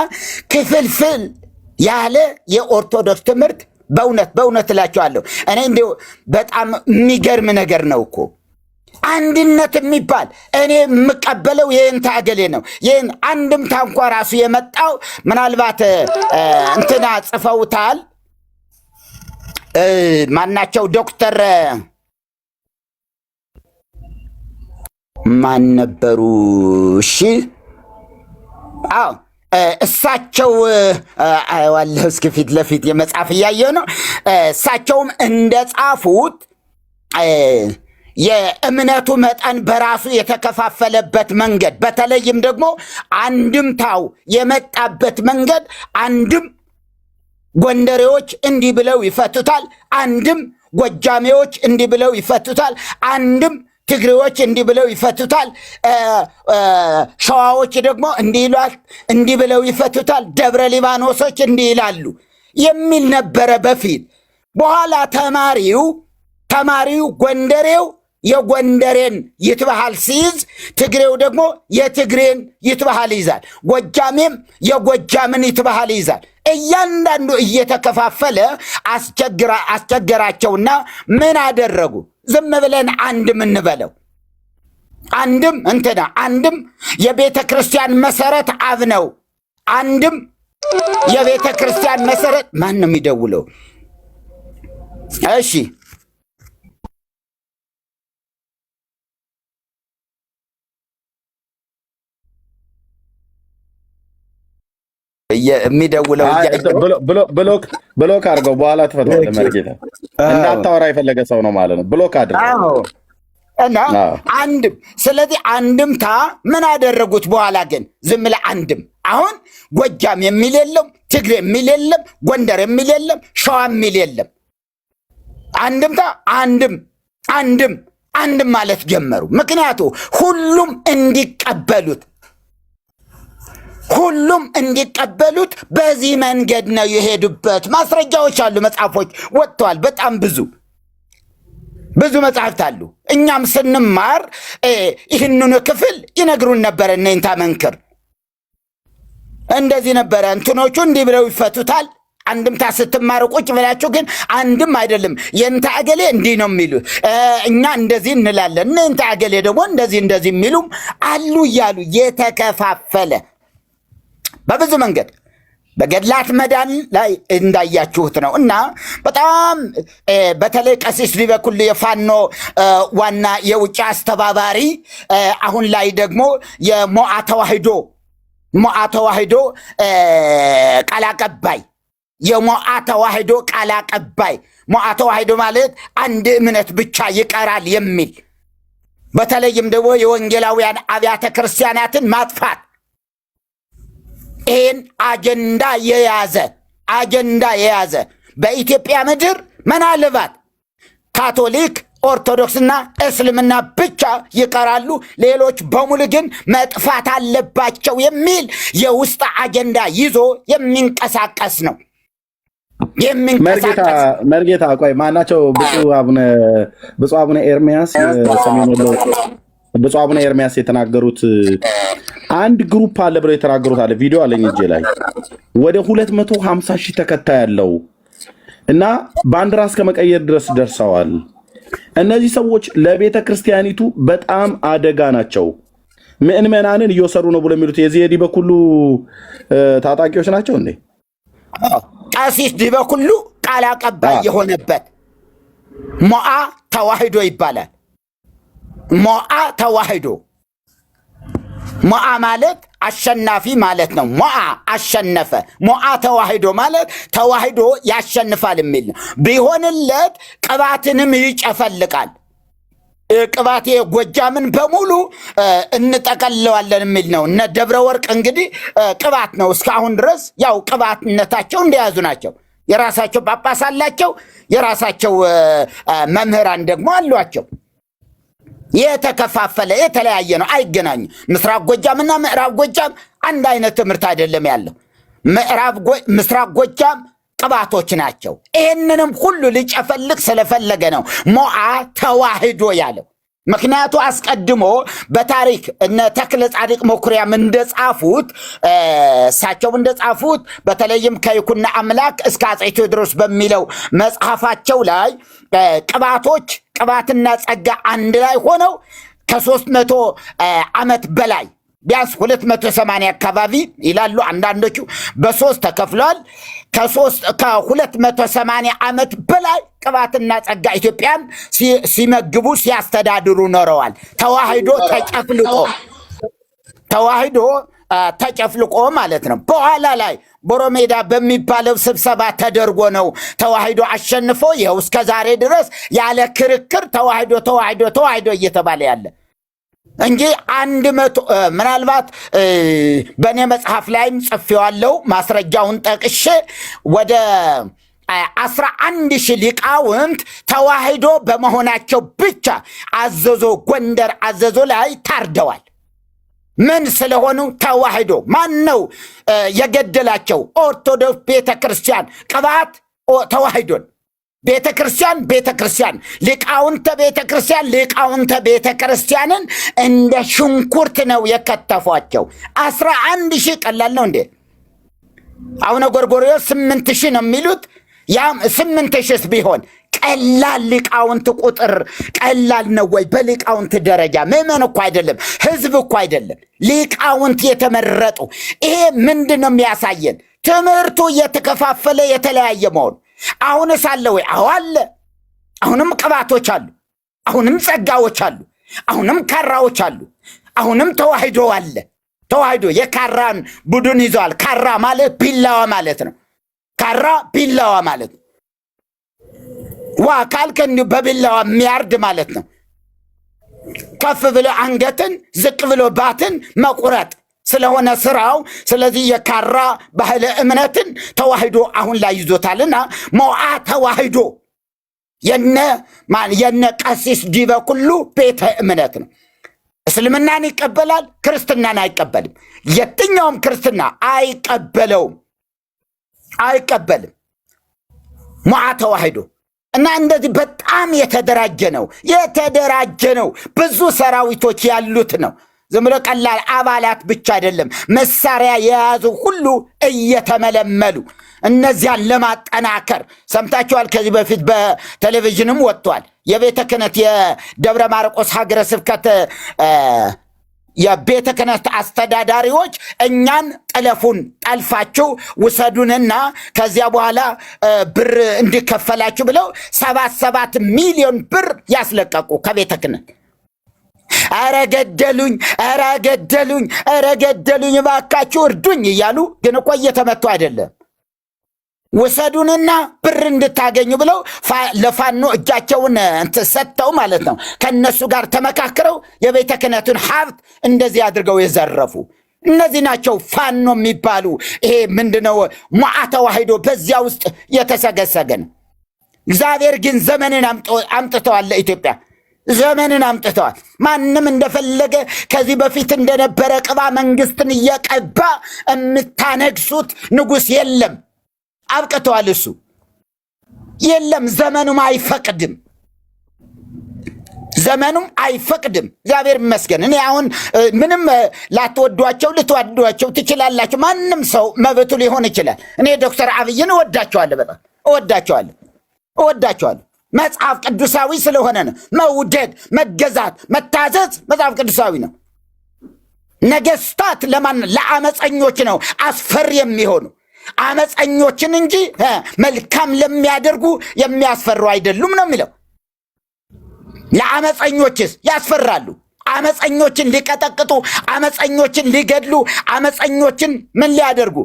ክፍልፍል ያለ የኦርቶዶክስ ትምህርት በእውነት እላቸዋለሁ። እኔ እንዲሁ በጣም የሚገርም ነገር ነው እኮ አንድነት የሚባል እኔ የምቀበለው ይህን ታገሌ ነው። ይህን አንድምታ እንኳ ራሱ የመጣው ምናልባት እንትና ጽፈውታል። ማናቸው ዶክተር ማን ነበሩ? እሺ አዎ እሳቸው ዋለሁ እስኪ ፊት ለፊት የመጽሐፍ እያየሁ ነው። እሳቸውም እንደጻፉት የእምነቱ መጠን በራሱ የተከፋፈለበት መንገድ፣ በተለይም ደግሞ አንድምታው የመጣበት መንገድ አንድም ጎንደሬዎች እንዲህ ብለው ይፈቱታል፣ አንድም ጎጃሜዎች እንዲህ ብለው ይፈቱታል፣ አንድም ትግሬዎች እንዲህ ብለው ይፈቱታል፣ ሸዋዎች ደግሞ እንዲህ ብለው ይፈቱታል፣ ደብረ ሊባኖሶች እንዲህ ይላሉ የሚል ነበረ በፊት። በኋላ ተማሪው ጎንደሬው የጎንደሬን ይትበሃል ሲይዝ፣ ትግሬው ደግሞ የትግሬን ይትበሃል ይዛል፣ ጎጃሜም የጎጃምን ይትበሃል ይዛል። እያንዳንዱ እየተከፋፈለ አስቸገራቸውና ምን አደረጉ? ዝም ብለን አንድም እንበለው። አንድም የቤተ ክርስቲያን መሰረት አብ ነው። አንድም የቤተ ክርስቲያን መሰረት ማን ነው የሚደውለው? እሺ የሚደውለው ብሎክ አድርገው፣ በኋላ ትፈታለህ። መርጌታ እንዳታወራ የፈለገ ሰው ነው ማለት ነው። ብሎክ አድርገው እና አንድም። ስለዚህ አንድምታ ምን አደረጉት? በኋላ ግን ዝም ብለህ አንድም። አሁን ጎጃም የሚል የለም፣ ትግሬ የሚል የለም፣ ጎንደር የሚል የለም፣ ሸዋ የሚል የለም። አንድምታ አንድም ማለት ጀመሩ። ምክንያቱ ሁሉም እንዲቀበሉት በዚህ መንገድ ነው የሄዱበት። ማስረጃዎች አሉ፣ መጽሐፎች ወጥተዋል። በጣም ብዙ መጽሐፍት አሉ። እኛም ስንማር ይህንኑ ክፍል ይነግሩን ነበረ። እነኝታ መንክር እንደዚህ ነበረ። እንትኖቹ እንዲህ ብለው ይፈቱታል፣ አንድምታ ስትማሩ ቁጭ ብላችሁ ግን አንድም አይደለም የእንተ አገሌ እንዲህ ነው የሚሉ እኛ እንደዚህ እንላለን እንተ አገሌ ደግሞ እንደዚህ የሚሉም አሉ እያሉ የተከፋፈለ በብዙ መንገድ በገድላት መዳን ላይ እንዳያችሁት ነው። እና በጣም በተለይ ቀሲስ ዲበኩሉ የፋኖ ዋና የውጭ አስተባባሪ አሁን ላይ ደግሞ የሞዓ ተዋህዶ ቃል አቀባይ የሞዓ ተዋህዶ ቃል አቀባይ ሞዓ ተዋህዶ ማለት አንድ እምነት ብቻ ይቀራል የሚል በተለይም ደግሞ የወንጌላውያን አብያተ ክርስቲያናትን ማጥፋት ይህን አጀንዳ የያዘ በኢትዮጵያ ምድር ምናልባት ካቶሊክ ኦርቶዶክስና እስልምና ብቻ ይቀራሉ፣ ሌሎች በሙሉ ግን መጥፋት አለባቸው የሚል የውስጥ አጀንዳ ይዞ የሚንቀሳቀስ ነው። መርጌታ ቆይ ማናቸው? ብፁዕ አቡነ ኤርሚያስ ሰሜን ወሎ ብፁዕ አቡነ ኤርሚያስ የተናገሩት አንድ ግሩፕ አለ ብለው የተናገሩት አለ። ቪዲዮ አለኝ እጄ ላይ ወደ 250 ሺህ ተከታይ ያለው እና ባንዲራ እስከ መቀየር ድረስ ደርሰዋል። እነዚህ ሰዎች ለቤተ ክርስቲያኒቱ በጣም አደጋ ናቸው። ምዕመናንን እየወሰዱ ነው ብሎ የሚሉት የዚህ ዲበኩሉ ታጣቂዎች ናቸው እንዴ? ቀሲስ ዲበኩሉ ቃል አቀባይ የሆነበት ሞዓ ተዋህዶ ይባላል። ሞዓ ተዋህዶ ሞዓ ማለት አሸናፊ ማለት ነው። ሞዓ አሸነፈ። ሞዓ ተዋህዶ ማለት ተዋህዶ ያሸንፋል የሚል ነው። ቢሆንለት ቅባትንም ይጨፈልቃል። ቅባቴ ጎጃምን በሙሉ እንጠቀልለዋለን የሚል ነው። እነ ደብረ ወርቅ እንግዲህ ቅባት ነው እስካሁን ድረስ ያው ቅባትነታቸው እንደያዙ ናቸው። የራሳቸው ጳጳስ አላቸው፣ የራሳቸው መምህራን ደግሞ አሏቸው። የተከፋፈለ የተለያየ ነው፣ አይገናኙም። ምስራቅ ጎጃምና ምዕራብ ጎጃም አንድ አይነት ትምህርት አይደለም ያለው። ምስራቅ ጎጃም ቅባቶች ናቸው። ይህንንም ሁሉ ሊጨፈልቅ ስለፈለገ ነው ሞዓ ተዋህዶ ያለው። ምክንያቱ አስቀድሞ በታሪክ እነ ተክለ ጻድቅ መኩሪያም እንደጻፉት እሳቸው እንደጻፉት በተለይም ከይኩኖ አምላክ እስከ አፄ ቴዎድሮስ በሚለው መጽሐፋቸው ላይ ቅባትና ጸጋ አንድ ላይ ሆነው ከ300 ዓመት በላይ ቢያንስ 280 አካባቢ ይላሉ አንዳንዶቹ በሶስት ተከፍሏል። ከ280 ዓመት በላይ ቅባትና ጸጋ ኢትዮጵያን ሲመግቡ ሲያስተዳድሩ ኖረዋል። ተዋህዶ ተጨፍልቆ ማለት ነው። በኋላ ላይ ቦሮሜዳ በሚባለው ስብሰባ ተደርጎ ነው ተዋህዶ አሸንፎ ይኸው እስከ ዛሬ ድረስ ያለ ክርክር ተዋህዶ እየተባለ ያለ እንጂ 100 ምናልባት በእኔ መጽሐፍ ላይም ጽፌዋለሁ ማስረጃውን ጠቅሼ ወደ 11,000 ሊቃውንት ተዋህዶ በመሆናቸው ብቻ ጎንደር አዘዞ ላይ ታርደዋል። ምን ስለሆኑ? ተዋህዶ። ማን ነው የገደላቸው? ኦርቶዶክስ ቤተክርስቲያን ቅባት ተዋህዶን ቤተክርስቲያን ሊቃውንተ ቤተክርስቲያንን እንደ ሽንኩርት ነው የከተፏቸው። 11,000 ቀላል ነው እንዴ? አቡነ ጎርጎርዮስ 8,000 ነው የሚሉት። ያም 8,000 ቢሆን ቀላል ሊቃውንት ቁጥር ቀላል ነው ወይ? በሊቃውንት ደረጃ ምዕመን እኮ አይደለም፣ ህዝብ እኮ አይደለም፣ ሊቃውንት የተመረጡ። ይሄ ምንድን ነው የሚያሳየን? ትምህርቱ እየተከፋፈለ የተለያየ መሆኑ። አሁንስ አለ ወይ? አዎ አለ። አሁንም ቅባቶች አሉ፣ አሁንም ጸጋዎች አሉ፣ አሁንም ካራዎች አሉ፣ አሁንም ተዋህዶ አለ። ተዋህዶ የካራን ቡድን ይዘዋል። ካራ ማለት ቢላዋ ማለት ነው። ካራ ቢላዋ ማለት ነው። ካልከ እንዲሁ በቢላዋ የሚያርድ ማለት ነው። ከፍ ብሎ አንገትን ዝቅ ብሎ ባትን መቁረጥ ስለሆነ ስራው። ስለዚህ የካራ ባህለ እምነትን ተዋህዶ አሁን ላይ ይዞታልና ሞዓ ተዋህዶ የነ ቀሲስ ዲበኩሉ ቤተ እምነት ነው። እስልምናን ይቀበላል፣ ክርስትናን አይቀበልም። የትኛውም ክርስትና አይቀበልም። ሞዓ ተዋህዶ እና እንደዚህ በጣም የተደራጀ ነው። ብዙ ሰራዊቶች ያሉት ነው። ዝም ብሎ ቀላል አባላት ብቻ አይደለም፣ መሳሪያ የያዙ ሁሉ እየተመለመሉ እነዚያን ለማጠናከር ሰምታችኋል። ከዚህ በፊት በቴሌቪዥንም ወጥቷል። የቤተ ክህነት የደብረ ማርቆስ ሀገረ ስብከት የቤተ ክህነት አስተዳዳሪዎች እኛን ጠልፋችሁ ውሰዱንና ከዚያ በኋላ ብር እንዲከፈላችሁ ብለው 7 ሚሊዮን ብር ያስለቀቁ ከቤተ ክህነት። ኧረ ገደሉኝ፣ ኧረ ገደሉኝ፣ ኧረ ገደሉኝ፣ እባካችሁ እርዱኝ እያሉ ግን እኮ እየተመቱ አይደለም። ውሰዱንና ብር እንድታገኙ ብለው ለፋኖ እጃቸውን ሰጥተው ማለት ነው። ከነሱ ጋር ተመካክረው የቤተ ክህነቱን ሀብት እንደዚህ አድርገው የዘረፉ እነዚህ ናቸው ፋኖ የሚባሉ። ይሄ ምንድነው? ሞዓ ተዋሕዶ በዚያ ውስጥ የተሰገሰገ ነው። እግዚአብሔር ግን ዘመንን አምጥተዋል ለኢትዮጵያ፣ ዘመንን አምጥተዋል። ማንም እንደፈለገ ከዚህ በፊት እንደነበረ ቅባ መንግስትን እየቀባ የምታነግሱት ንጉሥ የለም። አብቅተዋል። እሱ የለም። ዘመኑም አይፈቅድም፣ ዘመኑም አይፈቅድም። እግዚአብሔር ይመስገን። እኔ አሁን ምንም ላትወዷቸው ልትወዷቸው ትችላላችሁ። ማንም ሰው መብቱ ሊሆን ይችላል። እኔ ዶክተር አብይን እወዳቸዋለሁ፣ በጣም እወዳቸዋለሁ። መጽሐፍ ቅዱሳዊ ስለሆነ ነው። መውደድ፣ መገዛት፣ መታዘዝ መጽሐፍ ቅዱሳዊ ነው። ነገስታት ለአመፀኞች ነው አስፈሪ የሚሆኑ አመፀኞችን እንጂ መልካም ለሚያደርጉ የሚያስፈሩ አይደሉም ነው የሚለው። ለአመፀኞችስ ያስፈራሉ። አመፀኞችን ሊቀጠቅጡ፣ አመፀኞችን ሊገድሉ፣ አመፀኞችን ምን ሊያደርጉ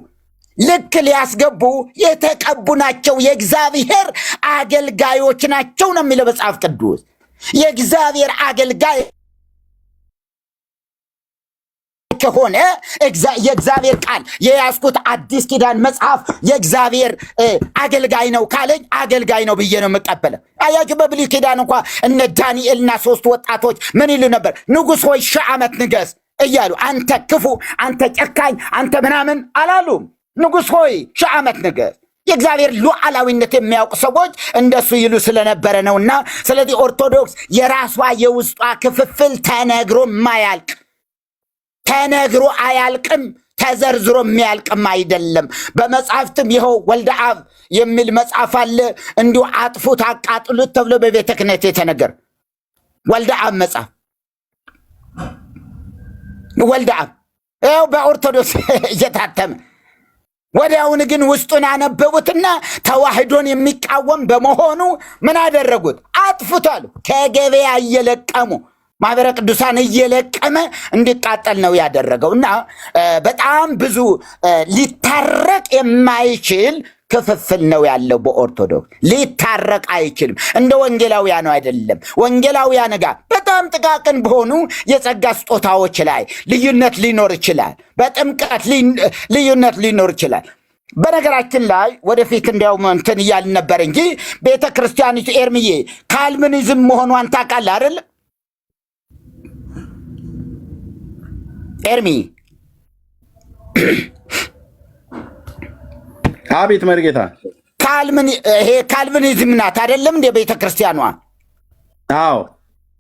ልክ ሊያስገቡ የተቀቡ ናቸው። የእግዚአብሔር አገልጋዮች ናቸው ነው የሚለው መጽሐፍ ቅዱስ። የእግዚአብሔር አገልጋይ ከሆነ የእግዚአብሔር ቃል የያዝኩት አዲስ ኪዳን መጽሐፍ የእግዚአብሔር አገልጋይ ነው ካለኝ አገልጋይ ነው ብዬ ነው የምቀበለው። አያችሁ፣ በብሉይ ኪዳን እንኳ እነ ዳንኤልና 3 ወጣቶች ምን ይሉ ነበር? ንጉሥ ሆይ 1000 ዓመት ንገስ እያሉ። አንተ ክፉ፣ አንተ ጨካኝ፣ አንተ ምናምን አላሉም። ንጉሥ ሆይ 1000 ዓመት ንገስ። የእግዚአብሔር ሉዓላዊነት የሚያውቁ ሰዎች እንደሱ ይሉ ስለነበረ ነውና፣ ስለዚህ ኦርቶዶክስ የራሷ የውስጧ ክፍፍል ተነግሮ ማያልቅ ተነግሮ አያልቅም፣ ተዘርዝሮ የሚያልቅም አይደለም። በመጽሐፍትም ይኸው ወልደ አብ የሚል መጽሐፍ አለ። እንዲሁ አጥፉት አቃጥሉት ተብሎ በቤተ ክህነት የተነገረ ወልደ አብ መጽሐፍ ወልደ አብ ይኸው በኦርቶዶክስ እየታተመ ወዲያውን ግን ውስጡን አነበቡትና ተዋሕዶን የሚቃወም በመሆኑ ምን አደረጉት? አጥፉታሉ። ከገበያ እየለቀሙ ማህበረ ቅዱሳን እየለቀመ እንዲቃጠል ነው ያደረገው። እና በጣም ብዙ ሊታረቅ የማይችል ክፍፍል ነው ያለው በኦርቶዶክስ። ሊታረቅ አይችልም። እንደ ወንጌላውያኑ አይደለም። ወንጌላውያን ጋር በጣም ጥቃቅን በሆኑ የጸጋ ስጦታዎች ላይ ልዩነት ሊኖር ይችላል። በጥምቀት ልዩነት ሊኖር ይችላል። በነገራችን ላይ ወደፊት እንዲያውም እንትን እያልን ነበር እንጂ ቤተ ክርስቲያኒቱ ኤርምዬ ካልቪኒዝም መሆኗን ታውቃለህ አይደል? ኤርሚ አቤት መርጌታ። ካልቪኒዝም ናት አይደለም እንደ ቤተ ክርስቲያኗ? አዎ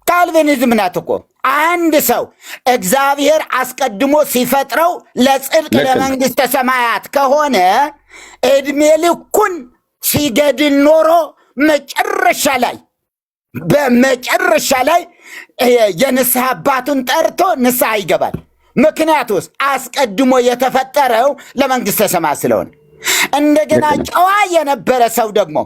ካልቪኒዝም ናት እኮ። አንድ ሰው እግዚአብሔር አስቀድሞ ሲፈጥረው ለጽድቅ ለመንግሥተ ሰማያት ከሆነ ዕድሜ ልኩን ሲገድል ኖሮ በመጨረሻ ላይ የንስሐ አባቱን ጠርቶ ንስሐ ይገባል። ምክንያቱስ አስቀድሞ የተፈጠረው ለመንግሥተ ሰማያት ስለሆነ። እንደገና ጨዋ የነበረ ሰው ደግሞ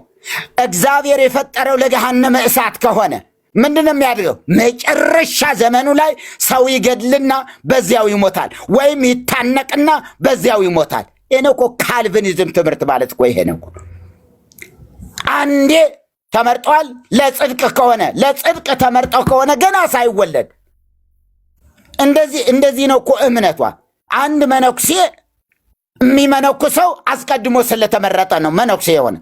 እግዚአብሔር የፈጠረው ለገሃነመ እሳት ከሆነ ምንድነው የሚያደርገው? መጨረሻ ዘመኑ ላይ ሰው ይገድልና በዚያው ይሞታል፣ ወይም ይታነቅና በዚያው ይሞታል። ይሄ እኮ ካልቪኒዝም ትምህርት ማለት እኮ ይሄ ነው። አንዴ ተመርጧል ለጽድቅ ተመርጠው ከሆነ ገና ሳይወለድ እንደዚህ ነው እኮ እምነቷ። አንድ መነኩሴ የሚመነኩሰው አስቀድሞ ስለተመረጠ ነው መነኩሴ የሆነ።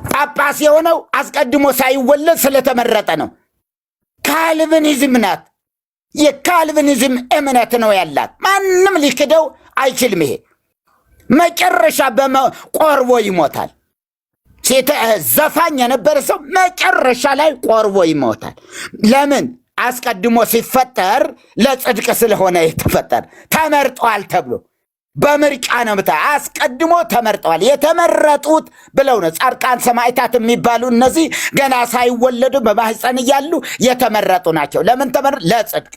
ጳጳስ የሆነው አስቀድሞ ሳይወለድ ስለተመረጠ ነው። ካልቪኒዝም ናት። የካልቪኒዝም እምነት ነው ያላት። ማንም ሊክደው አይችልም። ይሄ መጨረሻ ቆርቦ ይሞታል። ዘፋኝ የነበረ ሰው መጨረሻ ላይ ቆርቦ ይሞታል። ለምን? አስቀድሞ ሲፈጠር ለጽድቅ ስለሆነ የተፈጠረ ተመርጧል ተብሎ በምርጫ ነው ምታ አስቀድሞ ተመርጠዋል። የተመረጡት ብለው ነው ጻድቃን ሰማዕታት የሚባሉ እነዚህ ገና ሳይወለዱ በማህፀን እያሉ የተመረጡ ናቸው። ለምን ተመረጡ? ለጽድቅ።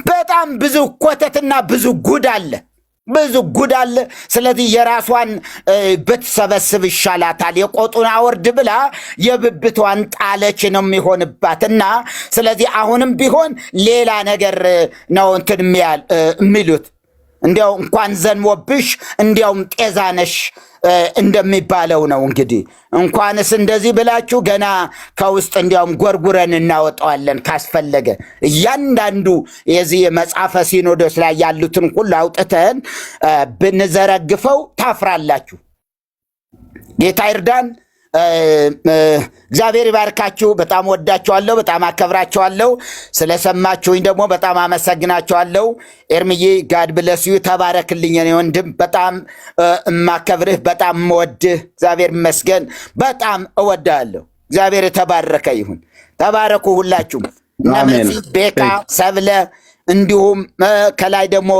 በጣም ብዙ ኮተትና ብዙ ጉድ አለ፣ ብዙ ጉድ አለ። ስለዚህ የራሷን ብትሰበስብ ይሻላታል። የቆጡን አወርድ ብላ የብብቷን ጣለች ነው የሚሆንባትና ስለዚህ አሁንም ቢሆን ሌላ ነገር ነው እንትን የሚሉት እንዲያው እንኳን ዘንቦብሽ እንዲያውም ጤዛነሽ እንደሚባለው ነው። እንግዲህ እንኳንስ እንደዚህ ብላችሁ ገና ከውስጥ እንዲያውም ጎርጉረን እናወጣዋለን ካስፈለገ። እያንዳንዱ የዚህ መጽሐፈ ሲኖዶስ ላይ ያሉትን ሁሉ አውጥተን ብንዘረግፈው ታፍራላችሁ። ጌታ ይርዳን። እግዚአብሔር ይባርካችሁ። በጣም ወዳችኋለሁ፣ በጣም አከብራችኋለሁ። ስለሰማችሁኝ ደግሞ በጣም አመሰግናችኋለሁ። ኤርምዬ ጋድ ብለስ ዩ። ተባረክልኝ የኔ ወንድም። በጣም እማከብርህ፣ በጣም እወድህ። እግዚአብሔር ይመስገን። በጣም እወዳለሁ። እግዚአብሔር የተባረከ ይሁን። ተባረኩ ሁላችሁም። እነመሲ ቤካ፣ ሰብለ እንዲሁም ከላይ ደግሞ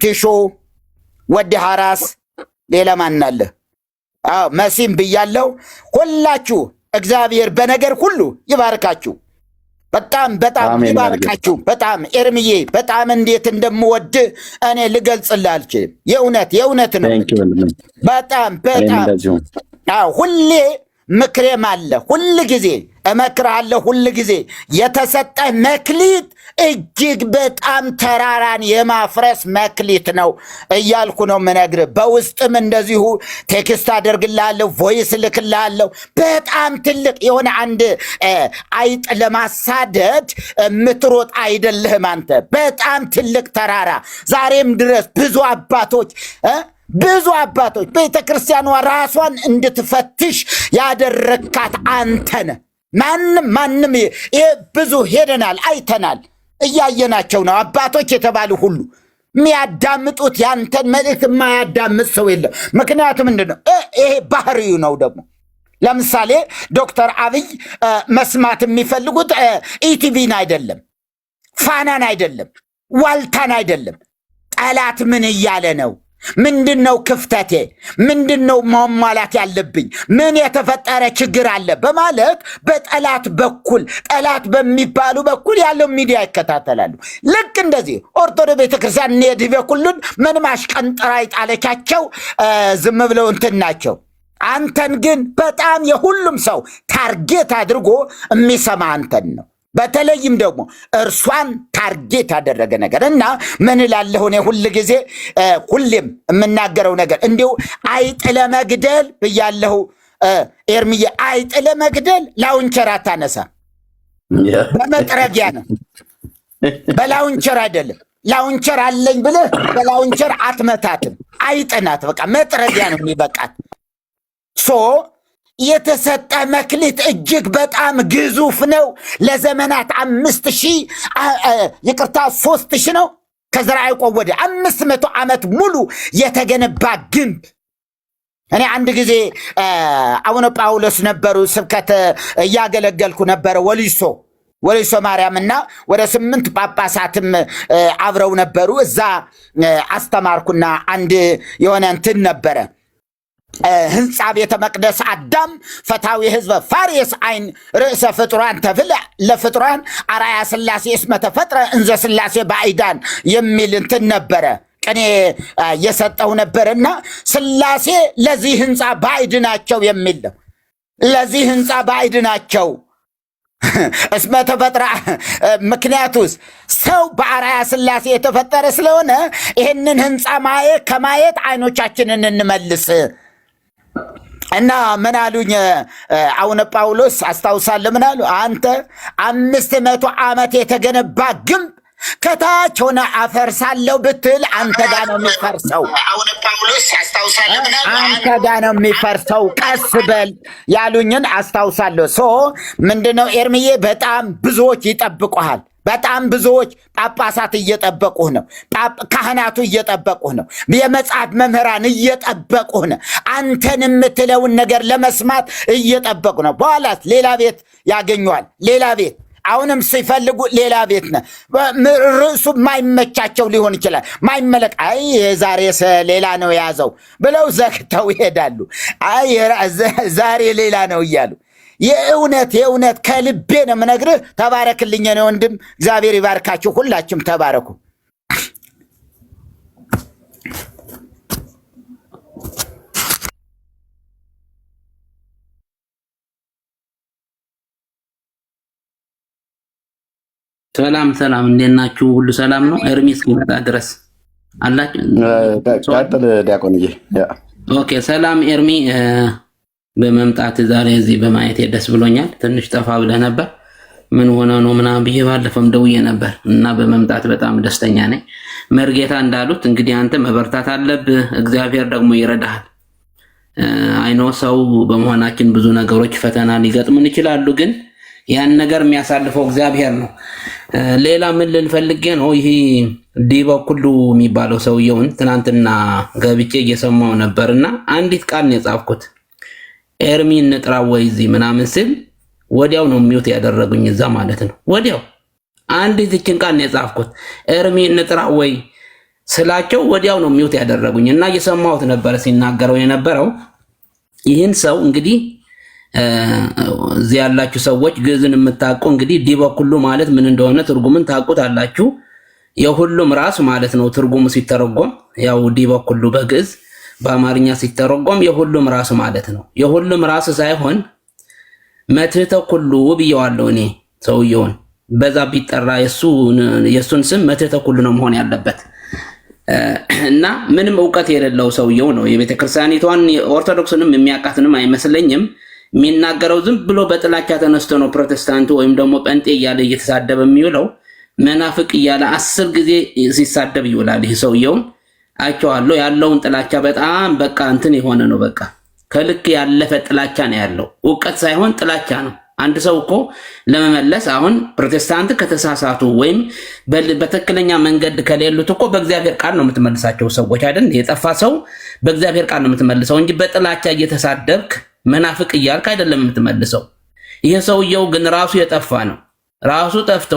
ቲሾ ወደ ሐራስ ሌላ ማን አለ? መሲም ብያለሁ። ሁላችሁ እግዚአብሔር በነገር ሁሉ ይባርካችሁ። በጣም በጣም ይባርካችሁ። በጣም ኤርምዬ በጣም እንዴት እንደምወድ እኔ ልገልጽልህ አልችልም። የእውነት ነው። በጣም በጣም ሁሌ ምክሬም አለ። ሁል ጊዜ እመክርሃለሁ። ሁል ጊዜ የተሰጠ መክሊት እጅግ በጣም ተራራን የማፍረስ መክሊት ነው እያልኩ ነው የምነግርህ። በውስጥም እንደዚሁ ቴክስት አደርግልሃለሁ፣ ቮይስ ልክልሃለሁ። በጣም ትልቅ የሆነ አንድ አይጥ ለማሳደድ የምትሮጥ አይደለህም አንተ። በጣም ትልቅ ተራራ። ዛሬም ድረስ ብዙ አባቶች ቤተ ክርስቲያኗ ራሷን እንድትፈትሽ ያደረካት አንተነ። ማንም ይሄ ብዙ ሄደናል፣ አይተናል፣ እያየናቸው ነው። አባቶች የተባሉ ሁሉ የሚያዳምጡት ያንተን መልእክት የማያዳምጥ ሰው የለም። ምክንያቱም ምንድን ነው? ይሄ ባህሪው ነው። ደግሞ ለምሳሌ ዶክተር አብይ መስማት የሚፈልጉት ኢቲቪን አይደለም፣ ፋናን አይደለም፣ ዋልታን አይደለም። ጠላት ምን እያለ ነው? ምንድን ነው ክፍተቴ? ምንድን ነው ማሟላት ያለብኝ? ምን የተፈጠረ ችግር አለ? በማለት በጠላት በኩል ጠላት በሚባሉ በኩል ያለው ሚዲያ ይከታተላሉ። ልክ እንደዚህ ኦርቶዶክስ ቤተክርስቲያን እነዚህ በኩሉን ምንም አሽቀንጥራ ይጣለቻቸው ዝም ብለው እንትን ናቸው። አንተን ግን በጣም የሁሉም ሰው ታርጌት አድርጎ የሚሰማ አንተን ነው። በተለይም ደግሞ እርሷን ታርጌት ያደረገ ነገር እና ምን እላለሁ እኔ ሁል ጊዜ ሁሌም የምናገረው ነገር እንዲሁ አይጥ ለመግደል ብያለሁ። ኤርምዬ አይጥ ለመግደል ላውንቸር አታነሳ፣ በመጥረጊያ ነው፣ በላውንቸር አይደለም። ላውንቸር አለኝ ብለህ በላውንቸር አትመታትም። አይጥ ናት፣ በቃ መጥረጊያ ነው የሚበቃት። የተሰጠ መክሊት እጅግ በጣም ግዙፍ ነው። ለዘመናት 3,000 ነው ከዘርዓ ያዕቆብ ወደ 500 ዓመት ሙሉ የተገነባ ግንብ። እኔ አንድ ጊዜ አቡነ ጳውሎስ ነበሩ፣ ስብከት እያገለገልኩ ነበረ ወሊሶ ማርያምና ወደ 8 ጳጳሳትም አብረው ነበሩ። እዛ አስተማርኩና አንድ የሆነ እንትን ነበረ ህንፃ ቤተ መቅደስ አዳም ፈታዊ ህዝበ ፋሬስ አይን ርእሰ ፍጡራን ተብለ ለፍጡራን አራያ ስላሴ እስመ ተፈጥረ እንዘ ስላሴ ባይዳን የሚል እንትን ነበረ። ቅኔ የሰጠው ነበርና ስላሴ ለዚህ ህንፃ ባይድ ናቸው የሚል ነው። ለዚህ ህንፃ ባይድ ናቸው እስመ ተፈጥረ። ምክንያቱስ ሰው በአራያ ስላሴ የተፈጠረ ስለሆነ ይህንን ህንፃ ከማየት አይኖቻችንን እንመልስ እና ምን አሉኝ አቡነ ጳውሎስ አስታውሳለሁ። ምን አሉ? አንተ 500 ዓመት የተገነባ ግንብ ከታች ሆነ አፈርሳለሁ ብትል አንተ ጋር ነው የሚፈርሰው። አቡነ ጳውሎስ አስታውሳለሁ። ምን አሉ? አንተ ጋር ነው የሚፈርሰው፣ ቀስ በል ያሉኝን አስታውሳለሁ። ምንድነው ኤርምዬ፣ በጣም ብዙዎች ይጠብቁሃል። በጣም ብዙዎች ጳጳሳት እየጠበቁህ ነው። ካህናቱ እየጠበቁህ ነው። የመጽሐፍ መምህራን እየጠበቁህ ነው። አንተን የምትለውን ነገር ለመስማት እየጠበቁ ነው። በኋላስ ሌላ ቤት ያገኘዋል። ሌላ ቤት አሁንም ሲፈልጉ ሌላ ቤት ነው። ርዕሱ ማይመቻቸው ሊሆን ይችላል። ማይመለክ አይ ዛሬ ሌላ ነው የያዘው ብለው ዘግተው ይሄዳሉ። አይ ዛሬ ሌላ ነው እያሉ የእውነት ከልቤ ነው የምነግርህ። ተባረክልኝ ነው ወንድም። እግዚአብሔር ይባርካችሁ። ሁላችሁም ተባረኩ። ሰላም እንዴት ናችሁ? ሁሉ ሰላም ነው? ኤርሚ እስኪመጣ ድረስ አላችሁ? ቀጥል ዲያቆንዬ። ኦኬ ሰላም ኤርሚ፣ በመምጣት ዛሬ እዚህ በማየት ደስ ብሎኛል። ትንሽ ጠፋ ብለህ ነበር፣ ምን ሆነ ነው ምናምን ብዬ ባለፈም ደውዬ ነበር እና በመምጣት በጣም ደስተኛ ነኝ። መርጌታ እንዳሉት እንግዲህ አንተ መበርታት አለብህ፣ እግዚአብሔር ደግሞ ይረዳሃል። አይኖ ሰው በመሆናችን ብዙ ነገሮች ፈተና ሊገጥሙን ይችላሉ፣ ግን ያን ነገር የሚያሳልፈው እግዚአብሔር ነው። ሌላ ምን ልንፈልጌ ነው? ይሄ ዲበኩሉ የሚባለው ሰውየውን ትናንትና ገብቼ እየሰማው ነበርና አንዲት ቃል ነው የጻፍኩት። ኤርሚ እንጥራ ወይ እዚህ ምናምን ስል ወዲያው ነው ሚውት ያደረጉኝ እዛ ማለት ነው። ወዲያው አንዲት እችን ቃል ነው የጻፍኩት። ኤርሚ እንጥራ ወይ ስላቸው ወዲያው ነው ሚውት ያደረጉኝ እና እየሰማሁት ነበር ሲናገረው የነበረው። ይህን ሰው እንግዲህ እዚህ ያላችሁ ሰዎች ግዕዝን የምታውቁ እንግዲህ ዲበኩሉ ማለት ምን እንደሆነ ትርጉምን ታውቁታላችሁ። የሁሉም ራስ ማለት ነው ትርጉሙ ሲተረጎም። ያው ዲበኩሉ በግዕዝ በአማርኛ ሲተረጎም የሁሉም ራስ ማለት ነው። የሁሉም ራስ ሳይሆን መትሕተ ኩሉ ብየዋለሁ እኔ ሰውየውን። በዛ ቢጠራ የሱን ስም መትሕተ ኩሉ ነው መሆን ያለበት እና ምንም እውቀት የሌለው ሰውየው ነው። የቤተክርስቲያኒቷን ኦርቶዶክስንም የሚያውቃትንም አይመስለኝም። የሚናገረው ዝም ብሎ በጥላቻ ተነስቶ ነው ፕሮቴስታንቱ ወይም ደግሞ ጴንጤ እያለ እየተሳደበ የሚውለው። መናፍቅ እያለ 10 ጊዜ ሲሳደብ ይውላል። ይህ ሰውየውን አይቼዋለሁ። ያለውን ጥላቻ በጣም በቃ እንትን የሆነ ነው። በቃ ከልክ ያለፈ ጥላቻ ነው ያለው። እውቀት ሳይሆን ጥላቻ ነው። አንድ ሰው እኮ ለመመለስ አሁን ፕሮቴስታንት ከተሳሳቱ ወይም በትክክለኛ መንገድ ከሌሉት እኮ በእግዚአብሔር ቃል ነው የምትመልሳቸው ሰዎች አይደል? የጠፋ ሰው በእግዚአብሔር ቃል ነው የምትመልሰው እንጂ በጥላቻ እየተሳደብክ መናፍቅ እያልክ አይደለም የምትመልሰው። ይሄ ሰውየው ግን ራሱ የጠፋ ነው። ራሱ ጠፍቶ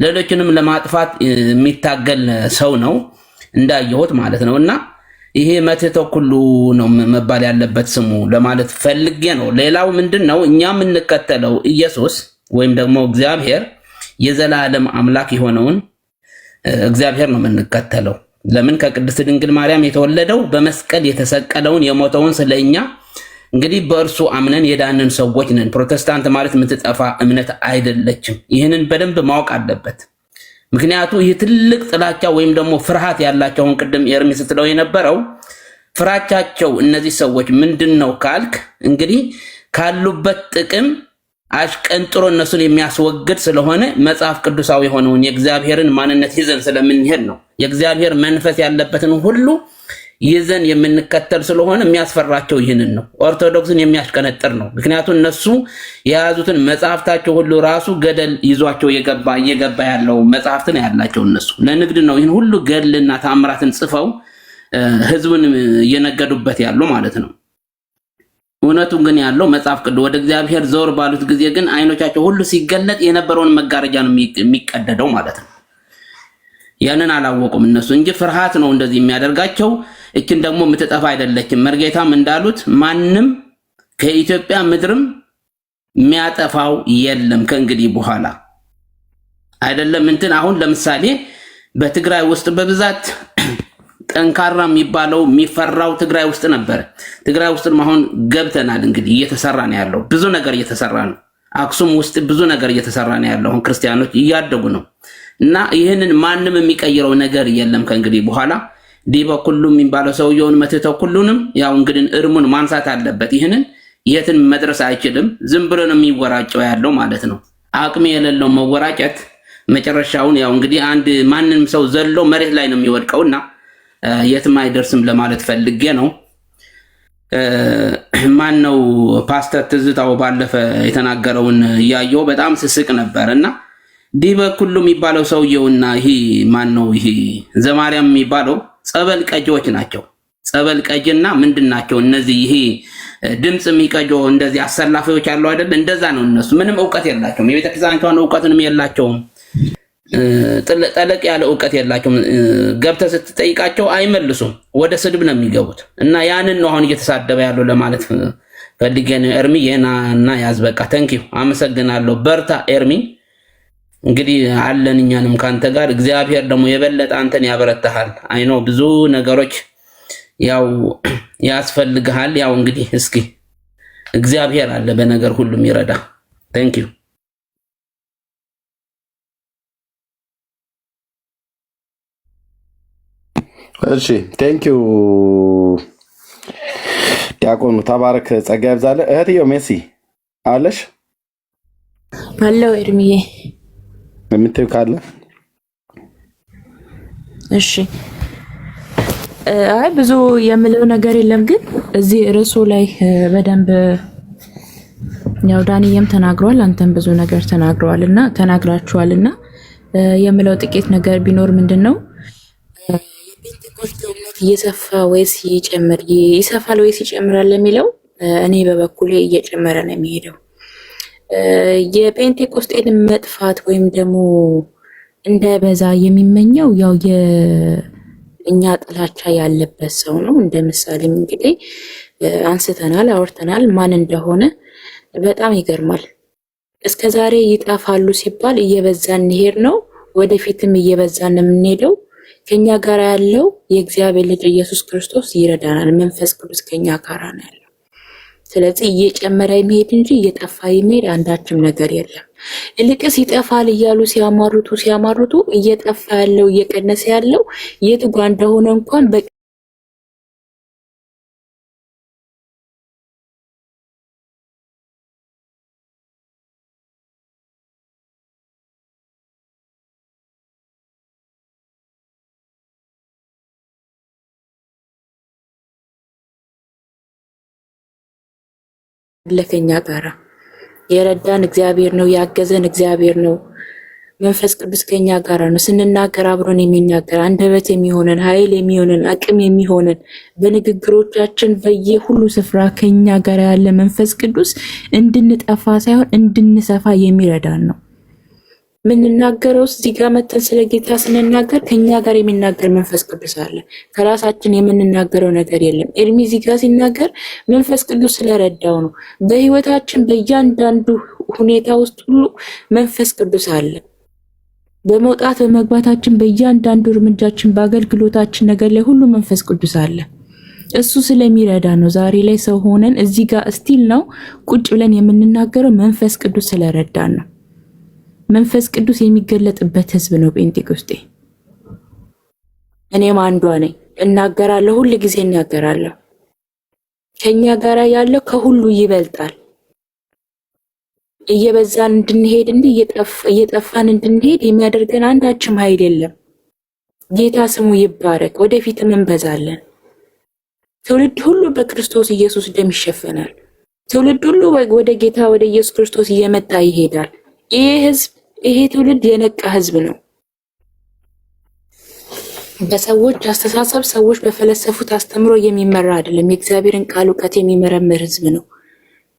ሌሎችንም ለማጥፋት የሚታገል ሰው ነው እንዳየሁት ማለት ነው። እና ይሄ መትሕተ ኩሉ ነው መባል ያለበት ስሙ ለማለት ፈልጌ ነው። ሌላው ምንድነው? እኛ የምንከተለው ኢየሱስ ወይም ደግሞ እግዚአብሔር የዘላለም አምላክ የሆነውን እግዚአብሔር ነው የምንከተለው። ለምን? ከቅድስት ድንግል ማርያም የተወለደው በመስቀል የተሰቀለውን የሞተውን ስለኛ እንግዲህ በእርሱ አምነን የዳንን ሰዎች ነን። ፕሮቴስታንት ማለት የምትጠፋ እምነት አይደለችም። ይህንን በደንብ ማወቅ አለበት። ምክንያቱ ይህ ትልቅ ጥላቻ ወይም ደግሞ ፍርሃት ያላቸውን ቅድም ኤርሚ ስትለው የነበረው ፍራቻቸው እነዚህ ሰዎች ምንድን ነው ካልክ እንግዲህ ካሉበት ጥቅም አሽቀንጥሮ እነሱን የሚያስወግድ ስለሆነ መጽሐፍ ቅዱሳዊ የሆነውን የእግዚአብሔርን ማንነት ይዘን ስለምንሄድ ነው። የእግዚአብሔር መንፈስ ያለበትን ሁሉ ይዘን የምንከተል ስለሆነ የሚያስፈራቸው ይህንን ነው። ኦርቶዶክስን የሚያሽቀነጥር ነው። ምክንያቱም እነሱ የያዙትን መጽሐፍታቸው ሁሉ ራሱ ገደል ይዟቸው እየገባ ያለው መጽሐፍትን ያላቸው እነሱ ለንግድ ነው። ይህን ሁሉ ገድልና ታምራትን ጽፈው ህዝቡን እየነገዱበት ያሉ ማለት ነው። እውነቱን ግን ያለው መጽሐፍ ቅዱስ ወደ እግዚአብሔር ዘወር ባሉት ጊዜ ግን አይኖቻቸው ሁሉ ሲገለጥ የነበረውን መጋረጃ ነው የሚቀደደው ማለት ነው። ያንን አላወቁም እነሱ እንጂ ፍርሃት ነው እንደዚህ የሚያደርጋቸው። እችን ደግሞ የምትጠፋ አይደለችም። መርጌታም እንዳሉት ማንም ከኢትዮጵያ ምድርም የሚያጠፋው የለም ከእንግዲህ በኋላ አይደለም። እንትን አሁን ለምሳሌ በትግራይ ውስጥ በብዛት ጠንካራ የሚባለው የሚፈራው ትግራይ ውስጥ ነበር። ትግራይ ውስጥም አሁን ገብተናል። እንግዲህ እየተሰራ ነው ያለው፣ ብዙ ነገር እየተሰራ ነው። አክሱም ውስጥ ብዙ ነገር እየተሰራ ነው ያለው። አሁን ክርስቲያኖች እያደጉ ነው እና ይህንን ማንም የሚቀይረው ነገር የለም ከእንግዲህ በኋላ። ዲበኩሉ የሚባለው ሰውየውን መትሕተ ኩሉንም ያው እንግዲህ እርሙን ማንሳት አለበት። ይህንን የትን መድረስ አይችልም። ዝም ብሎ ነው የሚወራጨው ያለው ማለት ነው። አቅም የሌለው መወራጨት መጨረሻውን ያው እንግዲህ አንድ ማንንም ሰው ዘሎ መሬት ላይ ነው የሚወድቀውና የትም አይደርስም ለማለት ፈልጌ ነው። ማን ነው ፓስተር ትዝታው ባለፈ የተናገረውን ያየው በጣም ስስቅ ነበርና ዲህ በኩሉ የሚባለው ሰውየውና ይሄ ማን ነው? ይሄ ዘማርያም የሚባለው ጸበል ቀጂዎች ናቸው። ጸበል ቀጂና ምንድን ናቸው እነዚህ? ይሄ ድምፅ የሚቀጆ እንደዚህ አሰላፊዎች አሉ አይደል? እንደዛ ነው። እነሱ ምንም እውቀት የላቸውም። የቤተክርስቲያኒቷን እውቀትንም የላቸውም። ጠለቅ ያለ እውቀት የላቸውም። ገብተህ ስትጠይቃቸው አይመልሱም። ወደ ስድብ ነው የሚገቡት። እና ያንን ነው አሁን እየተሳደበ ያለው ለማለት ፈልጌ ነው። ኤርሚ እና ያዝ በቃ። ተንኪው አመሰግናለሁ። በርታ ኤርሚ። እንግዲህ አለን እኛንም ካንተ ጋር። እግዚአብሔር ደግሞ የበለጠ አንተን ያበረታሃል። አይኖ ብዙ ነገሮች ያው ያስፈልግሃል። ያው እንግዲህ እስኪ እግዚአብሔር አለ በነገር ሁሉም ይረዳ። ቴንክ ዩ። እሺ ቴንክ ዩ ዲያቆኑ ተባረክ፣ ጸጋ ይብዛልህ። እህትየው ሜሲ አለሽ አለው ኤርሚዬ የምትይው ካለ? እሺ አይ ብዙ የምለው ነገር የለም፣ ግን እዚህ ርዕሱ ላይ በደንብ ያው ዳንኤልም ተናግሯል፣ አንተም ብዙ ነገር ተናግራችኋልና የምለው ጥቂት ነገር ቢኖር ምንድነው የጴንጤቆስጤ እምነት እየሰፋ ወይስ ይሰፋል ወይስ ይጨምራል ለሚለው እኔ በበኩሌ እየጨመረ ነው የሚሄደው። የጴንጤቆስጤን መጥፋት ወይም ደግሞ እንዳይበዛ የሚመኘው ያው እኛ ጥላቻ ያለበት ሰው ነው። እንደ ምሳሌም እንግዲህ አውርተናል ማን እንደሆነ። በጣም ይገርማል። እስከዛሬ ይጠፋሉ ሲባል እየበዛን እንሄድ ነው፣ ወደፊትም እየበዛን የምንሄደው። ከኛ ጋር ያለው የእግዚአብሔር ልጅ ኢየሱስ ክርስቶስ ይረዳናል። መንፈስ ቅዱስ ከኛ ጋር ነው ያለው። ስለዚህ እየጨመረ የሚሄድ እንጂ እየጠፋ የሚሄድ አንዳችም ነገር የለም። ይልቅስ ይጠፋል እያሉ ሲያማሩቱ እየጠፋ ያለው እየቀነሰ ያለው የት ጋ እንደሆነ እንኳን ለከኛ ጋራ የረዳን እግዚአብሔር ነው፣ ያገዘን እግዚአብሔር ነው። መንፈስ ቅዱስ ከኛ ጋራ ነው። ስንናገር አብሮን የሚናገር አንደበት የሚሆነን ኃይል የሚሆነን አቅም የሚሆነን በንግግሮቻችን በየሁሉ ስፍራ ከኛ ጋራ ያለ መንፈስ ቅዱስ እንድንጠፋ ሳይሆን እንድንሰፋ የሚረዳን ነው። ምንናገረው እዚህ ጋር መተን ስለ ጌታ ስንናገር ከኛ ጋር የሚናገር መንፈስ ቅዱስ አለ። ከራሳችን የምንናገረው ነገር የለም። ኤርሚ እዚህ ጋር ሲናገር መንፈስ ቅዱስ ስለረዳው ነው። በህይወታችን በእያንዳንዱ ሁኔታ ውስጥ ሁሉ መንፈስ ቅዱስ አለ። በመውጣት በመግባታችን በእያንዳንዱ እርምጃችን በአገልግሎታችን ነገር ላይ ሁሉ መንፈስ ቅዱስ አለ። እሱ ስለሚረዳ ነው ዛሬ ላይ ሰው ሆነን እዚህ ጋር ስቲል ነው ቁጭ ብለን የምንናገረው መንፈስ ቅዱስ ስለረዳን ነው። መንፈስ ቅዱስ የሚገለጥበት ህዝብ ነው ጴንጤቆስጤ። እኔም አንዷ ነኝ። እናገራለሁ፣ ሁሉ ጊዜ እናገራለሁ። ከኛ ጋር ያለው ከሁሉ ይበልጣል። እየበዛን እንድንሄድ እንጂ እየጠፋን እንድንሄድ የሚያደርገን አንዳችም ኃይል የለም። ጌታ ስሙ ይባረክ። ወደፊትም እንበዛለን። ትውልድ ሁሉ በክርስቶስ ኢየሱስ ደም ይሸፈናል። ትውልድ ሁሉ ወደ ጌታ ወደ ኢየሱስ ክርስቶስ እየመጣ ይሄዳል። ይሄ ትውልድ የነቃ ህዝብ ነው። በሰዎች አስተሳሰብ ሰዎች በፈለሰፉት አስተምሮ የሚመራ አይደለም። የእግዚአብሔርን ቃል እውቀት የሚመረምር ህዝብ ነው።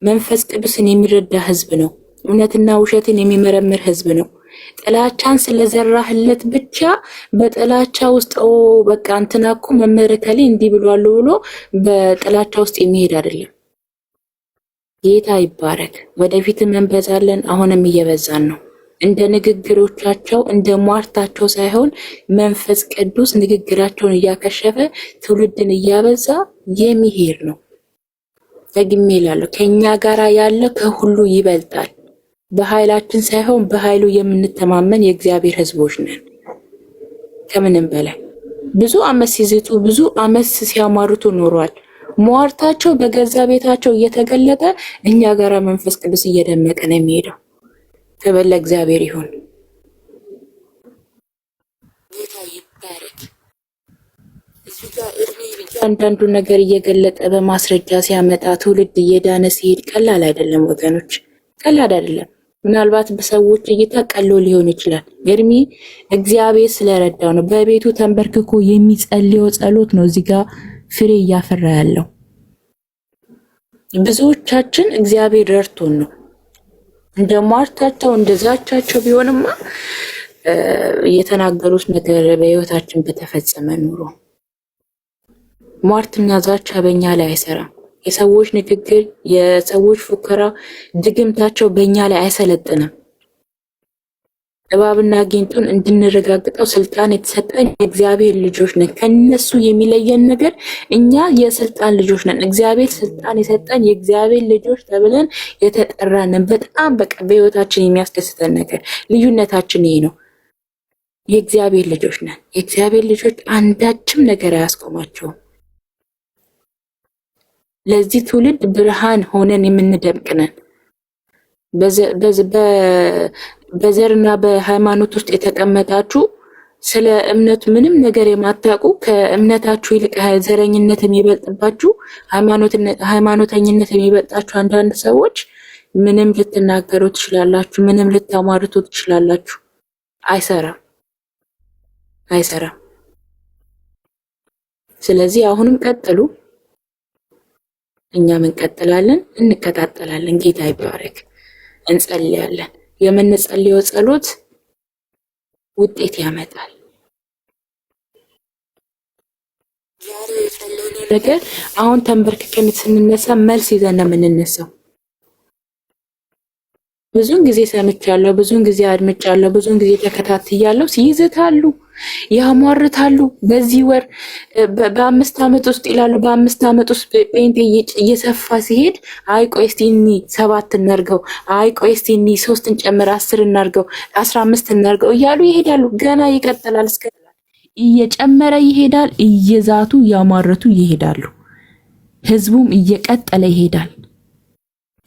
መንፈስ ቅዱስን የሚረዳ ህዝብ ነው። እውነትና ውሸትን የሚመረምር ህዝብ ነው። ጥላቻን ስለዘራህለት ብቻ በጥላቻ ውስጥ በቃ እንትና እኮ መምህር ከሌ እንዲህ ብሏል ብሎ በጥላቻ ውስጥ የሚሄድ አይደለም። ጌታ ይባረክ። ወደፊትም እንበዛለን። አሁንም እየበዛን ነው። እንደ ንግግሮቻቸው እንደ ሟርታቸው ሳይሆን መንፈስ ቅዱስ ንግግራቸውን እያከሸፈ ትውልድን እያበዛ የሚሄድ ነው። ደግሜ እላለሁ ከኛ ጋራ ያለ ከሁሉ ይበልጣል። በኃይላችን ሳይሆን በኃይሉ የምንተማመን የእግዚአብሔር ህዝቦች ነን። ከምንም በላይ ብዙ አመት ሲዝቱ ብዙ አመት ሲያማሩቱ ኖሯል። ሟርታቸው በገዛ ቤታቸው እየተገለጠ እኛ ጋራ መንፈስ ቅዱስ እየደመቀ ነው የሚሄደው። ክብር ለእግዚአብሔር ይሁን። ጌታ ይባረክ። እዚህ ጋር አንዳንዱ ነገር እየገለጠ በማስረጃ ሲያመጣ ትውልድ እየዳነ ሲሄድ ቀላል አይደለም ወገኖች፣ ቀላል አይደለም። ምናልባት በሰዎች እይታ ቀሎ ሊሆን ይችላል። ኤርሚ እግዚአብሔር ስለረዳው ነው። በቤቱ ተንበርክኮ የሚጸልየው ጸሎት ነው እዚህ ጋር ፍሬ እያፈራ ያለው። ብዙዎቻችን እግዚአብሔር ረድቶን ነው። እንደ ሟርታቸው እንደዛቻቸው ቢሆንማ የተናገሩት ነገር በህይወታችን በተፈጸመ ኑሮ። ሟርትና ዛቻ በእኛ ላይ አይሰራም። የሰዎች ንግግር፣ የሰዎች ፉከራ፣ ድግምታቸው በእኛ ላይ አይሰለጥንም። እባብና ጊንጡን እንድንረጋግጠው ስልጣን የተሰጠን የእግዚአብሔር ልጆች ነን። ከነሱ የሚለየን ነገር እኛ የስልጣን ልጆች ነን። እግዚአብሔር ስልጣን የሰጠን የእግዚአብሔር ልጆች ተብለን የተጠራንን በጣም በቃ በህይወታችን የሚያስደስተን ነገር ልዩነታችን ይሄ ነው። የእግዚአብሔር ልጆች ነን። የእግዚአብሔር ልጆች አንዳችም ነገር አያስቆማቸውም። ለዚህ ትውልድ ብርሃን ሆነን የምንደምቅ ነን። በዘርና በሃይማኖት ውስጥ የተቀመጣችሁ ስለ እምነቱ ምንም ነገር የማታውቁ ከእምነታችሁ ይልቅ ዘረኝነት የሚበልጥባችሁ ሃይማኖተኝነት የሚበልጣችሁ አንዳንድ ሰዎች ምንም ልትናገሩ ትችላላችሁ፣ ምንም ልታማርቱ ትችላላችሁ። አይሰራም። ስለዚህ አሁንም ቀጥሉ። እኛም እንቀጥላለን፣ እንከታተላለን። ጌታ ይባረክ። እንጸልያለን። የምንጸልየው ጸሎት ውጤት ያመጣል። ዛሬ የጸለይነው ነገር አሁን ተንበርክከን ስንነሳ መልስ ይዘን ነው የምንነሳው። ብዙን ጊዜ ሰምቻለሁ፣ ብዙን ጊዜ አድምጫለሁ፣ ብዙን ጊዜ ተከታትያለሁ። ይዝታሉ፣ ያሟርታሉ። በዚህ ወር በ5 ዓመት ውስጥ ይላሉ። በ5 ዓመት ውስጥ ጴንጤ እየሰፋ ሲሄድ አይ ቆይ እስቲ እኒ 7 እናርገው፣ አይ ቆይ እስቲ እኒ 3 እንጨምር፣ 10 እናርገው፣ 15 እናርገው እያሉ ይሄዳሉ። ገና ይቀጥላል። እስከ እየጨመረ ይሄዳል። እየዛቱ ያሟርቱ ይሄዳሉ። ህዝቡም እየቀጠለ ይሄዳል።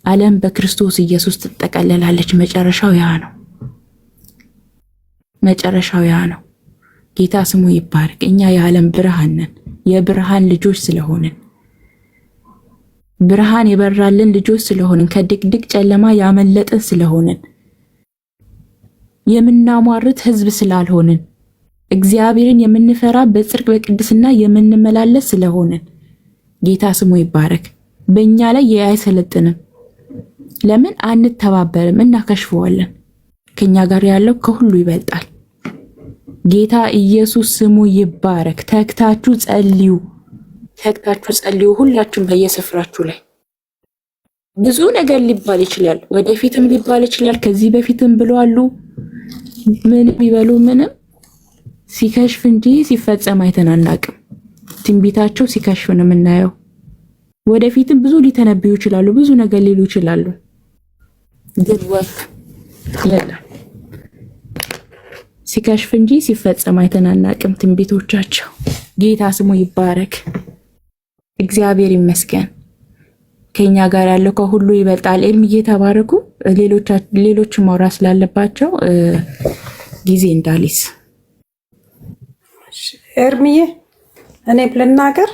ዓለም በክርስቶስ ኢየሱስ ትጠቀለላለች። መጨረሻው ያ ነው። ጌታ ስሙ ይባረክ። እኛ የዓለም ብርሃን ነን። የብርሃን ልጆች ስለሆንን ብርሃን የበራልን ልጆች ስለሆንን ከድቅድቅ ጨለማ ያመለጥን ስለሆንን የምናሟርት ህዝብ ስላልሆንን እግዚአብሔርን የምንፈራ በጽድቅ በቅድስና የምንመላለስ ስለሆንን ጌታ ስሙ ይባረክ። በእኛ ላይ አይሰለጥንም። ለምን አንተባበርም? እናከሽፈዋለን። ከኛ ጋር ያለው ከሁሉ ይበልጣል። ጌታ ኢየሱስ ስሙ ይባረክ። ተግታችሁ ጸልዩ። ሁላችሁም በየስፍራችሁ ላይ ብዙ ነገር ሊባል ይችላል። ወደፊትም ሊባል ይችላል። ከዚህ በፊትም ብለዋል። ምንም ይበሉ ምንም ሲከሽፍ እንጂ ሲፈጸም አይተን አናውቅም። ትንቢታቸው ሲከሽፍ ነው የምናየው። ወደፊትም ብዙ ሊተነብዩ ይችላሉ። ብዙ ነገር ሊሉ ይችላሉ። ግን ወፍ የለም። ሲከሽፍ እንጂ ሲፈጸም አይተን አናውቅም ትንቢቶቻቸው። ጌታ ስሙ ይባረክ። እግዚአብሔር ይመስገን። ከኛ ጋር ያለው ከሁሉ ይበልጣል። ኤርሚዬ ተባረኩ። ሌሎች ማውራት ስላለባቸው ጊዜ እንዳሊስ ኤርሚዬ እኔ ልናገር